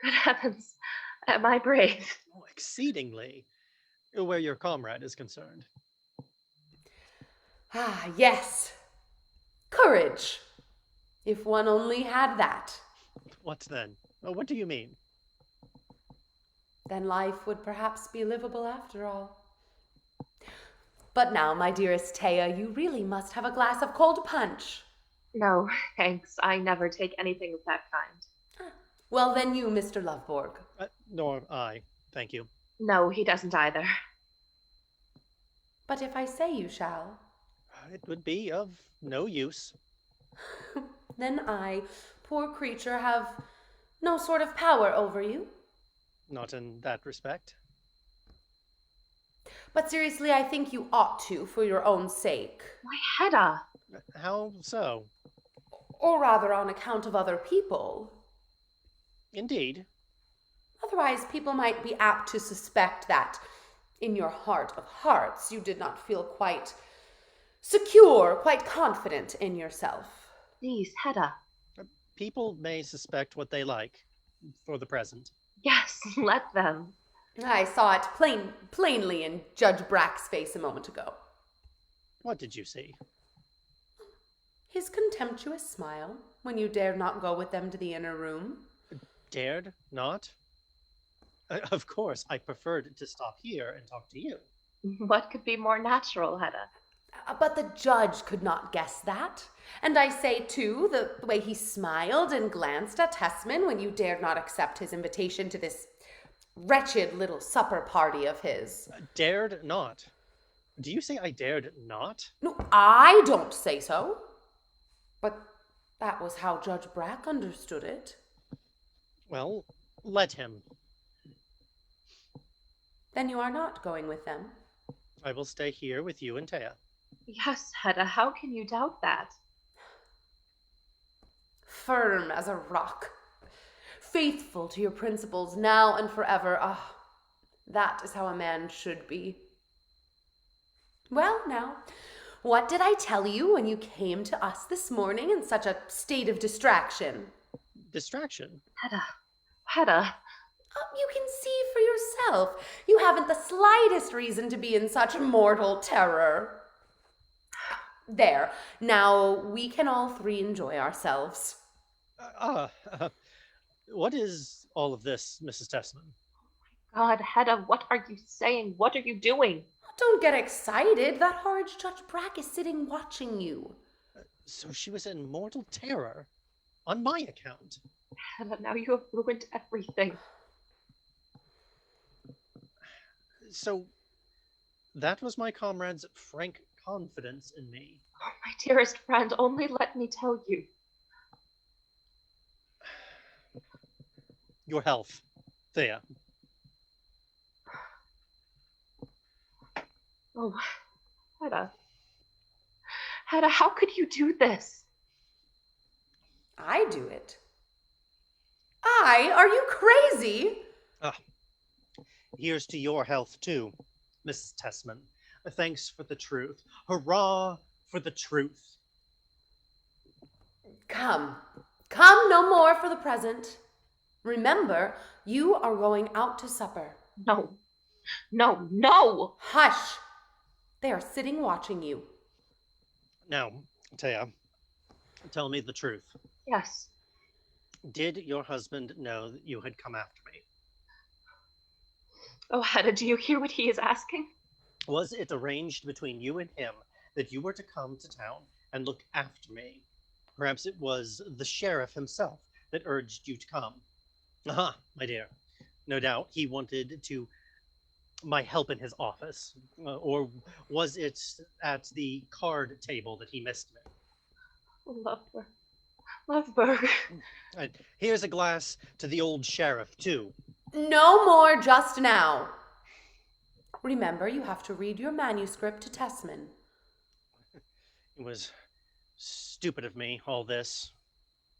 Good heavens, am I brave? Oh, exceedingly, where your comrade is concerned. Yes. Courage. If one only had that. What then? What do you mean? Then life would perhaps be livable after all. But now, my dearest Thea, you really must have a glass of cold punch. No, thanks. I never take anything of that kind. Well, then you, Mr. Loveborg. Nor I, thank you. No, he doesn't either. But if I say you shall? It would be of no use. Then I, poor creature, have no sort of power over you? Not in that respect. But seriously, I think you ought to, for your own sake. Why, Hedda! How so? Or rather, on account of other people. Indeed. Otherwise, people might be apt to suspect that, in your heart of hearts, you did not feel quite secure, quite confident in yourself. Please, Hedda. People may suspect what they like, for the present. Yes, let them. I saw it plainly in Judge Brack's face a moment ago. What did you see? His contemptuous smile when you dared not go with them to the inner room. Dared not? Of course, I preferred to stop here and talk to you. What could be more natural, Hedda? But the judge could not guess that. And I say, too, the way he smiled and glanced at Tessman when you dared not accept his invitation to this wretched little supper party of his. Dared not? Do you say I dared not? No, I don't say so. But that was how Judge Brack understood it. Well, let him. Then you are not going with them? I will stay here with you and Thea. Yes, Hedda, how can you doubt that? Firm as a rock. Faithful to your principles now and forever. Ah, that is how a man should be. Well, now, what did I tell you when you came to us this morning in such a state of distraction? Distraction? Hedda. You can see for yourself. You haven't the slightest reason to be in such mortal terror. There. Now we can all three enjoy ourselves. What is all of this, Mrs. Tessman? God, Hedda, what are you saying? What are you doing? Don't get excited. That horrid Judge Brack is sitting watching you. So she was in mortal terror? On my account? Hedda, now you have ruined everything. So, that was my comrade's frank confidence in me. Oh, my dearest friend, only let me tell you. Your health, Thea. Oh, Hedda. Hedda, how could you do this? I do it. Are you crazy? Here's to your health, too, Mrs. Tessman. Thanks for the truth. Hurrah for the truth. Come no more for the present. Remember, you are going out to supper. No, no, no! Hush! They are sitting watching you. Now, Taya, tell me the truth. Yes. Did your husband know that you had come after me? Oh, Hedda, do you hear what he is asking? Was it arranged between you and him that you were to come to town and look after me? Perhaps it was the sheriff himself that urged you to come. Aha, my dear. No doubt he wanted my help in his office. Or was it at the card table that he missed me? Loveberg. And here's a glass to the old sheriff, too. No more just now. Remember, you have to read your manuscript to Tessman. It was stupid of me, all this,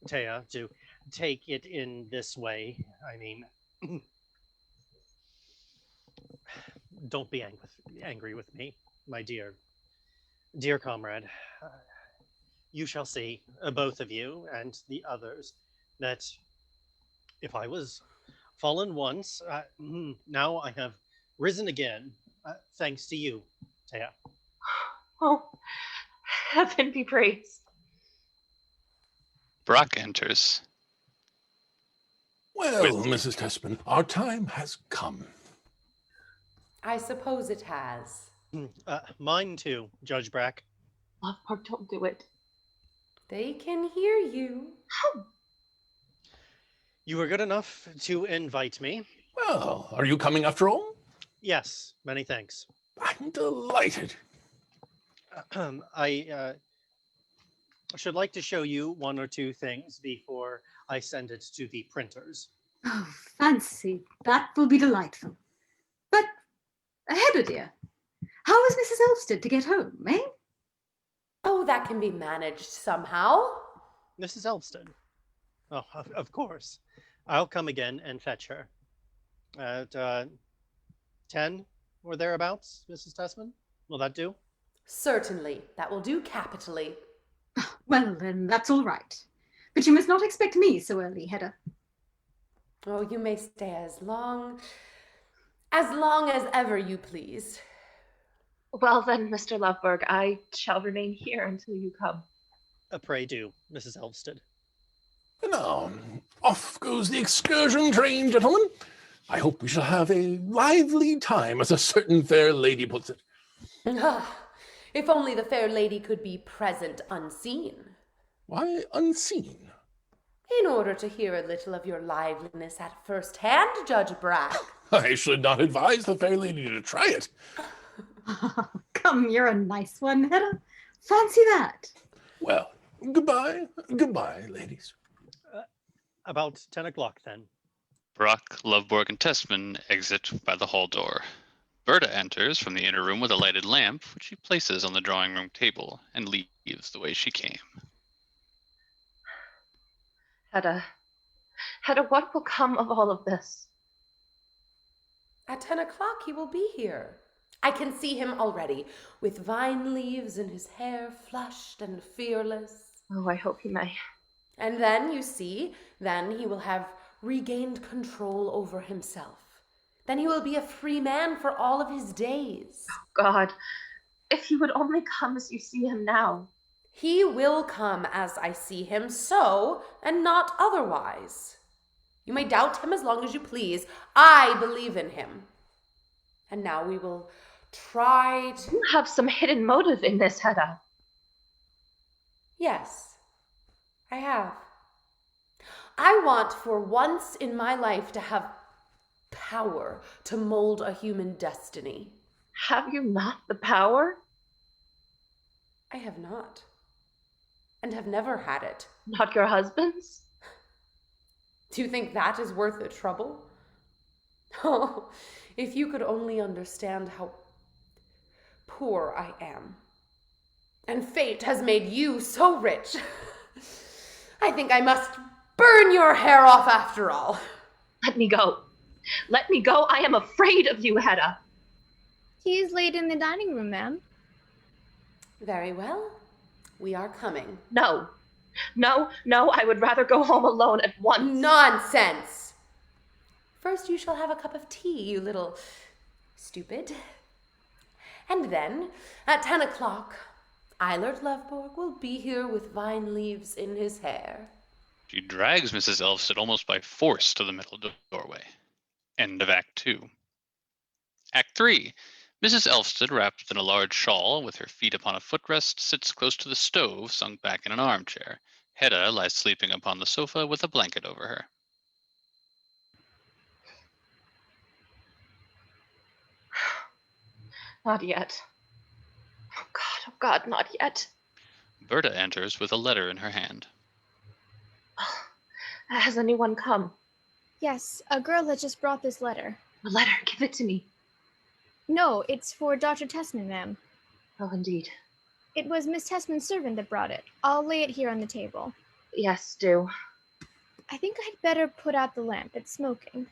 Taya, to take it in this way. I mean, don't be angry with me, my dear comrade. You shall see, both of you and the others, that if I was fallen once, now I have risen again, thanks to you, Taya. Oh, heaven be praised. Brock enters. Well, Mrs. Tessman, our time has come. I suppose it has. Mine too, Judge Brack. Loveberg, don't do it. They can hear you. You were good enough to invite me. Well, are you coming after all? Yes, many thanks. I'm delighted. I should like to show you one or two things before I send it to the printers. Oh, fancy. That will be delightful. But, Hedda dear, how is Mrs. Elvsted to get home, eh? Oh, that can be managed somehow. Mrs. Elvsted? Oh, of course. I'll come again and fetch her. At 10 or thereabouts, Mrs. Tessman? Will that do? Certainly. That will do capitally. Well, then, that's all right. But you must not expect me so early, Hedda. Oh, you may stay as long as ever you please. Well then, Mr. Loveberg, I shall remain here until you come. Pray do, Mrs. Elvsted. Now, off goes the excursion train, gentlemen. I hope we shall have a lively time, as a certain fair lady puts it. If only the fair lady could be present unseen. Why unseen? In order to hear a little of your liveliness at first hand, Judge Brack. I should not advise the fair lady to try it. Oh, come, you're a nice one, Hedda. Fancy that. Well, goodbye, ladies. About 10 o'clock then. Brock, Loveborg, and Tessman exit by the hall door. Berta enters from the inner room with a lighted lamp, which she places on the drawing room table and leaves the way she came. Hedda, what will come of all of this? At 10 o'clock he will be here. I can see him already, with vine leaves in his hair, flushed and fearless. Oh, I hope he may. And then, you see, then he will have regained control over himself. Then he will be a free man for all of his days. Oh, God, if he would only come as you see him now. He will come as I see him, so, and not otherwise. You may doubt him as long as you please. I believe in him. And now we will try to... You have some hidden motive in this, Hedda. Yes, I have. I want for once in my life to have power to mold a human destiny. Have you not the power? I have not. And have never had it. Not your husband's? Do you think that is worth the trouble? Oh, if you could only understand how poor I am. And fate has made you so rich. I think I must burn your hair off after all. Let me go. Let me go. I am afraid of you, Hedda. Tea is laid in the dining room, ma'am. Very well. We are coming. No. No, no, I would rather go home alone at once. Nonsense! First you shall have a cup of tea, you little stupid. And then, at 10 o'clock, Eilert Lovborg will be here with vine leaves in his hair. She drags Mrs. Elfsted almost by force to the middle doorway. End of Act 2. Act 3. Mrs. Elfsted, wrapped in a large shawl, with her feet upon a footrest, sits close to the stove, sunk back in an armchair. Hedda lies sleeping upon the sofa with a blanket over her. Not yet. Oh God, not yet. Berta enters with a letter in her hand. Has anyone come? Yes, a girl has just brought this letter. A letter, give it to me. No, it's for Dr. Tessman, ma'am. Oh, indeed. It was Miss Tessman's servant that brought it. I'll lay it here on the table. Yes, do. I think I'd better put out the lamp. It's smoking.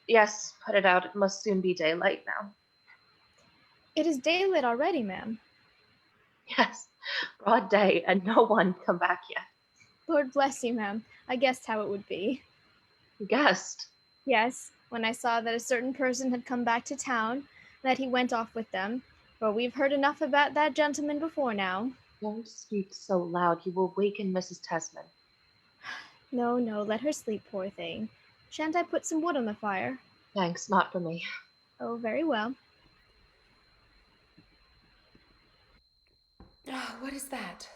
Yes, put it out. It must soon be daylight now. It is daylit already, ma'am. Yes, broad day, and no one come back yet. Lord bless you, ma'am. I guessed how it would be. You guessed? Yes, when I saw that a certain person had come back to town, that he went off with them. For we've heard enough about that gentleman before now. Don't speak so loud. You will waken Mrs. Tessman. No, let her sleep, poor thing. Shan't I put some wood on the fire? Thanks, not for me. Oh, very well. What is that?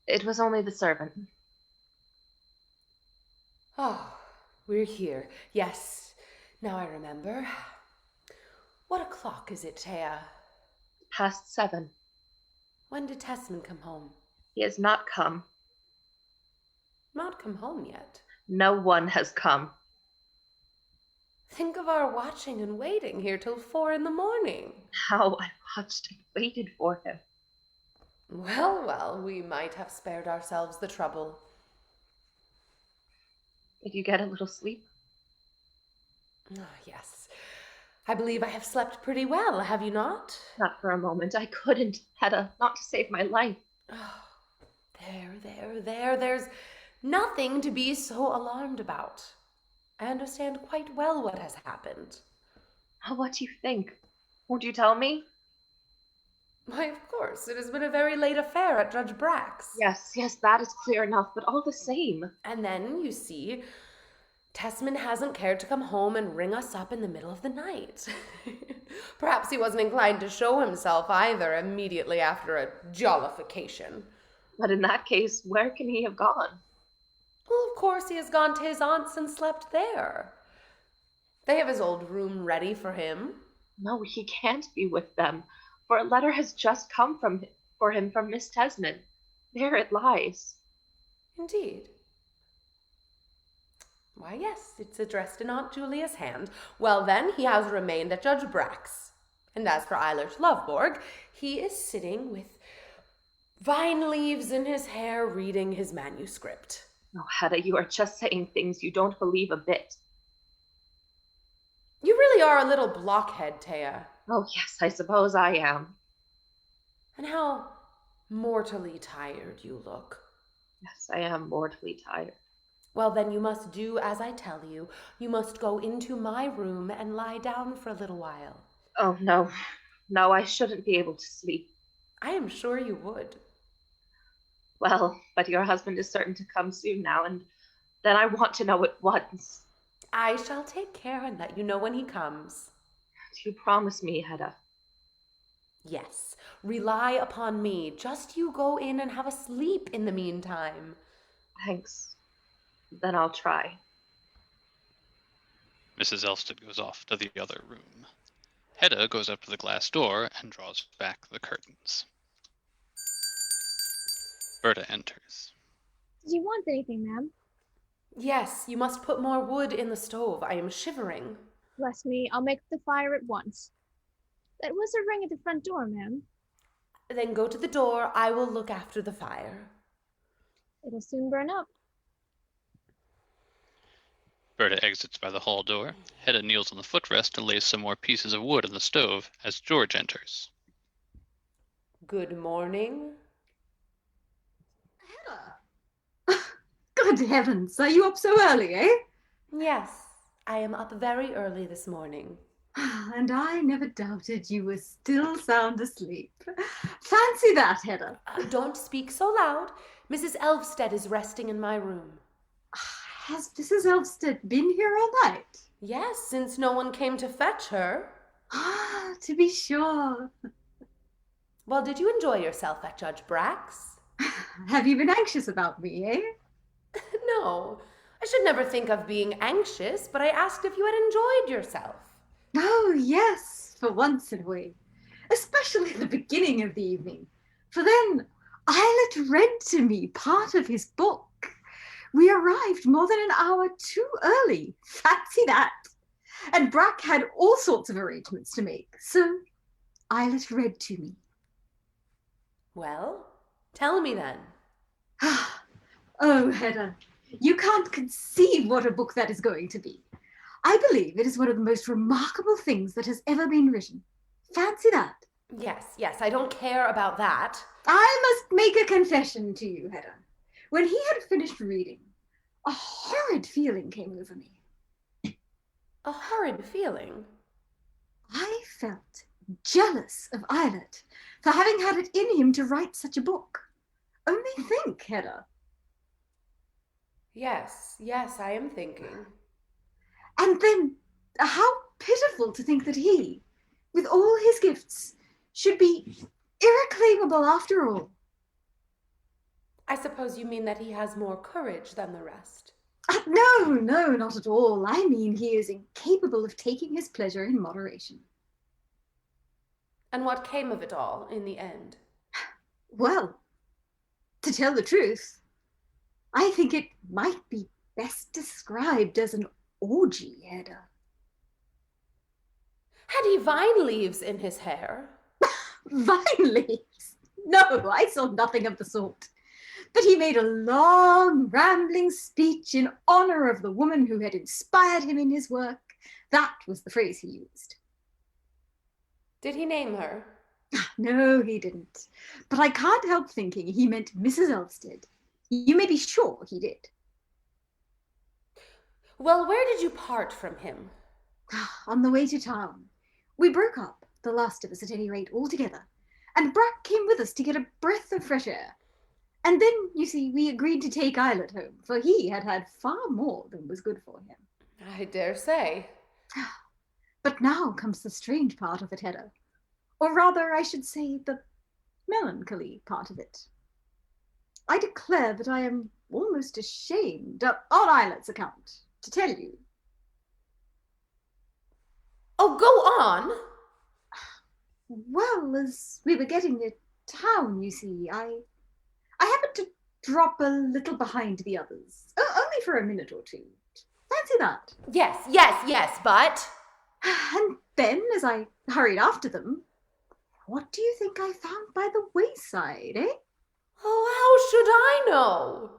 It was only the servant. Oh, we're here. Yes, now I remember. What o'clock is it, Thea? Past 7. When did Tessman come home? He has not come. Not come home yet. No one has come. Think of our watching and waiting here till 4 in the morning. How I watched and waited for him. Well, we might have spared ourselves the trouble. Did you get a little sleep? Yes. I believe I have slept pretty well, have you not? Not for a moment. I couldn't, Hedda, not to save my life. Oh, there. There's nothing to be so alarmed about. I understand quite well what has happened. What do you think? Won't you tell me? Why, of course. It has been a very late affair at Judge Brack's. Yes, that is clear enough, but all the same. And then, you see, Tessman hasn't cared to come home and ring us up in the middle of the night. Perhaps he wasn't inclined to show himself either immediately after a jollification. But in that case, where can he have gone? Well, of course he has gone to his aunt's and slept there. They have his old room ready for him. No, he can't be with them, for a letter has just come for him from Miss Tessman. There it lies. Indeed. Why, yes, it's addressed in Aunt Julia's hand. Well, then, he has remained at Judge Brack's. And as for Eilert Lovborg, he is sitting with vine leaves in his hair reading his manuscript. Oh, Hedda, you are just saying things you don't believe a bit. You really are a little blockhead, Thea. Oh, yes, I suppose I am. And how mortally tired you look. Yes, I am mortally tired. Well, then you must do as I tell you. You must go into my room and lie down for a little while. Oh, no. No, I shouldn't be able to sleep. I am sure you would. Well, but your husband is certain to come soon now, and then I want to know at once. I shall take care and let you know when he comes. Do you promise me, Hedda? Yes, rely upon me. Just you go in and have a sleep in the meantime. Thanks. Then I'll try. Mrs. Elfsted goes off to the other room. Hedda goes up to the glass door and draws back the curtains. Berta enters. Did you want anything, ma'am? Yes, you must put more wood in the stove. I am shivering. Bless me, I'll make the fire at once. That was a ring at the front door, ma'am. Then go to the door. I will look after the fire. It'll soon burn up. Berta exits by the hall door. Hedda kneels on the footrest to lay some more pieces of wood on the stove as George enters. Good morning. Hedda! Good heavens, are you up so early, eh? Yes, I am up very early this morning. And I never doubted you were still sound asleep. Fancy that, Hedda. Don't speak so loud. Mrs. Elvsted is resting in my room. Has Mrs. Elvsted been here all night? Yes, since no one came to fetch her. Ah, to be sure. Well, did you enjoy yourself at Judge Brack's? Have you been anxious about me, eh? No, I should never think of being anxious, but I asked if you had enjoyed yourself. Oh, yes, for once in a way. Especially at the beginning of the evening. For then Eilert read to me part of his book. We arrived more than an hour too early. Fancy that. And Brack had all sorts of arrangements to make. So Eilert read to me. Well, tell me then. Oh, Hedda, you can't conceive what a book that is going to be. I believe it is one of the most remarkable things that has ever been written. Fancy that. Yes, I don't care about that. I must make a confession to you, Hedda. When he had finished reading, a horrid feeling came over me. A horrid feeling. I felt jealous of Eilert for having had it in him to write such a book. Only think, Hedda. Yes, I am thinking. And then, how pitiful to think that he, with all his gifts, should be irreclaimable after all. I suppose you mean that he has more courage than the rest. No, not at all. I mean he is incapable of taking his pleasure in moderation. And what came of it all in the end? Well, to tell the truth, I think it might be best described as an orgy, Hedda. Had he vine leaves in his hair? Vine leaves? No, I saw nothing of the sort. But he made a long, rambling speech in honor of the woman who had inspired him in his work. That was the phrase he used. Did he name her? No, he didn't. But I can't help thinking he meant Mrs. Elvsted. You may be sure he did. Well, where did you part from him? On the way to town. We broke up, the last of us at any rate, altogether. And Brack came with us to get a breath of fresh air. And then, you see, we agreed to take Eilert home, for he had had far more than was good for him. I dare say. But now comes the strange part of it, Hedda. Or rather, I should say, the melancholy part of it. I declare that I am almost ashamed, on Eilert's account, to tell you. Oh, go on! Well, as we were getting near town, you see, I happened to drop a little behind the others. Only for a minute or two. Fancy that. Yes, but... And then, as I hurried after them, what do you think I found by the wayside, eh? Oh, how should I know?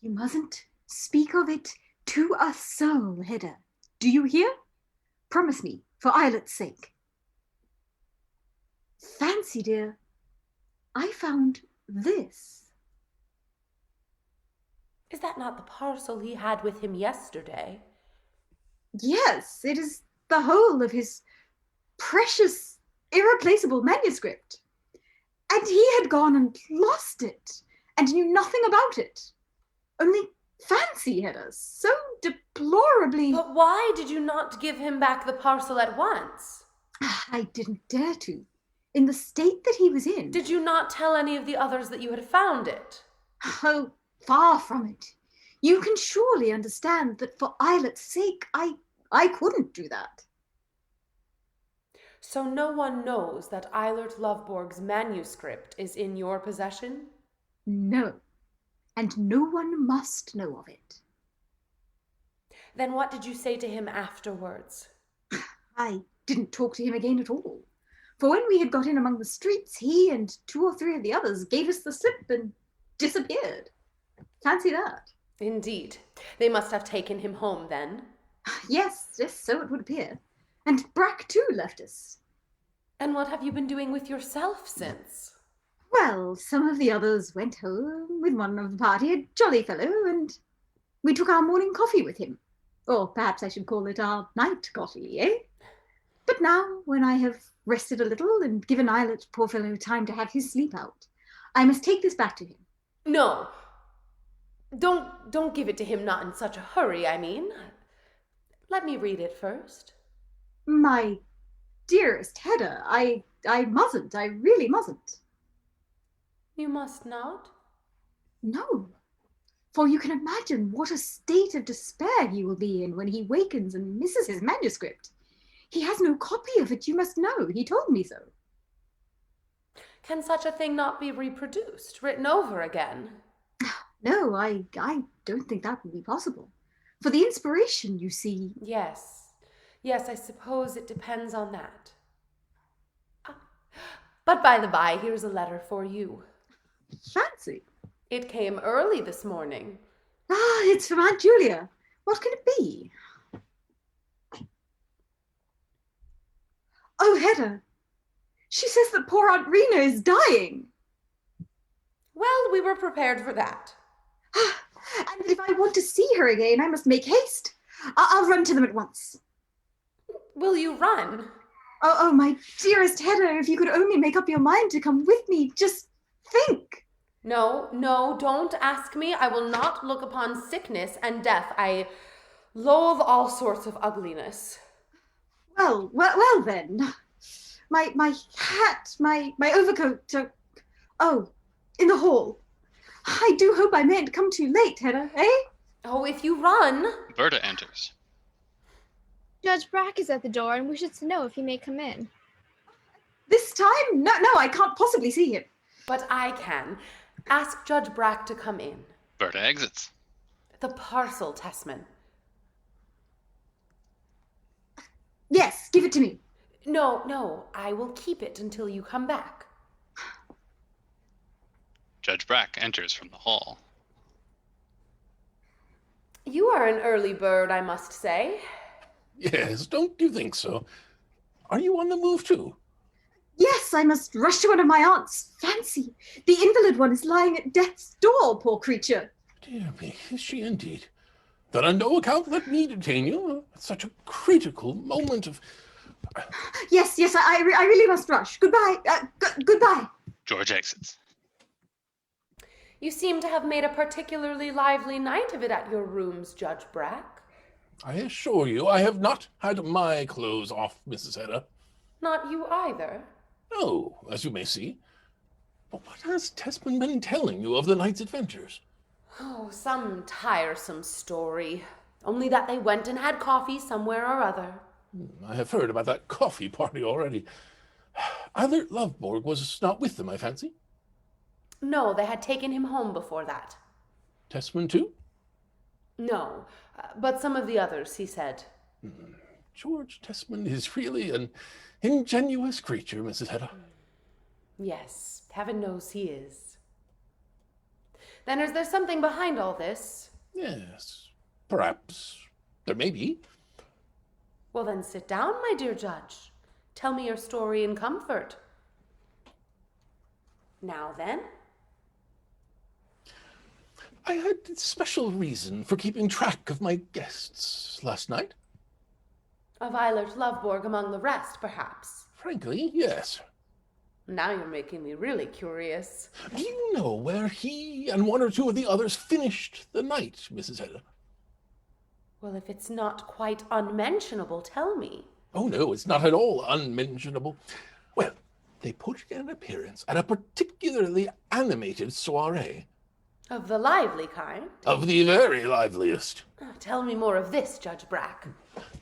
You mustn't speak of it to a soul, Hedda. Do you hear? Promise me, for Eilert's sake. Fancy, dear, I found this. Is that not the parcel he had with him yesterday? Yes, it is the whole of his precious, irreplaceable manuscript. And he had gone and lost it, and knew nothing about it. Only fancy, Hedda, so deplorably... But why did you not give him back the parcel at once? I didn't dare to. In the state that he was in... Did you not tell any of the others that you had found it? Oh, far from it. You can surely understand that for Eilert's sake, I couldn't do that. So no one knows that Eilert Lovborg's manuscript is in your possession? No, and no one must know of it. Then what did you say to him afterwards? I didn't talk to him again at all. For when we had got in among the streets, he and 2 or 3 of the others gave us the slip and disappeared. Fancy that. Indeed. They must have taken him home then. Yes, so it would appear. And Brack too left us. And what have you been doing with yourself since? Well, some of the others went home with one of the party, a jolly fellow, and we took our morning coffee with him. Or perhaps I should call it our night coffee, eh? But now, when I have rested a little and given Eilert, poor fellow, time to have his sleep out, I must take this back to him. No. Don't give it to him, not in such a hurry, I mean. Let me read it first. My dearest Hedda, I mustn't. I really mustn't. You must not? No. For you can imagine what a state of despair he will be in when he wakens and misses his manuscript. He has no copy of it, you must know. He told me so. Can such a thing not be reproduced, written over again? No, I don't think that would be possible. For the inspiration, you see. Yes, I suppose it depends on that. But by the by, here's a letter for you. Fancy. It came early this morning. Ah, it's from Aunt Julia. What can it be? Oh, Hedda. She says that poor Aunt Rena is dying. Well, we were prepared for that. And if I want to see her again, I must make haste. I'll run to them at once. Will you run? Oh, my dearest Hedda, if you could only make up your mind to come with me, just think. No, don't ask me. I will not look upon sickness and death. I loathe all sorts of ugliness. Well then. My hat, my overcoat. Oh, in the hall. I do hope I mayn't come too late, Hedda, eh? Oh, if you run. Berta enters. Judge Brack is at the door and wishes to know if he may come in. This time? No, I can't possibly see him. But I can. Ask Judge Brack to come in. Berta exits. The parcel, Tessman. Yes, give it to me. No, I will keep it until you come back. Judge Brack enters from the hall. You are an early bird, I must say. Yes, don't you think so? Are you on the move too? Yes, I must rush to one of my aunts. Fancy, the invalid one is lying at death's door, poor creature. Dear me, is she indeed? Then on no account let me detain you at such a critical moment of... Yes, I really must rush. Goodbye. Goodbye. George exits. You seem to have made a particularly lively night of it at your rooms, Judge Brack. I assure you I have not had my clothes off, Mrs. Hedda. Not you either. No, as you may see. But what has Tessman been telling you of the night's adventures? Oh, some tiresome story. Only that they went and had coffee somewhere or other. I have heard about that coffee party already. Eilert Lovborg was not with them, I fancy. No, they had taken him home before that. Tessman too? No, but some of the others, he said. George Tessman is really an ingenuous creature, Mrs. Hedda. Yes, heaven knows he is. Then is there something behind all this? Yes, perhaps. There may be. Well, then sit down, my dear judge. Tell me your story in comfort. Now then. I had a special reason for keeping track of my guests last night. Of Eilert Lovborg among the rest, perhaps. Frankly, yes. Now you're making me really curious. Do you know where he and one or two of the others finished the night, Mrs. Hedda? Well, if it's not quite unmentionable, tell me. Oh, no, it's not at all unmentionable. Well, they put in an appearance at a particularly animated soiree. Of the lively kind? Of the very liveliest. Tell me more of this, Judge Brack.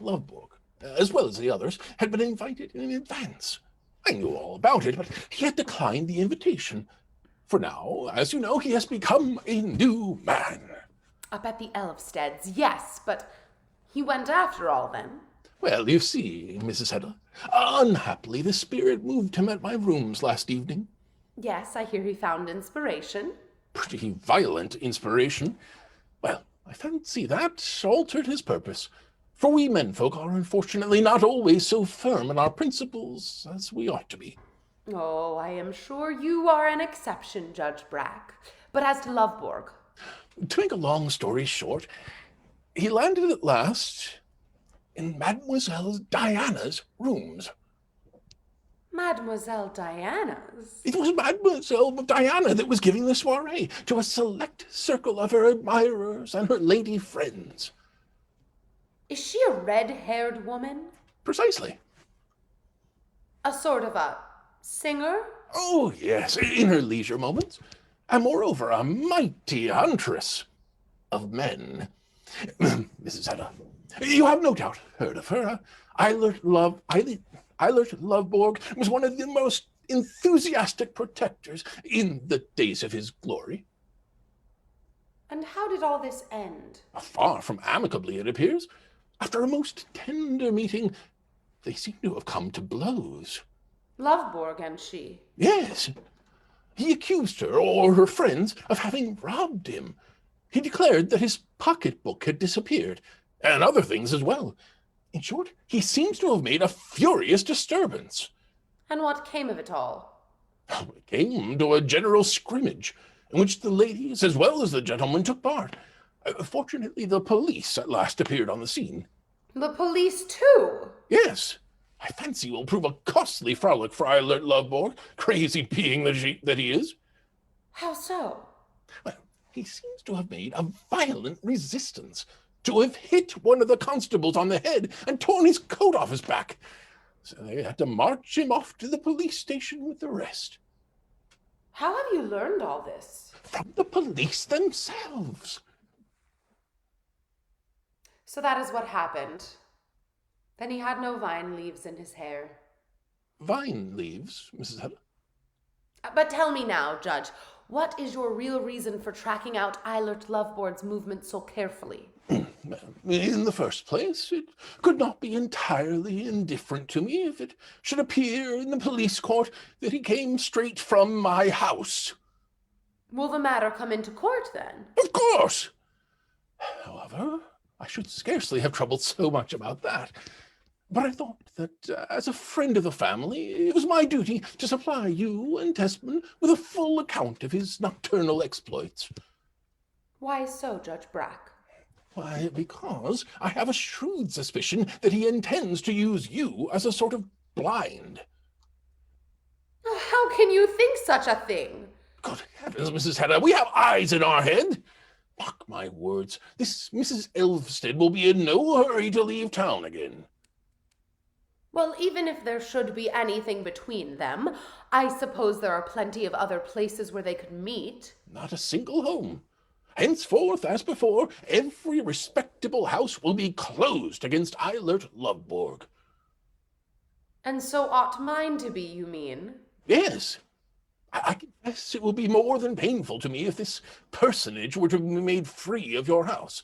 Lovborg, as well as the others, had been invited in advance. I knew all about it, but he had declined the invitation. For now, as you know, he has become a new man. Up at the Elfsteads, yes, but he went after all then. Well, you see, Mrs. Hedda, unhappily the spirit moved him at my rooms last evening. Yes, I hear he found inspiration. Pretty violent inspiration. Well, I fancy that altered his purpose, for we menfolk are unfortunately not always so firm in our principles as we ought to be. Oh, I am sure you are an exception, Judge Brack. But as to Loveborg? To make a long story short, he landed at last in Mademoiselle Diana's rooms. Mademoiselle Diana's? It was Mademoiselle Diana that was giving the soiree to a select circle of her admirers and her lady friends. Is she a red-haired woman? Precisely. A sort of a singer? Oh, yes, in her leisure moments. And moreover, a mighty huntress of men. Mrs. Hedda, you have no doubt heard of her. Eilert Loveborg was one of the most enthusiastic protectors in the days of his glory. And how did all this end? Far from amicably, it appears. After a most tender meeting, they seem to have come to blows. Loveborg and she? Yes. He accused her, or her friends, of having robbed him. He declared that his pocketbook had disappeared, and other things as well. In short, he seems to have made a furious disturbance. And what came of it all? It came to a general scrimmage, in which the ladies as well as the gentlemen took part. Fortunately, the police at last appeared on the scene. The police, too? Yes. I fancy it will prove a costly frolic for Eilert Loveborg, crazy being that he is. How so? Well, he seems to have made a violent resistance, to have hit one of the constables on the head and torn his coat off his back. So they had to march him off to the police station with the rest. How have you learned all this? From the police themselves. So that is what happened. Then he had no vine leaves in his hair. Vine leaves, Mrs. Hedda? But tell me now, Judge, what is your real reason for tracking out Eilert Loveborg's movements so carefully? In the first place, it could not be entirely indifferent to me if it should appear in the police court that he came straight from my house. Will the matter come into court, then? Of course! However, I should scarcely have troubled so much about that. But I thought that, as a friend of the family, it was my duty to supply you and Tesman with a full account of his nocturnal exploits. Why so, Judge Brack? Why, because I have a shrewd suspicion that he intends to use you as a sort of blind. How can you think such a thing? Good heavens, Mrs. Hedda, we have eyes in our head. Mark my words, this Mrs. Elvsted will be in no hurry to leave town again. Well, even if there should be anything between them, I suppose there are plenty of other places where they could meet. Not a single home. Henceforth, as before, every respectable house will be closed against Eilert Loveborg. And so ought mine to be, you mean? Yes. I confess it will be more than painful to me if this personage were to be made free of your house.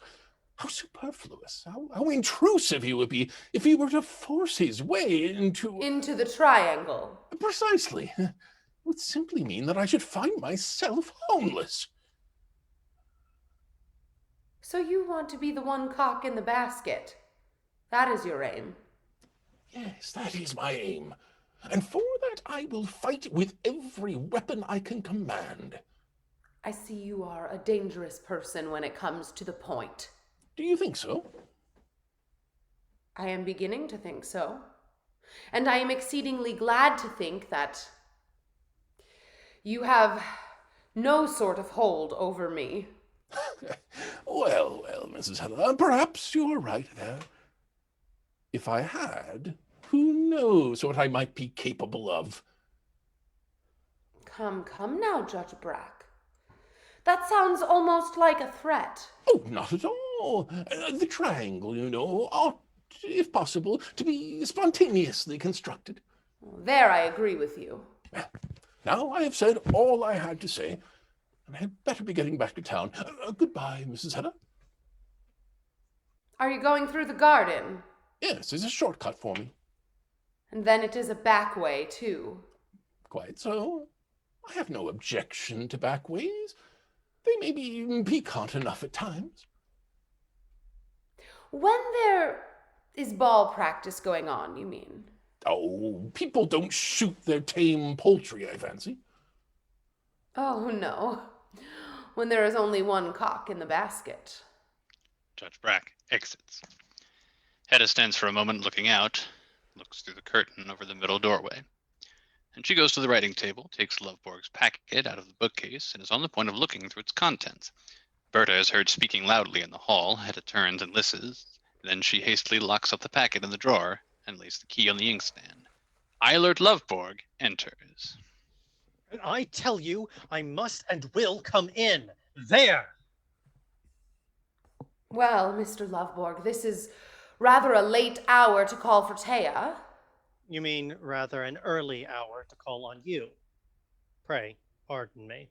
How superfluous, how intrusive he would be if he were to force his way into... Into the triangle. Precisely. It would simply mean that I should find myself homeless. So you want to be the one cock in the basket. That is your aim. Yes, that is my aim. And for that I will fight with every weapon I can command. I see you are a dangerous person when it comes to the point. Do you think so? I am beginning to think so. And I am exceedingly glad to think that you have no sort of hold over me. Well, Mrs. Hedda, perhaps you are right there. If I had, who knows what I might be capable of? Come now, Judge Brack. That sounds almost like a threat. Oh, not at all. The triangle, you know, ought, if possible, to be spontaneously constructed. There I agree with you. Now I have said all I had to say, and I had better be getting back to town. Goodbye, Mrs. Hedda. Are you going through the garden? Yes, it's a shortcut for me. And then it is a back way, too. Quite so. I have no objection to back ways. They may be piquant enough at times. When there is ball practice going on, you mean? Oh, people don't shoot their tame poultry, I fancy. Oh, no. When there is only one cock in the basket. Judge Brack exits. Hedda stands for a moment looking out, looks through the curtain over the middle doorway. And she goes to the writing table, takes Loveborg's packet out of the bookcase, and is on the point of looking through its contents. Berta is heard speaking loudly in the hall. Hedda turns and listens. Then she hastily locks up the packet in the drawer and lays the key on the inkstand. Eilert Loveborg enters. And I tell you, I must and will come in. There! Well, Mr. Loveborg, this is rather a late hour to call for Thea. You mean rather an early hour to call on you. Pray, pardon me.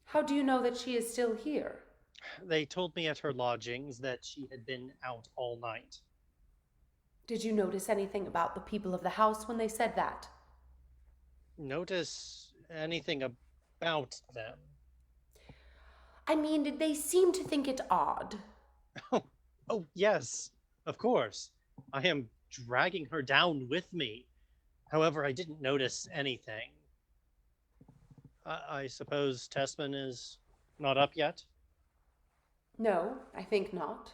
How do you know that she is still here? They told me at her lodgings that she had been out all night. Did you notice anything about the people of the house when they said that? Notice anything about them? I mean, did they seem to think it odd? Oh, yes, of course. I am dragging her down with me. However, I didn't notice anything. I suppose Tessman is not up yet? No, I think not.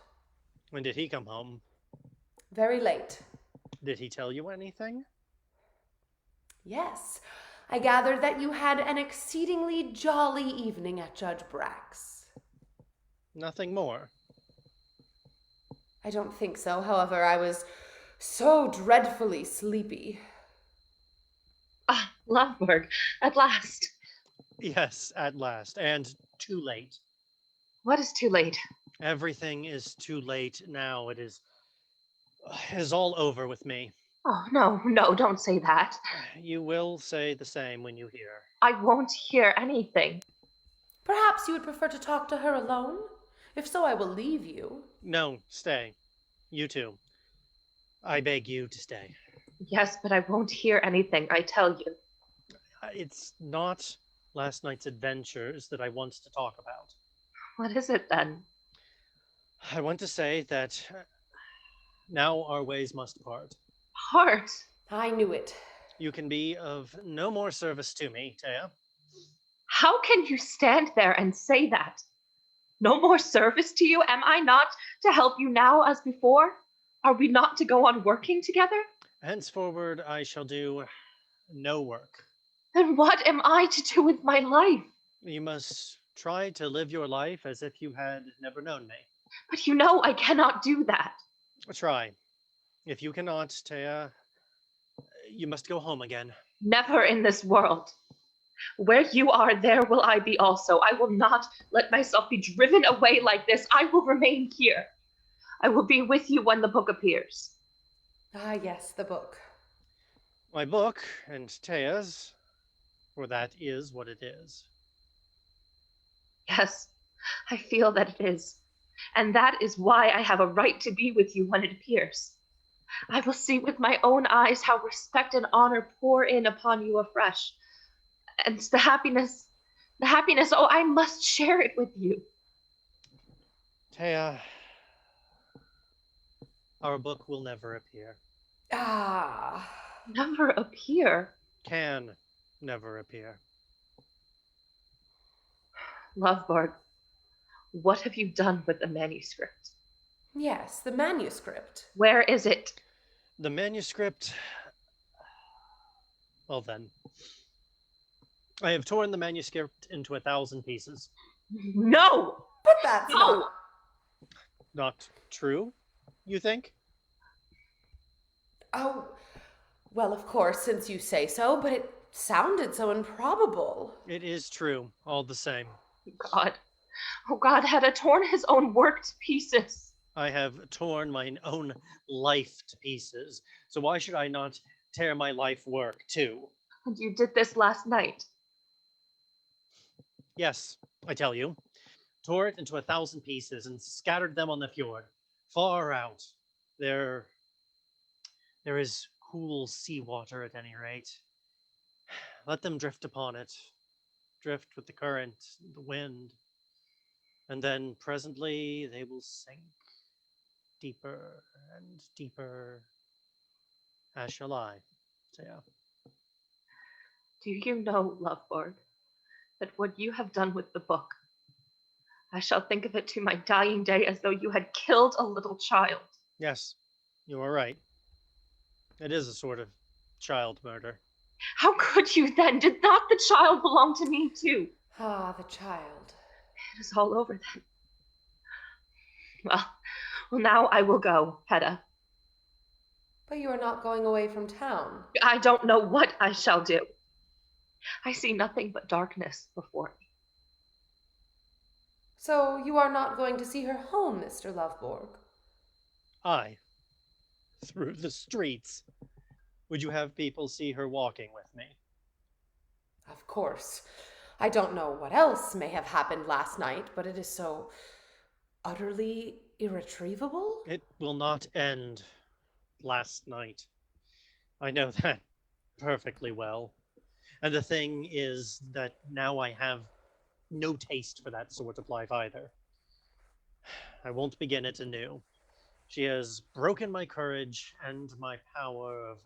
When did he come home? Very late. Did he tell you anything? Yes, I gathered that you had an exceedingly jolly evening at Judge Brack's. Nothing more. I don't think so. However, I was so dreadfully sleepy. Ah, Loveborg, at last. Yes, at last, and too late. What is too late? Everything is too late now. It is all over with me. Oh, no, don't say that. You will say the same when you hear. I won't hear anything. Perhaps you would prefer to talk to her alone? If so, I will leave you. No, stay. You too. I beg you to stay. Yes, but I won't hear anything, I tell you. It's not last night's adventures that I want to talk about. What is it then? I want to say that now our ways must part. Part? I knew it. You can be of no more service to me, Thea. How can you stand there and say that? No more service to you? Am I not to help you now as before? Are we not to go on working together? Henceforward, I shall do no work. Then what am I to do with my life? You must try to live your life as if you had never known me. But you know I cannot do that. Try. If you cannot, Thea, you must go home again. Never in this world. Where you are, there will I be also. I will not let myself be driven away like this. I will remain here. I will be with you when the book appears. Ah, yes, the book. My book and Thea's, for that is what it is. Yes, I feel that it is. And that is why I have a right to be with you when it appears. I will see with my own eyes how respect and honor pour in upon you afresh. And the happiness, oh, I must share it with you. Thea, our book will never appear. Ah. Never appear. Can never appear. Loveborg, what have you done with the manuscript? Yes, the manuscript. Where is it? The manuscript... Well then. I have torn the manuscript into 1,000 pieces. No! But that's No! Not true, you think? Oh, well, of course, since you say so, but it sounded so improbable. It is true, all the same. God. Oh, God had torn his own work to pieces. I have torn mine own life to pieces, so why should I not tear my life work too? And you did this last night. Yes, I tell you. Tore it into 1,000 pieces and scattered them on the fjord, far out. There is cool seawater at any rate. Let them drift upon it, drift with the current, the wind, and then presently they will sink deeper and deeper, as shall I, Taya. Do you know, Loveborg, that what you have done with the book, I shall think of it to my dying day as though you had killed a little child. Yes, you are right. It is a sort of child murder. How could you then? Did not the child belong to me too? Ah, the child. It is all over then. Well, now I will go, Hedda. But you are not going away from town. I don't know what I shall do. I see nothing but darkness before me. So you are not going to see her home, Mr. Loveborg? I, through the streets. Would you have people see her walking with me? Of course. I don't know what else may have happened last night, but it is so utterly irretrievable. It will not end last night. I know that perfectly well. And the thing is that now I have no taste for that sort of life either. I won't begin it anew. She has broken my courage and my power of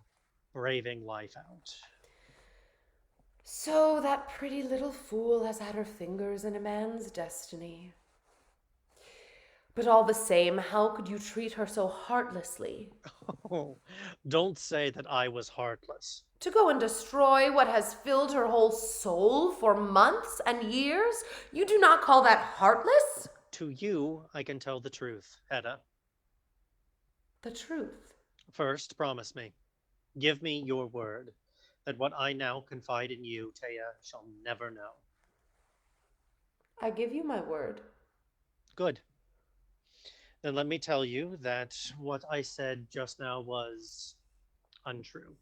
braving life out. So that pretty little fool has had her fingers in a man's destiny. But all the same, how could you treat her so heartlessly? Oh, don't say that I was heartless. To go and destroy what has filled her whole soul for months and years? You do not call that heartless? To you, I can tell the truth, Hedda. The truth. First, promise me. Give me your word that what I now confide in you, Taya, shall never know. I give you my word. Good. Then let me tell you that what I said just now was untrue.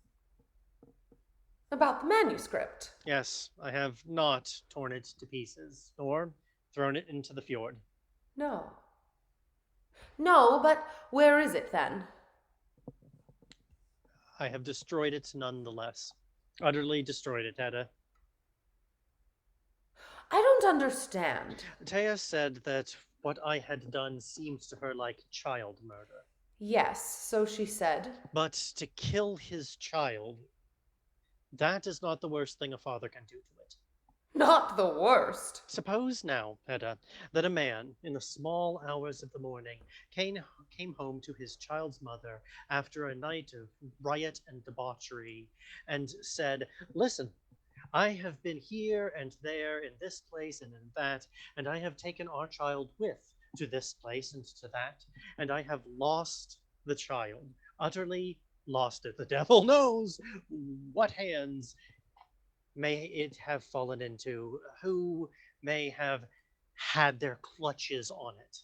About the manuscript. Yes, I have not torn it to pieces, nor thrown it into the fjord. No. No, but where is it then? I have destroyed it nonetheless. Utterly destroyed it, Hedda. I don't understand. Taya said that what I had done seemed to her like child murder. Yes, so she said. But to kill his child, that is not the worst thing a father can do to it. Not the worst. Suppose now, Hedda, that a man in the small hours of the morning came home to his child's mother after a night of riot and debauchery and said, "Listen, I have been here and there, in this place and in that, and I have taken our child with to this place and to that, and I have lost the child, utterly lost it. The devil knows what hands may it have fallen into, who may have had their clutches on it."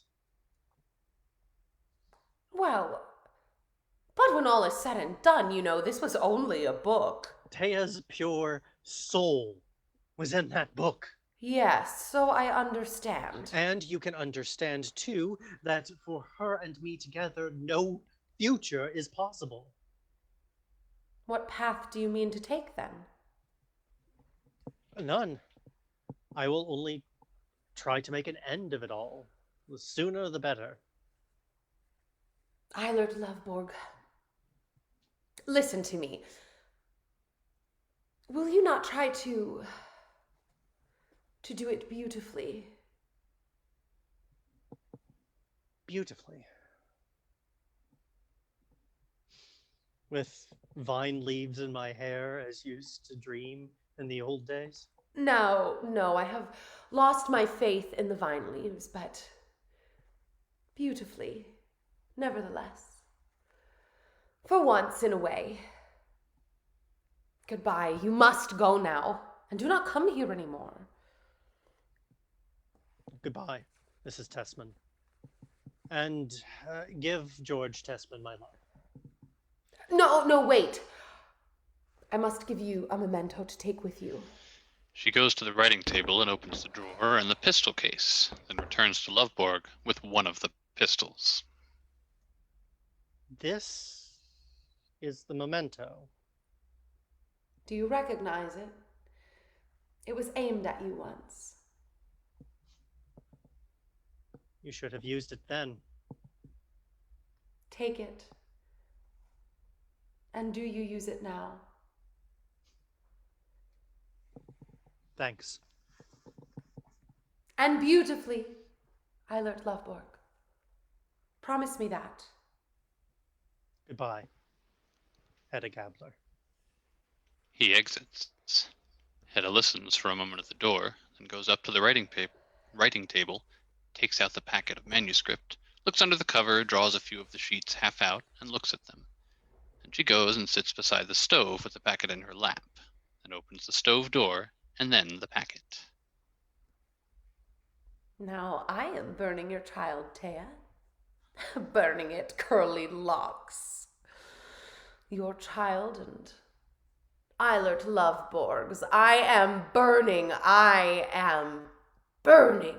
Well, but when all is said and done, you know, this was only a book. Taya's pure soul was in that book. Yes, so I understand. And you can understand, too, that for her and me together, no future is possible. What path do you mean to take, then? None. I will only try to make an end of it all. The sooner the better. Eilert Loveborg, listen to me. Will you not try to do it beautifully? Beautifully. With vine leaves in my hair, as used to dream in the old days? No, I have lost my faith in the vine leaves, but beautifully, nevertheless. For once in a way. Goodbye, you must go now, and do not come here anymore. Goodbye, Mrs. Tessman. And give George Tessman my love. No, wait. I must give you a memento to take with you. She goes to the writing table and opens the drawer and the pistol case, then returns to Loveborg with one of the pistols. This is the memento. Do you recognize it? It was aimed at you once. You should have used it then. Take it. And do you use it now? Thanks. And beautifully, Eilert Lovborg. Promise me that. Goodbye, Hedda Gabler. He exits. Hedda listens for a moment at the door, then goes up to the writing table, takes out the packet of manuscript, looks under the cover, draws a few of the sheets half out, and looks at them. Then she goes and sits beside the stove with the packet in her lap, then opens the stove door, and then the packet. Now I am burning your child, Thea. Burning it, curly locks. Your child and Eilert Lovborg's. I am burning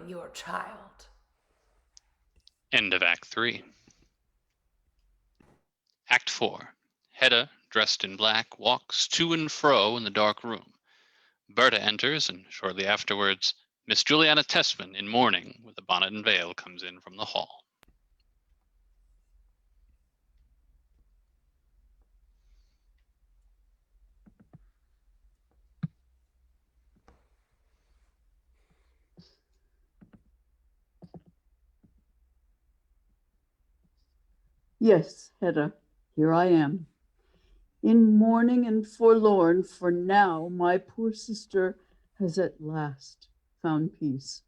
your child. End of Act 3. Act 4. Hedda, dressed in black, walks to and fro in the dark room. Berta enters, and shortly afterwards, Miss Juliana Tessman, in mourning, with a bonnet and veil, comes in from the hall. Yes, Hedda, here I am. In mourning and forlorn, for now my poor sister has at last found peace.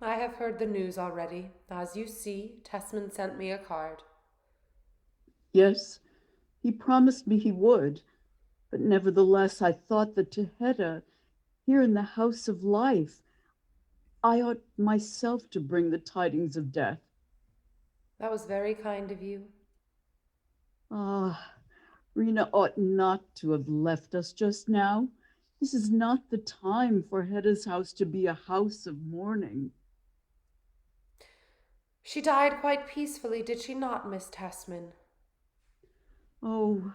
I have heard the news already. As you see, Tessman sent me a card. Yes, he promised me he would, but nevertheless I thought that to Hedda, here in the house of life, I ought myself to bring the tidings of death. That was very kind of you. Ah, Rena ought not to have left us just now. This is not the time for Hedda's house to be a house of mourning. She died quite peacefully, did she not, Miss Tessman? Oh,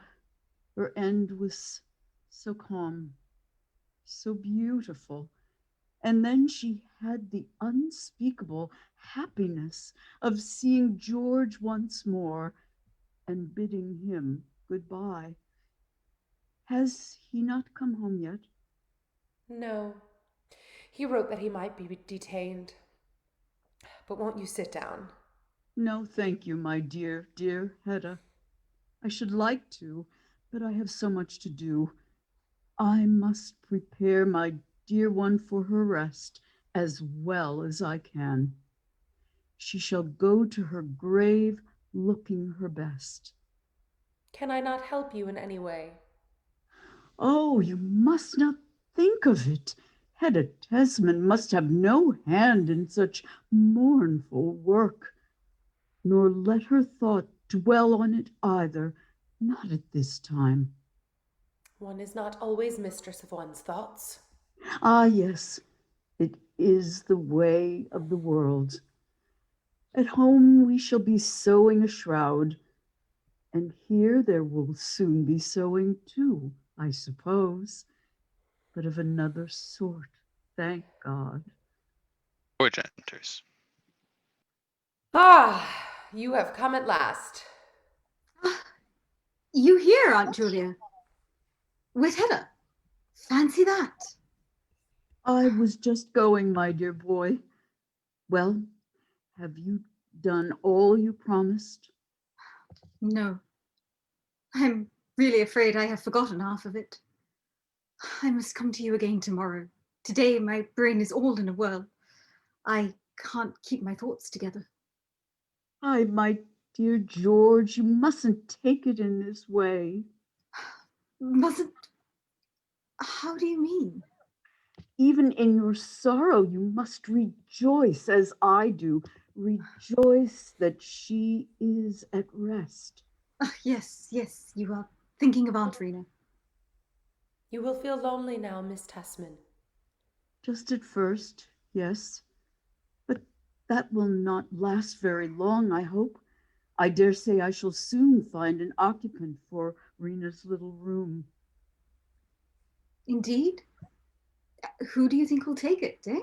her end was so calm, so beautiful. And then she had the unspeakable happiness of seeing George once more and bidding him goodbye. Has he not come home yet? No. He wrote that he might be detained. But won't you sit down? No, thank you, my dear, dear Hedda. I should like to, but I have so much to do. I must prepare my dear one for her rest as well as I can. She shall go to her grave looking her best. Can I not help you in any way? Oh, you must not think of it. Hedda Tesman must have no hand in such mournful work, nor let her thought dwell on it either, not at this time. One is not always mistress of one's thoughts. Ah, yes, it is the way of the world. At home we shall be sewing a shroud, and here there will soon be sewing too, I suppose, but of another sort, thank God. George enters. Ah, you have come at last. You here, Aunt Julia? With Hedda? Fancy that. I was just going, my dear boy. Well, have you done all you promised? No. I'm really afraid I have forgotten half of it. I must come to you again tomorrow. Today my brain is all in a whirl. I can't keep my thoughts together. My dear George, you mustn't take it in this way. Mustn't? How do you mean? Even in your sorrow, you must rejoice as I do. Rejoice that she is at rest. Yes, you are thinking of Aunt Rena. You will feel lonely now, Miss Tessman. Just at first, yes. But that will not last very long, I hope. I dare say I shall soon find an occupant for Rena's little room. Indeed? Who do you think will take it, eh?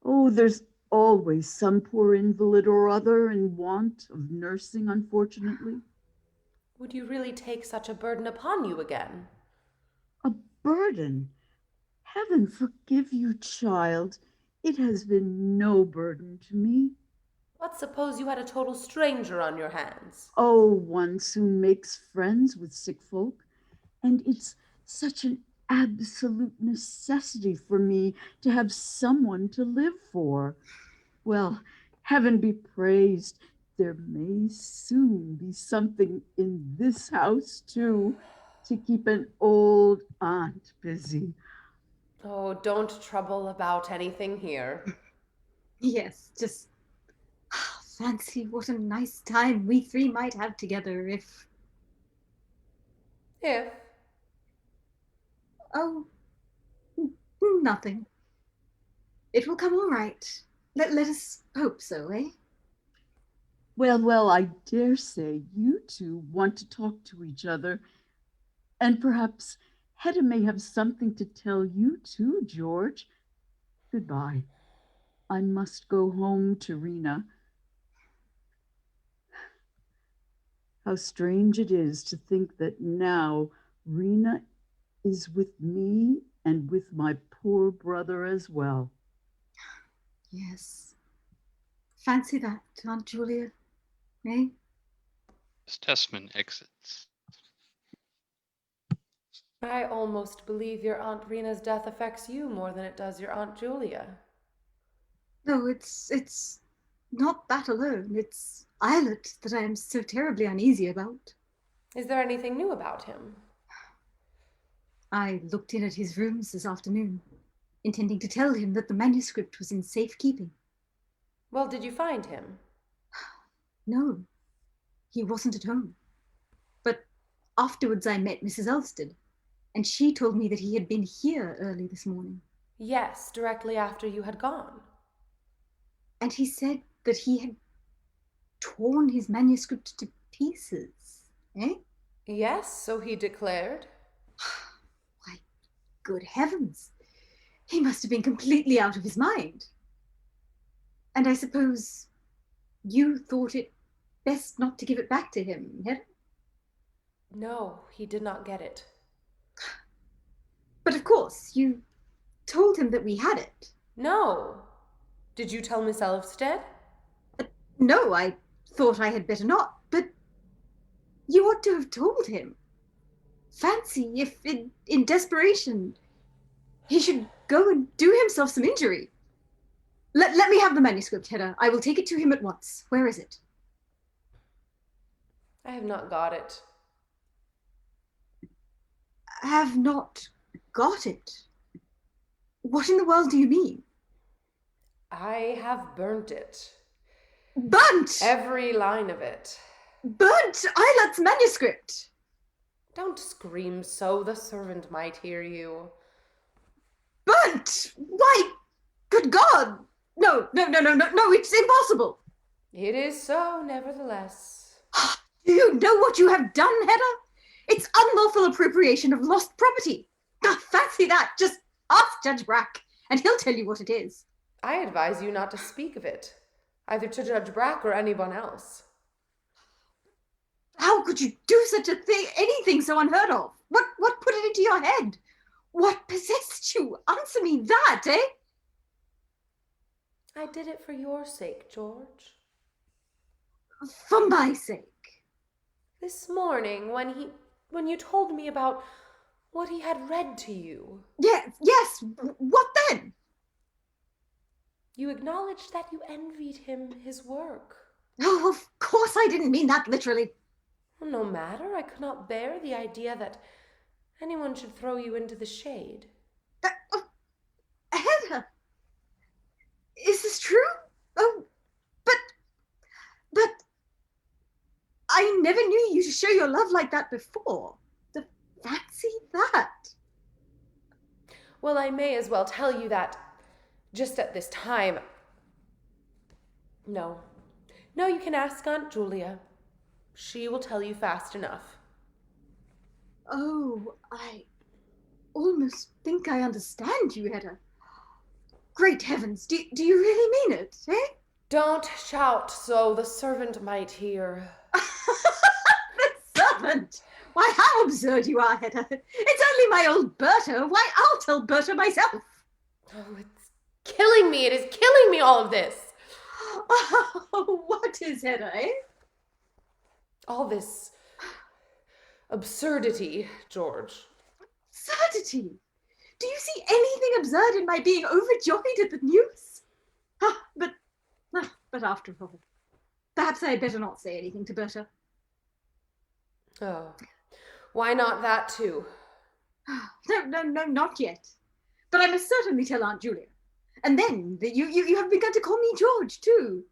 Oh, there's always some poor invalid or other in want of nursing, unfortunately. Would you really take such a burden upon you again? A burden? Heaven forgive you, child. It has been no burden to me. But suppose you had a total stranger on your hands? Oh, one soon makes friends with sick folk, and it's such an absolute necessity for me to have someone to live for. Well, heaven be praised. There may soon be something in this house, too, to keep an old aunt busy. Oh, don't trouble about anything here. Yes, just fancy what a nice time we three might have together if... If? Oh, nothing. It will come all right. Let us hope so, eh? Well, I dare say you two want to talk to each other, and perhaps Hedda may have something to tell you too, George. Goodbye. I must go home to Rena. How strange it is to think that now Rena is with me and with my poor brother as well. Yes. Fancy that, Aunt Julia, eh? Miss Tessman exits. I almost believe your Aunt Rena's death affects you more than it does your Aunt Julia. No, it's not that alone. It's Eilert that I am so terribly uneasy about. Is there anything new about him? I looked in at his rooms this afternoon, intending to tell him that the manuscript was in safekeeping. Well, did you find him? No, he wasn't at home. But afterwards I met Mrs. Elstead, and she told me that he had been here early this morning. Yes, directly after you had gone. And he said that he had torn his manuscript to pieces, eh? Yes, so he declared. Why, good heavens, he must have been completely out of his mind. And I suppose you thought it best not to give it back to him, Hedda? No, he did not get it. But of course, you told him that we had it. No. Did you tell Miss Elfstead? No, I thought I had better not, but you ought to have told him. Fancy if, in desperation, he should go and do himself some injury. Let me have the manuscript, Hedda. I will take it to him at once. Where is it? I have not got it. Have not got it? What in the world do you mean? I have burnt it. Burnt! Every line of it. Burnt Eilert's manuscript! Don't scream so, the servant might hear you. Burnt! Why, good God! No, it's impossible! It is so, nevertheless. Do you know what you have done, Hedda? It's unlawful appropriation of lost property. Fancy that! Just ask Judge Brack, and he'll tell you what it is. I advise you not to speak of it, either to Judge Brack or anyone else. How could you do such a thing, anything so unheard of? What put it into your head? What possessed you? Answer me that, eh? I did it for your sake, George. For my sake. This morning, when you told me about what he had read to you. Yes, what then? You acknowledged that you envied him his work. Oh, of course I didn't mean that literally. No matter, I could not bear the idea that anyone should throw you into the shade. Hedda, is this true? Oh, but I never knew you to show your love like that before. Fancy that. Well, I may as well tell you that just at this time. No, you can ask Aunt Julia. She will tell you fast enough. Oh, I almost think I understand you, Hedda. Great heavens, do you really mean it, eh? Don't shout so the servant might hear. The servant! Why, how absurd you are, Hedda. It's only my old Berta. Why, I'll tell Berta myself. Oh, it's killing me. It is killing me, all of this. Oh, what is, Hedda, eh? All this absurdity, George. Absurdity? Do you see anything absurd in my being overjoyed at the news? But after all, perhaps I had better not say anything to Berta. Oh, why not that too? No, not yet. But I must certainly tell Aunt Julia. And then you have begun to call me George too.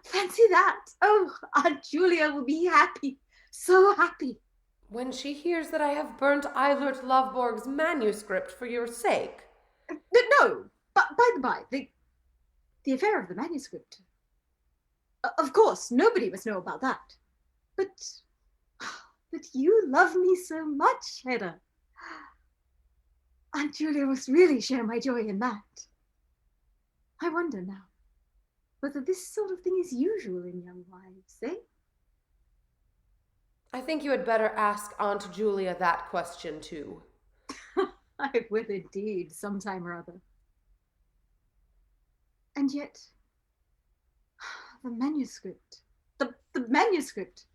Fancy that. Oh, Aunt Julia will be happy. So happy. When she hears that I have burnt Eilert Lovborg's manuscript for your sake. No, but by the by, the affair of the manuscript. Of course, nobody must know about that. But you love me so much, Hedda. Aunt Julia must really share my joy in that. I wonder now whether this sort of thing is usual in young wives, eh? I think you had better ask Aunt Julia that question too. I will indeed, sometime or other. And yet, the manuscript. The manuscript.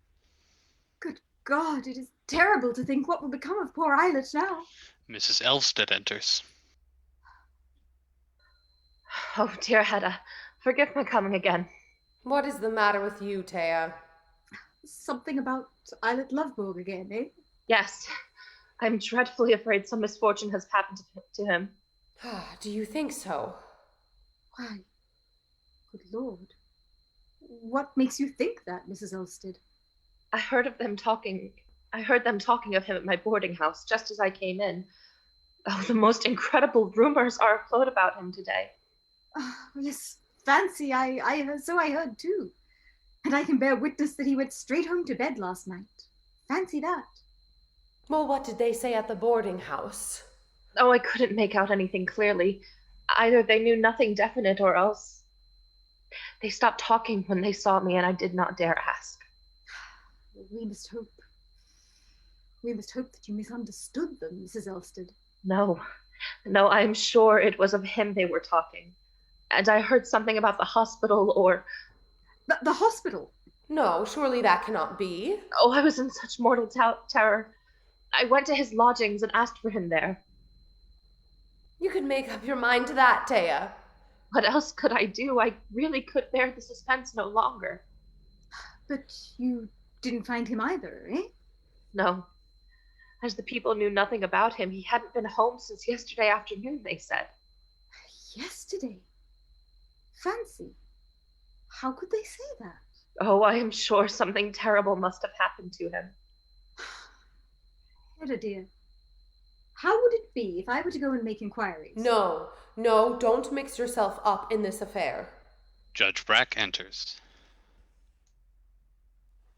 Good God, it is terrible to think what will become of poor Eilert now. Mrs. Elvsted enters. Oh, dear Hedda, forgive my coming again. What is the matter with you, Thea? Something about Eilert Lovborg again, eh? Yes, I'm dreadfully afraid some misfortune has happened to him. Do you think so? Why, good Lord. What makes you think that, Mrs. Elvsted? I heard them talking of him at my boarding house just as I came in. Oh, the most incredible rumors are afloat about him today. Yes, fancy, I heard too. And I can bear witness that he went straight home to bed last night. Fancy that. Well, what did they say at the boarding house? Oh, I couldn't make out anything clearly. Either they knew nothing definite or else they stopped talking when they saw me and I did not dare ask. We must hope that you misunderstood them, Mrs. Elvsted. No, I'm sure it was of him they were talking. And I heard something about the hospital or... The hospital? No, surely that cannot be. Oh, I was in such mortal terror. I went to his lodgings and asked for him there. You could make up your mind to that, Thea. What else could I do? I really could bear the suspense no longer. But you didn't find him either, eh? No. As the people knew nothing about him, he hadn't been home since yesterday afternoon, they said. Yesterday? Fancy. How could they say that? Oh, I am sure something terrible must have happened to him. Hedda, dear, how would it be if I were to go and make inquiries? No, don't mix yourself up in this affair. Judge Brack enters.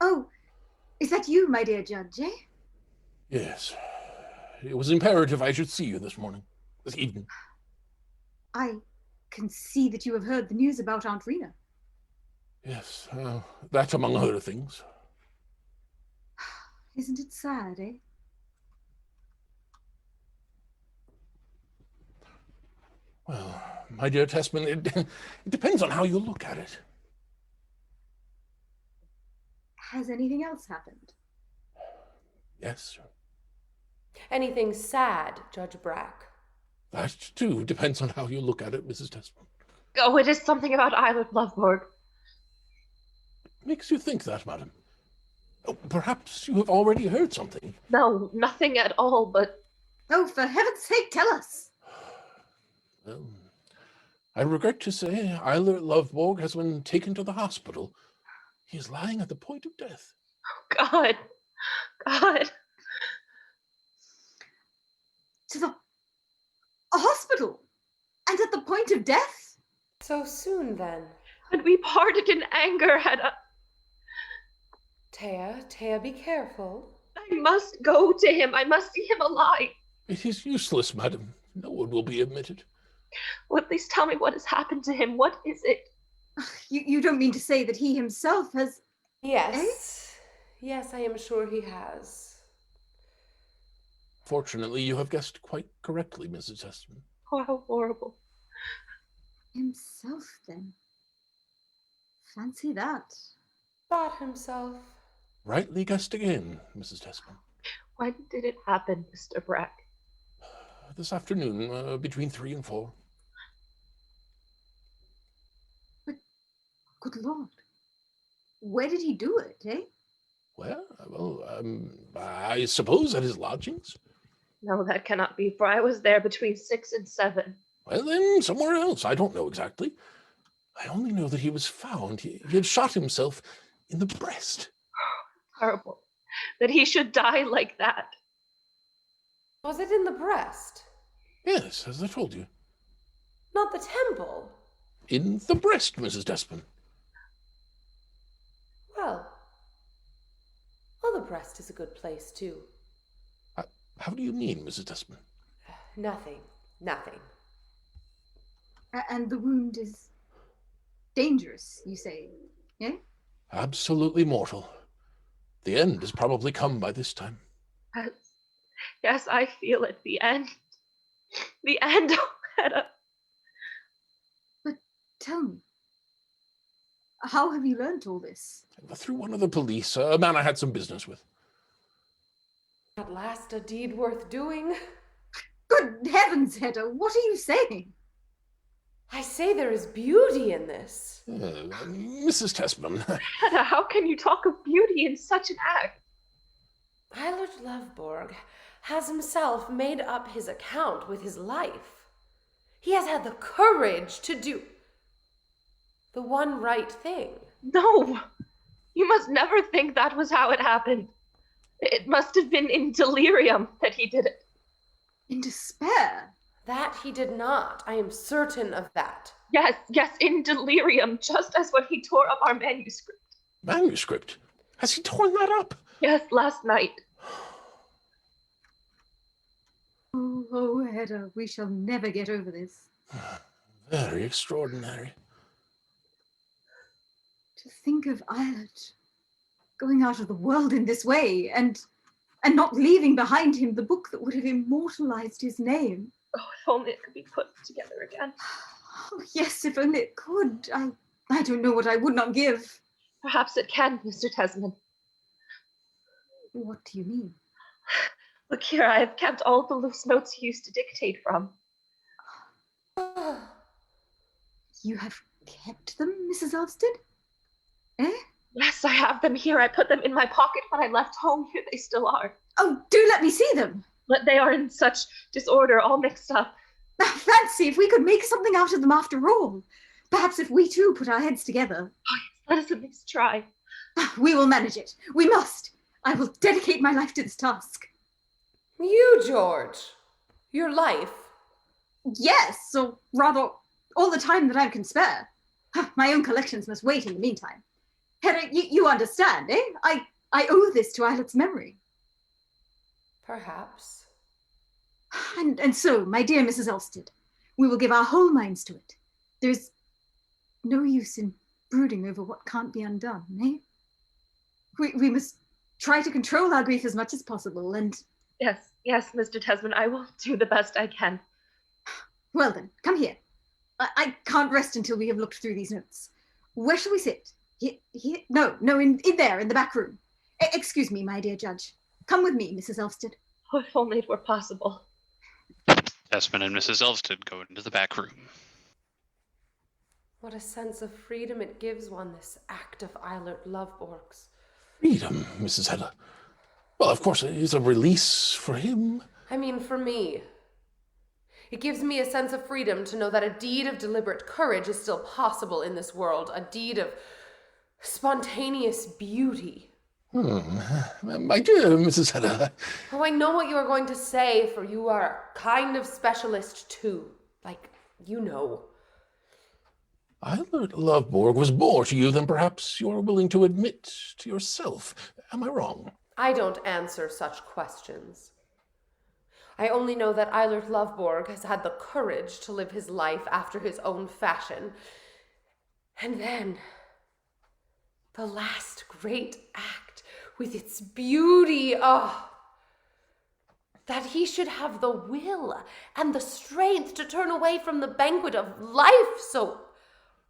Oh, is that you, my dear Judge, eh? Yes. It was imperative I should see you this evening. I can see that you have heard the news about Aunt Rena. Yes, that among other things. Isn't it sad, eh? Well, my dear Tessman, it depends on how you look at it. Has anything else happened? Yes. Anything sad, Judge Brack? That, too, depends on how you look at it, Mrs. Tessman. Oh, it is something about Eilert Lovborg. Makes you think that, madam? Oh, perhaps you have already heard something. No, nothing at all, but... Oh, for heaven's sake, tell us! Well, I regret to say Eilert Lovborg has been taken to the hospital. He is lying at the point of death. God. To the hospital? And at the point of death? So soon, then. And we parted in anger, Hedda. Thea, be careful. I must go to him. I must see him alive. It is useless, madam. No one will be admitted. Well, please tell me what has happened to him. What is it? You don't mean to say that he himself has... Yes. Yes, I am sure he has. Fortunately, you have guessed quite correctly, Mrs. Heston. Oh, how horrible. Himself, then? Fancy that. Thought himself. Rightly guessed again, Mrs. Tesman. When did it happen, Mr. Brack? This afternoon, between 3 and 4. But, good Lord, where did he do it, eh? Well, I suppose at his lodgings. No, that cannot be, for I was there between 6 and 7. Well, then, somewhere else. I don't know exactly. I only know that he was found. He had shot himself in the breast. Horrible. That he should die like that. Was it in the breast? Yes, as I told you. Not the temple? In the breast, Mrs. Desmond. Well, the breast is a good place, too. How do you mean, Mrs. Desmond? Nothing. And the wound is dangerous, you say, eh? Absolutely mortal. The end has probably come by this time. Yes, I feel it. The end. The end, oh, Hedda. But tell me, how have you learnt all this? Through one of the police, a man I had some business with. At last a deed worth doing. Good heavens, Hedda, what are you saying? I say there is beauty in this. Mrs. Tesman. Hedda, how can you talk of beauty in such an act? Eilert Lovborg has himself made up his account with his life. He has had the courage to do the one right thing. No, you must never think that was how it happened. It must have been in delirium that he did it. In despair? That he did not. I am certain of that. Yes, in delirium, just as when he tore up our manuscript. Manuscript? Has he torn that up? Yes, last night. Oh, Hedda, we shall never get over this. Very extraordinary. To think of Eilert going out of the world in this way and not leaving behind him the book that would have immortalized his name. Oh, if only it could be put together again. Oh, yes, if only it could. I don't know what I would not give. Perhaps it can, Mr. Tesman. What do you mean? Look here, I have kept all the loose notes he used to dictate from. You have kept them, Mrs. Elvsted? Eh? Yes, I have them here. I put them in my pocket when I left home. Here they still are. Oh, do let me see them. But they are in such disorder, all mixed up. Fancy if we could make something out of them after all. Perhaps if we too put our heads together. Oh, yes, let us at least try. We will manage it. We must. I will dedicate my life to this task. You, George. Your life. Yes, or rather, all the time that I can spare. My own collections must wait in the meantime. Henrik, you understand, eh? I owe this to Eilert's memory. Perhaps. And so, my dear Mrs. Elvsted, we will give our whole minds to it. There's no use in brooding over what can't be undone, eh? We must try to control our grief as much as possible, and... Yes, Mr. Tesman, I will do the best I can. Well then, come here. I can't rest until we have looked through these notes. Where shall we sit? Here? No, in there, in the back room. Excuse me, my dear judge. Come with me, Mrs. Elvsted. Oh, if only it were possible. Tesman and Mrs. Elvsted go into the back room. What a sense of freedom it gives one, this act of Eilert Lovborg's. Freedom, Mrs. Hedda. Well, of course, it is a release for him. I mean, for me. It gives me a sense of freedom to know that a deed of deliberate courage is still possible in this world, a deed of spontaneous beauty. My dear Mrs. Hedda. Oh, I know what you are going to say, for you are a kind of specialist too. Like, you know. Eilert Lovborg was more to you than perhaps you are willing to admit to yourself. Am I wrong? I don't answer such questions. I only know that Eilert Lovborg has had the courage to live his life after his own fashion. And then, the last great act, with its beauty, that he should have the will and the strength to turn away from the banquet of life so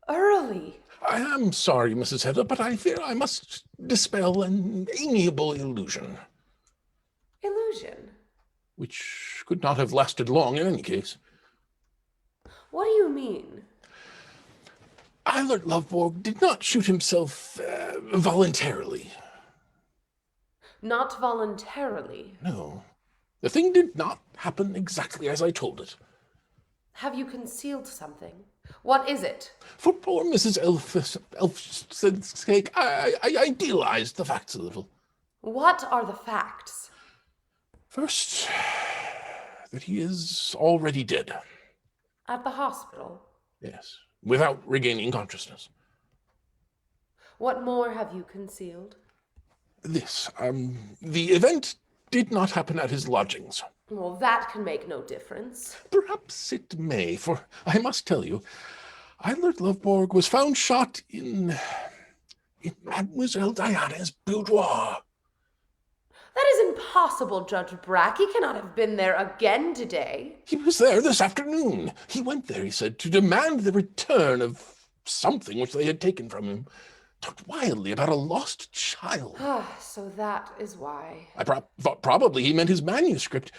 early. I am sorry, Mrs. Hedda, but I fear I must dispel an amiable illusion. Illusion? Which could not have lasted long in any case. What do you mean? Eilert Lovborg did not shoot himself voluntarily. Not voluntarily? No. The thing did not happen exactly as I told it. Have you concealed something? What is it? For poor Mrs. Elfsted's sake, I idealized the facts a little. What are the facts? First, that he is already dead. At the hospital? Yes, without regaining consciousness. What more have you concealed? This, the event did not happen at his lodgings. Well, that can make no difference. Perhaps it may, for I must tell you, Eilert Lovborg was found shot in Mademoiselle Diana's boudoir. That is impossible, Judge Brack. He cannot have been there again today. He was there this afternoon. He went there, he said, to demand the return of something which they had taken from him. Talked wildly about a lost child. So that is why. I thought probably he meant his manuscript.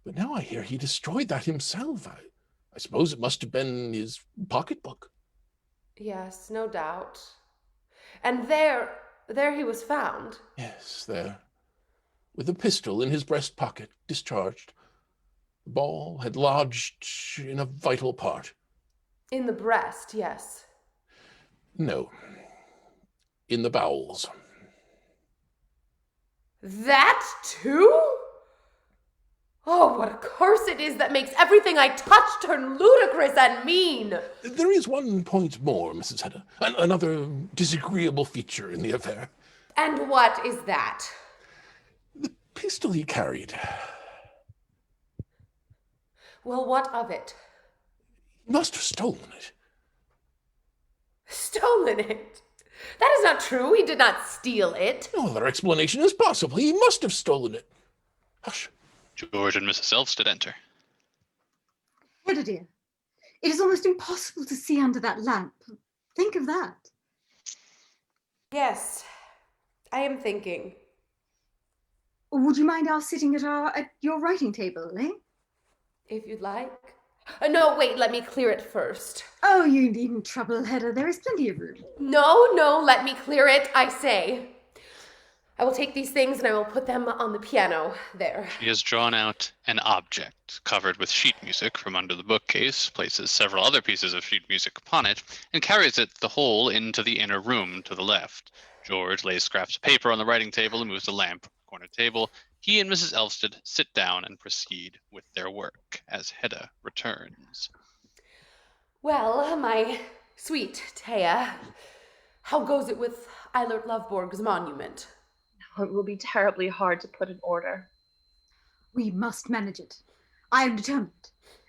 But now I hear he destroyed that himself. I suppose it must have been his pocketbook. Yes, no doubt. And there he was found. Yes, there. With a pistol in his breast pocket, discharged. The ball had lodged in a vital part. In the breast, yes. No. In the bowels. That too? Oh, what a curse it is that makes everything I touch turn ludicrous and mean. There is one point more, Mrs. Hedda. Another disagreeable feature in the affair. And what is that? The pistol he carried. Well, what of it? He must have stolen it. Stolen it? That is not true. He did not steal it. No other explanation is possible. He must have stolen it. Hush. George and Mrs. Elfsted enter. Hedda dear, it is almost impossible to see under that lamp. Think of that. Yes, I am thinking. Would you mind our sitting at your writing table, eh? If you'd like. No, wait, let me clear it first. Oh, you needn't trouble, Hedda. There is plenty of room. No, let me clear it, I say. I will take these things and I will put them on the piano there. She has drawn out an object covered with sheet music from under the bookcase, places several other pieces of sheet music upon it, and carries it the whole into the inner room to the left. George lays scraps of paper on the writing table and moves the lamp from the corner table. He and Mrs. Elfsted sit down and proceed with their work as Hedda returns. Well, my sweet Thea, how goes it with Eilert Lovborg's monument? It will be terribly hard to put in order. We must manage it. I am determined.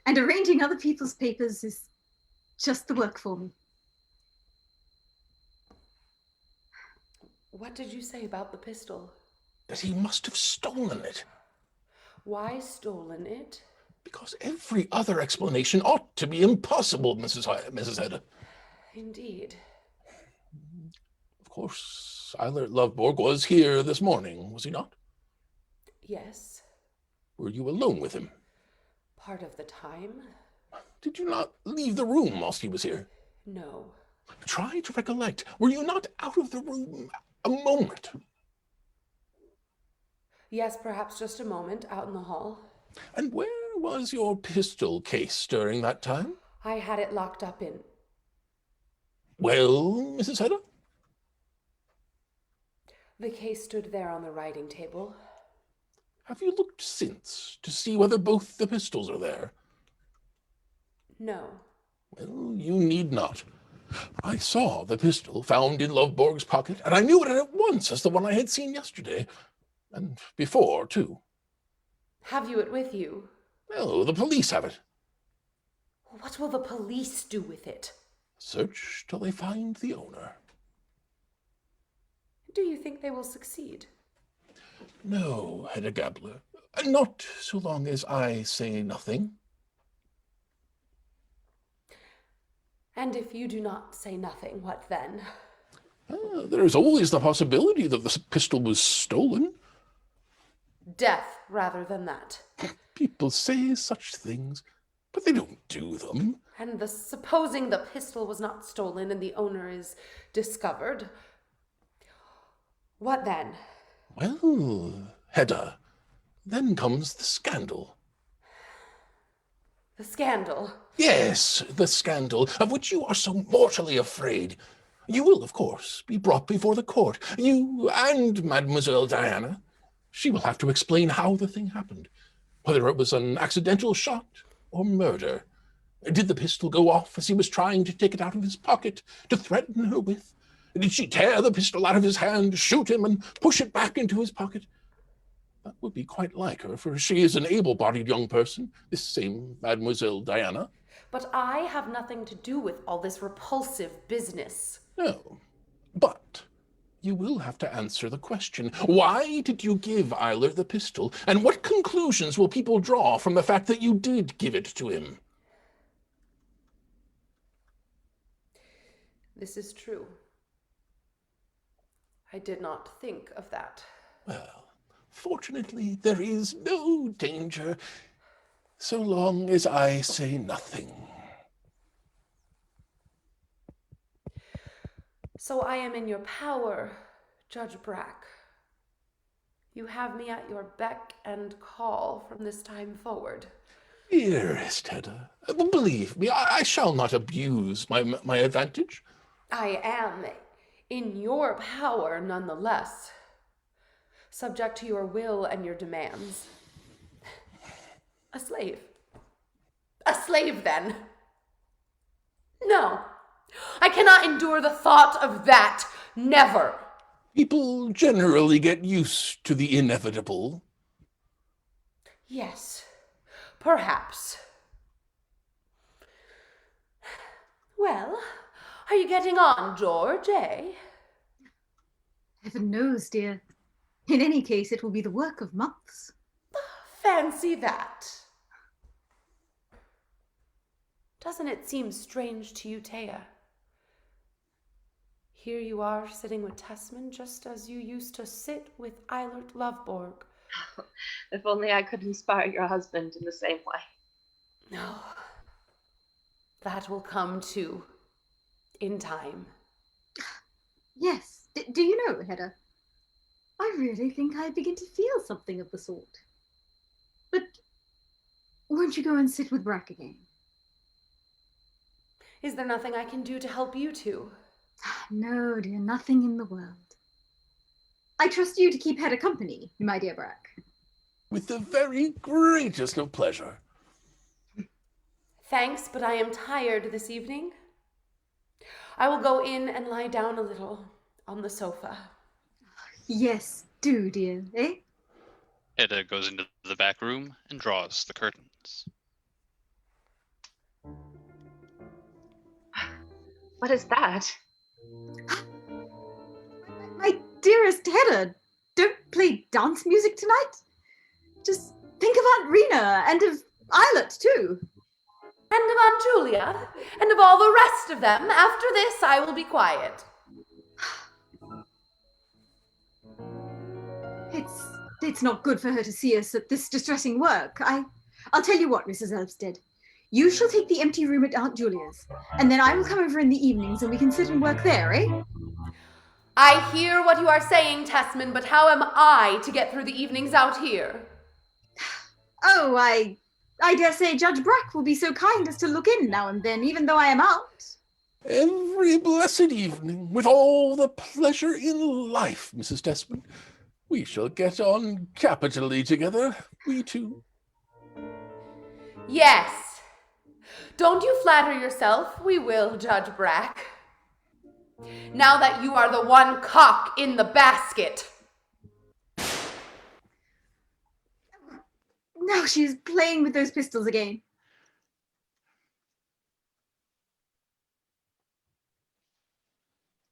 And arranging other people's papers is just the work for me. What did you say about the pistol? That he must have stolen it. Why stolen it? Because every other explanation ought to be impossible, Mrs. Hedda. Indeed. Of course, Eilert Lovborg was here this morning, was he not? Yes. Were you alone with him? Part of the time. Did you not leave the room whilst he was here? No. Try to recollect. Were you not out of the room a moment? Yes, perhaps just a moment out in the hall. And where was your pistol case during that time? I had it locked up in. Well, Mrs. Hedda? The case stood there on the writing table. Have you looked since to see whether both the pistols are there? No. Well, you need not. I saw the pistol found in Lovborg's pocket, and I knew it at once as the one I had seen yesterday. And before, too. Have you it with you? Oh, the police have it. What will the police do with it? Search till they find the owner. Do you think they will succeed? No, HEDDA GABLER. Not so long as I say nothing. And if you do not say nothing, what then? There is always the possibility that the pistol was stolen. Death rather than that. People say such things, but they don't do them. And supposing the pistol was not stolen and the owner is discovered, what then? Well, Hedda, then comes the scandal. The scandal? Yes, the scandal of which you are so mortally afraid. You will, of course, be brought before the court. You and Mademoiselle Diana. She will have to explain how the thing happened, whether it was an accidental shot or murder. Did the pistol go off as he was trying to take it out of his pocket to threaten her with? Did she tear the pistol out of his hand, shoot him, and push it back into his pocket? That would be quite like her, for she is an able-bodied young person, this same Mademoiselle Diana. But I have nothing to do with all this repulsive business. No, but you will have to answer the question. Why did you give Eiler the pistol, and what conclusions will people draw from the fact that you did give it to him? This is true. I did not think of that. Well, fortunately, there is no danger, so long as I say nothing. So I am in your power, Judge Brack. You have me at your beck and call from this time forward. Dearest Hedda, believe me, I shall not abuse my advantage. I am in your power nonetheless, subject to your will and your demands. A slave. A slave, then. No, I cannot endure the thought of that. Never. People generally get used to the inevitable. Yes, perhaps. Well, are you getting on, George, eh? Heaven knows, dear. In any case, it will be the work of months. Fancy that. Doesn't it seem strange to you, Thea? Here you are sitting with Tesman just as you used to sit with Eilert Lovborg. If only I could inspire your husband in the same way. No. That will come too. In time. Yes. Do you know, Hedda? I really think I begin to feel something of the sort. But won't you go and sit with Brack again? Is there nothing I can do to help you two? No, dear, nothing in the world. I trust you to keep Hedda company, my dear Brack. With the very greatest of pleasure. Thanks, but I am tired this evening. I will go in and lie down a little on the sofa. Yes, do, dear, eh? Hedda goes into the back room and draws the curtains. What is that? My dearest Hedda, don't play dance music tonight. Just think of Aunt Rena and of Eilert, too. And of Aunt Julia, and of all the rest of them. After this, I will be quiet. It's not good for her to see us at this distressing work. I'll tell you what, Mrs. Elvsted. You shall take the empty room at Aunt Julia's, and then I will come over in the evenings and we can sit and work there, eh? I hear what you are saying, Tesman, but how am I to get through the evenings out here? Oh, I dare say Judge Brack will be so kind as to look in now and then, even though I am out. Every blessed evening, with all the pleasure in life, Mrs. Tesman. We shall get on capitally together, we two. Yes. Don't you flatter yourself, we will, Judge Brack. Now that you are the one cock in the basket. Oh, she's playing with those pistols again.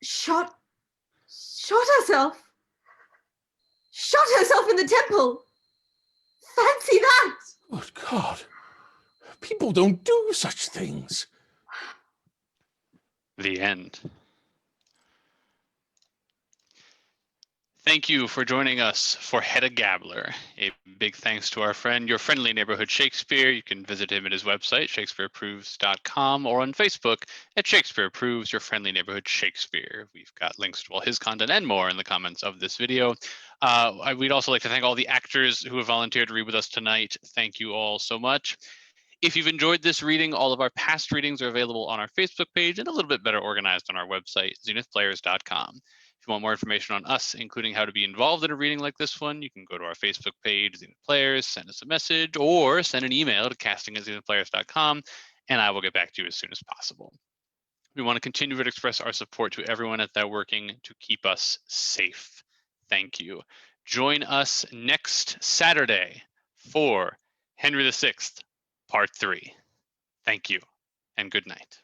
Shot herself. Shot herself in the temple. Fancy that. Good God. People don't do such things. The end. Thank you for joining us for HEDDA GABLER. A big thanks to our friend, your friendly neighborhood Shakespeare. You can visit him at his website, shakespeareapproves.com, or on Facebook at Shakespeare Approves, your friendly neighborhood Shakespeare. We've got links to all his content and more in the comments of this video. We'd also like to thank all the actors who have volunteered to read with us tonight. Thank you all so much. If you've enjoyed this reading, all of our past readings are available on our Facebook page and a little bit better organized on our website, zenithplayers.com. If you want more information on us, including how to be involved in a reading like this one, you can go to our Facebook page, Zenith Players, send us a message, or send an email to casting@zenithplayers.com, and I will get back to you as soon as possible. We want to continue to express our support to everyone at that working to keep us safe. Thank you. Join us next Saturday for Henry VI, Part 3. Thank you, and good night.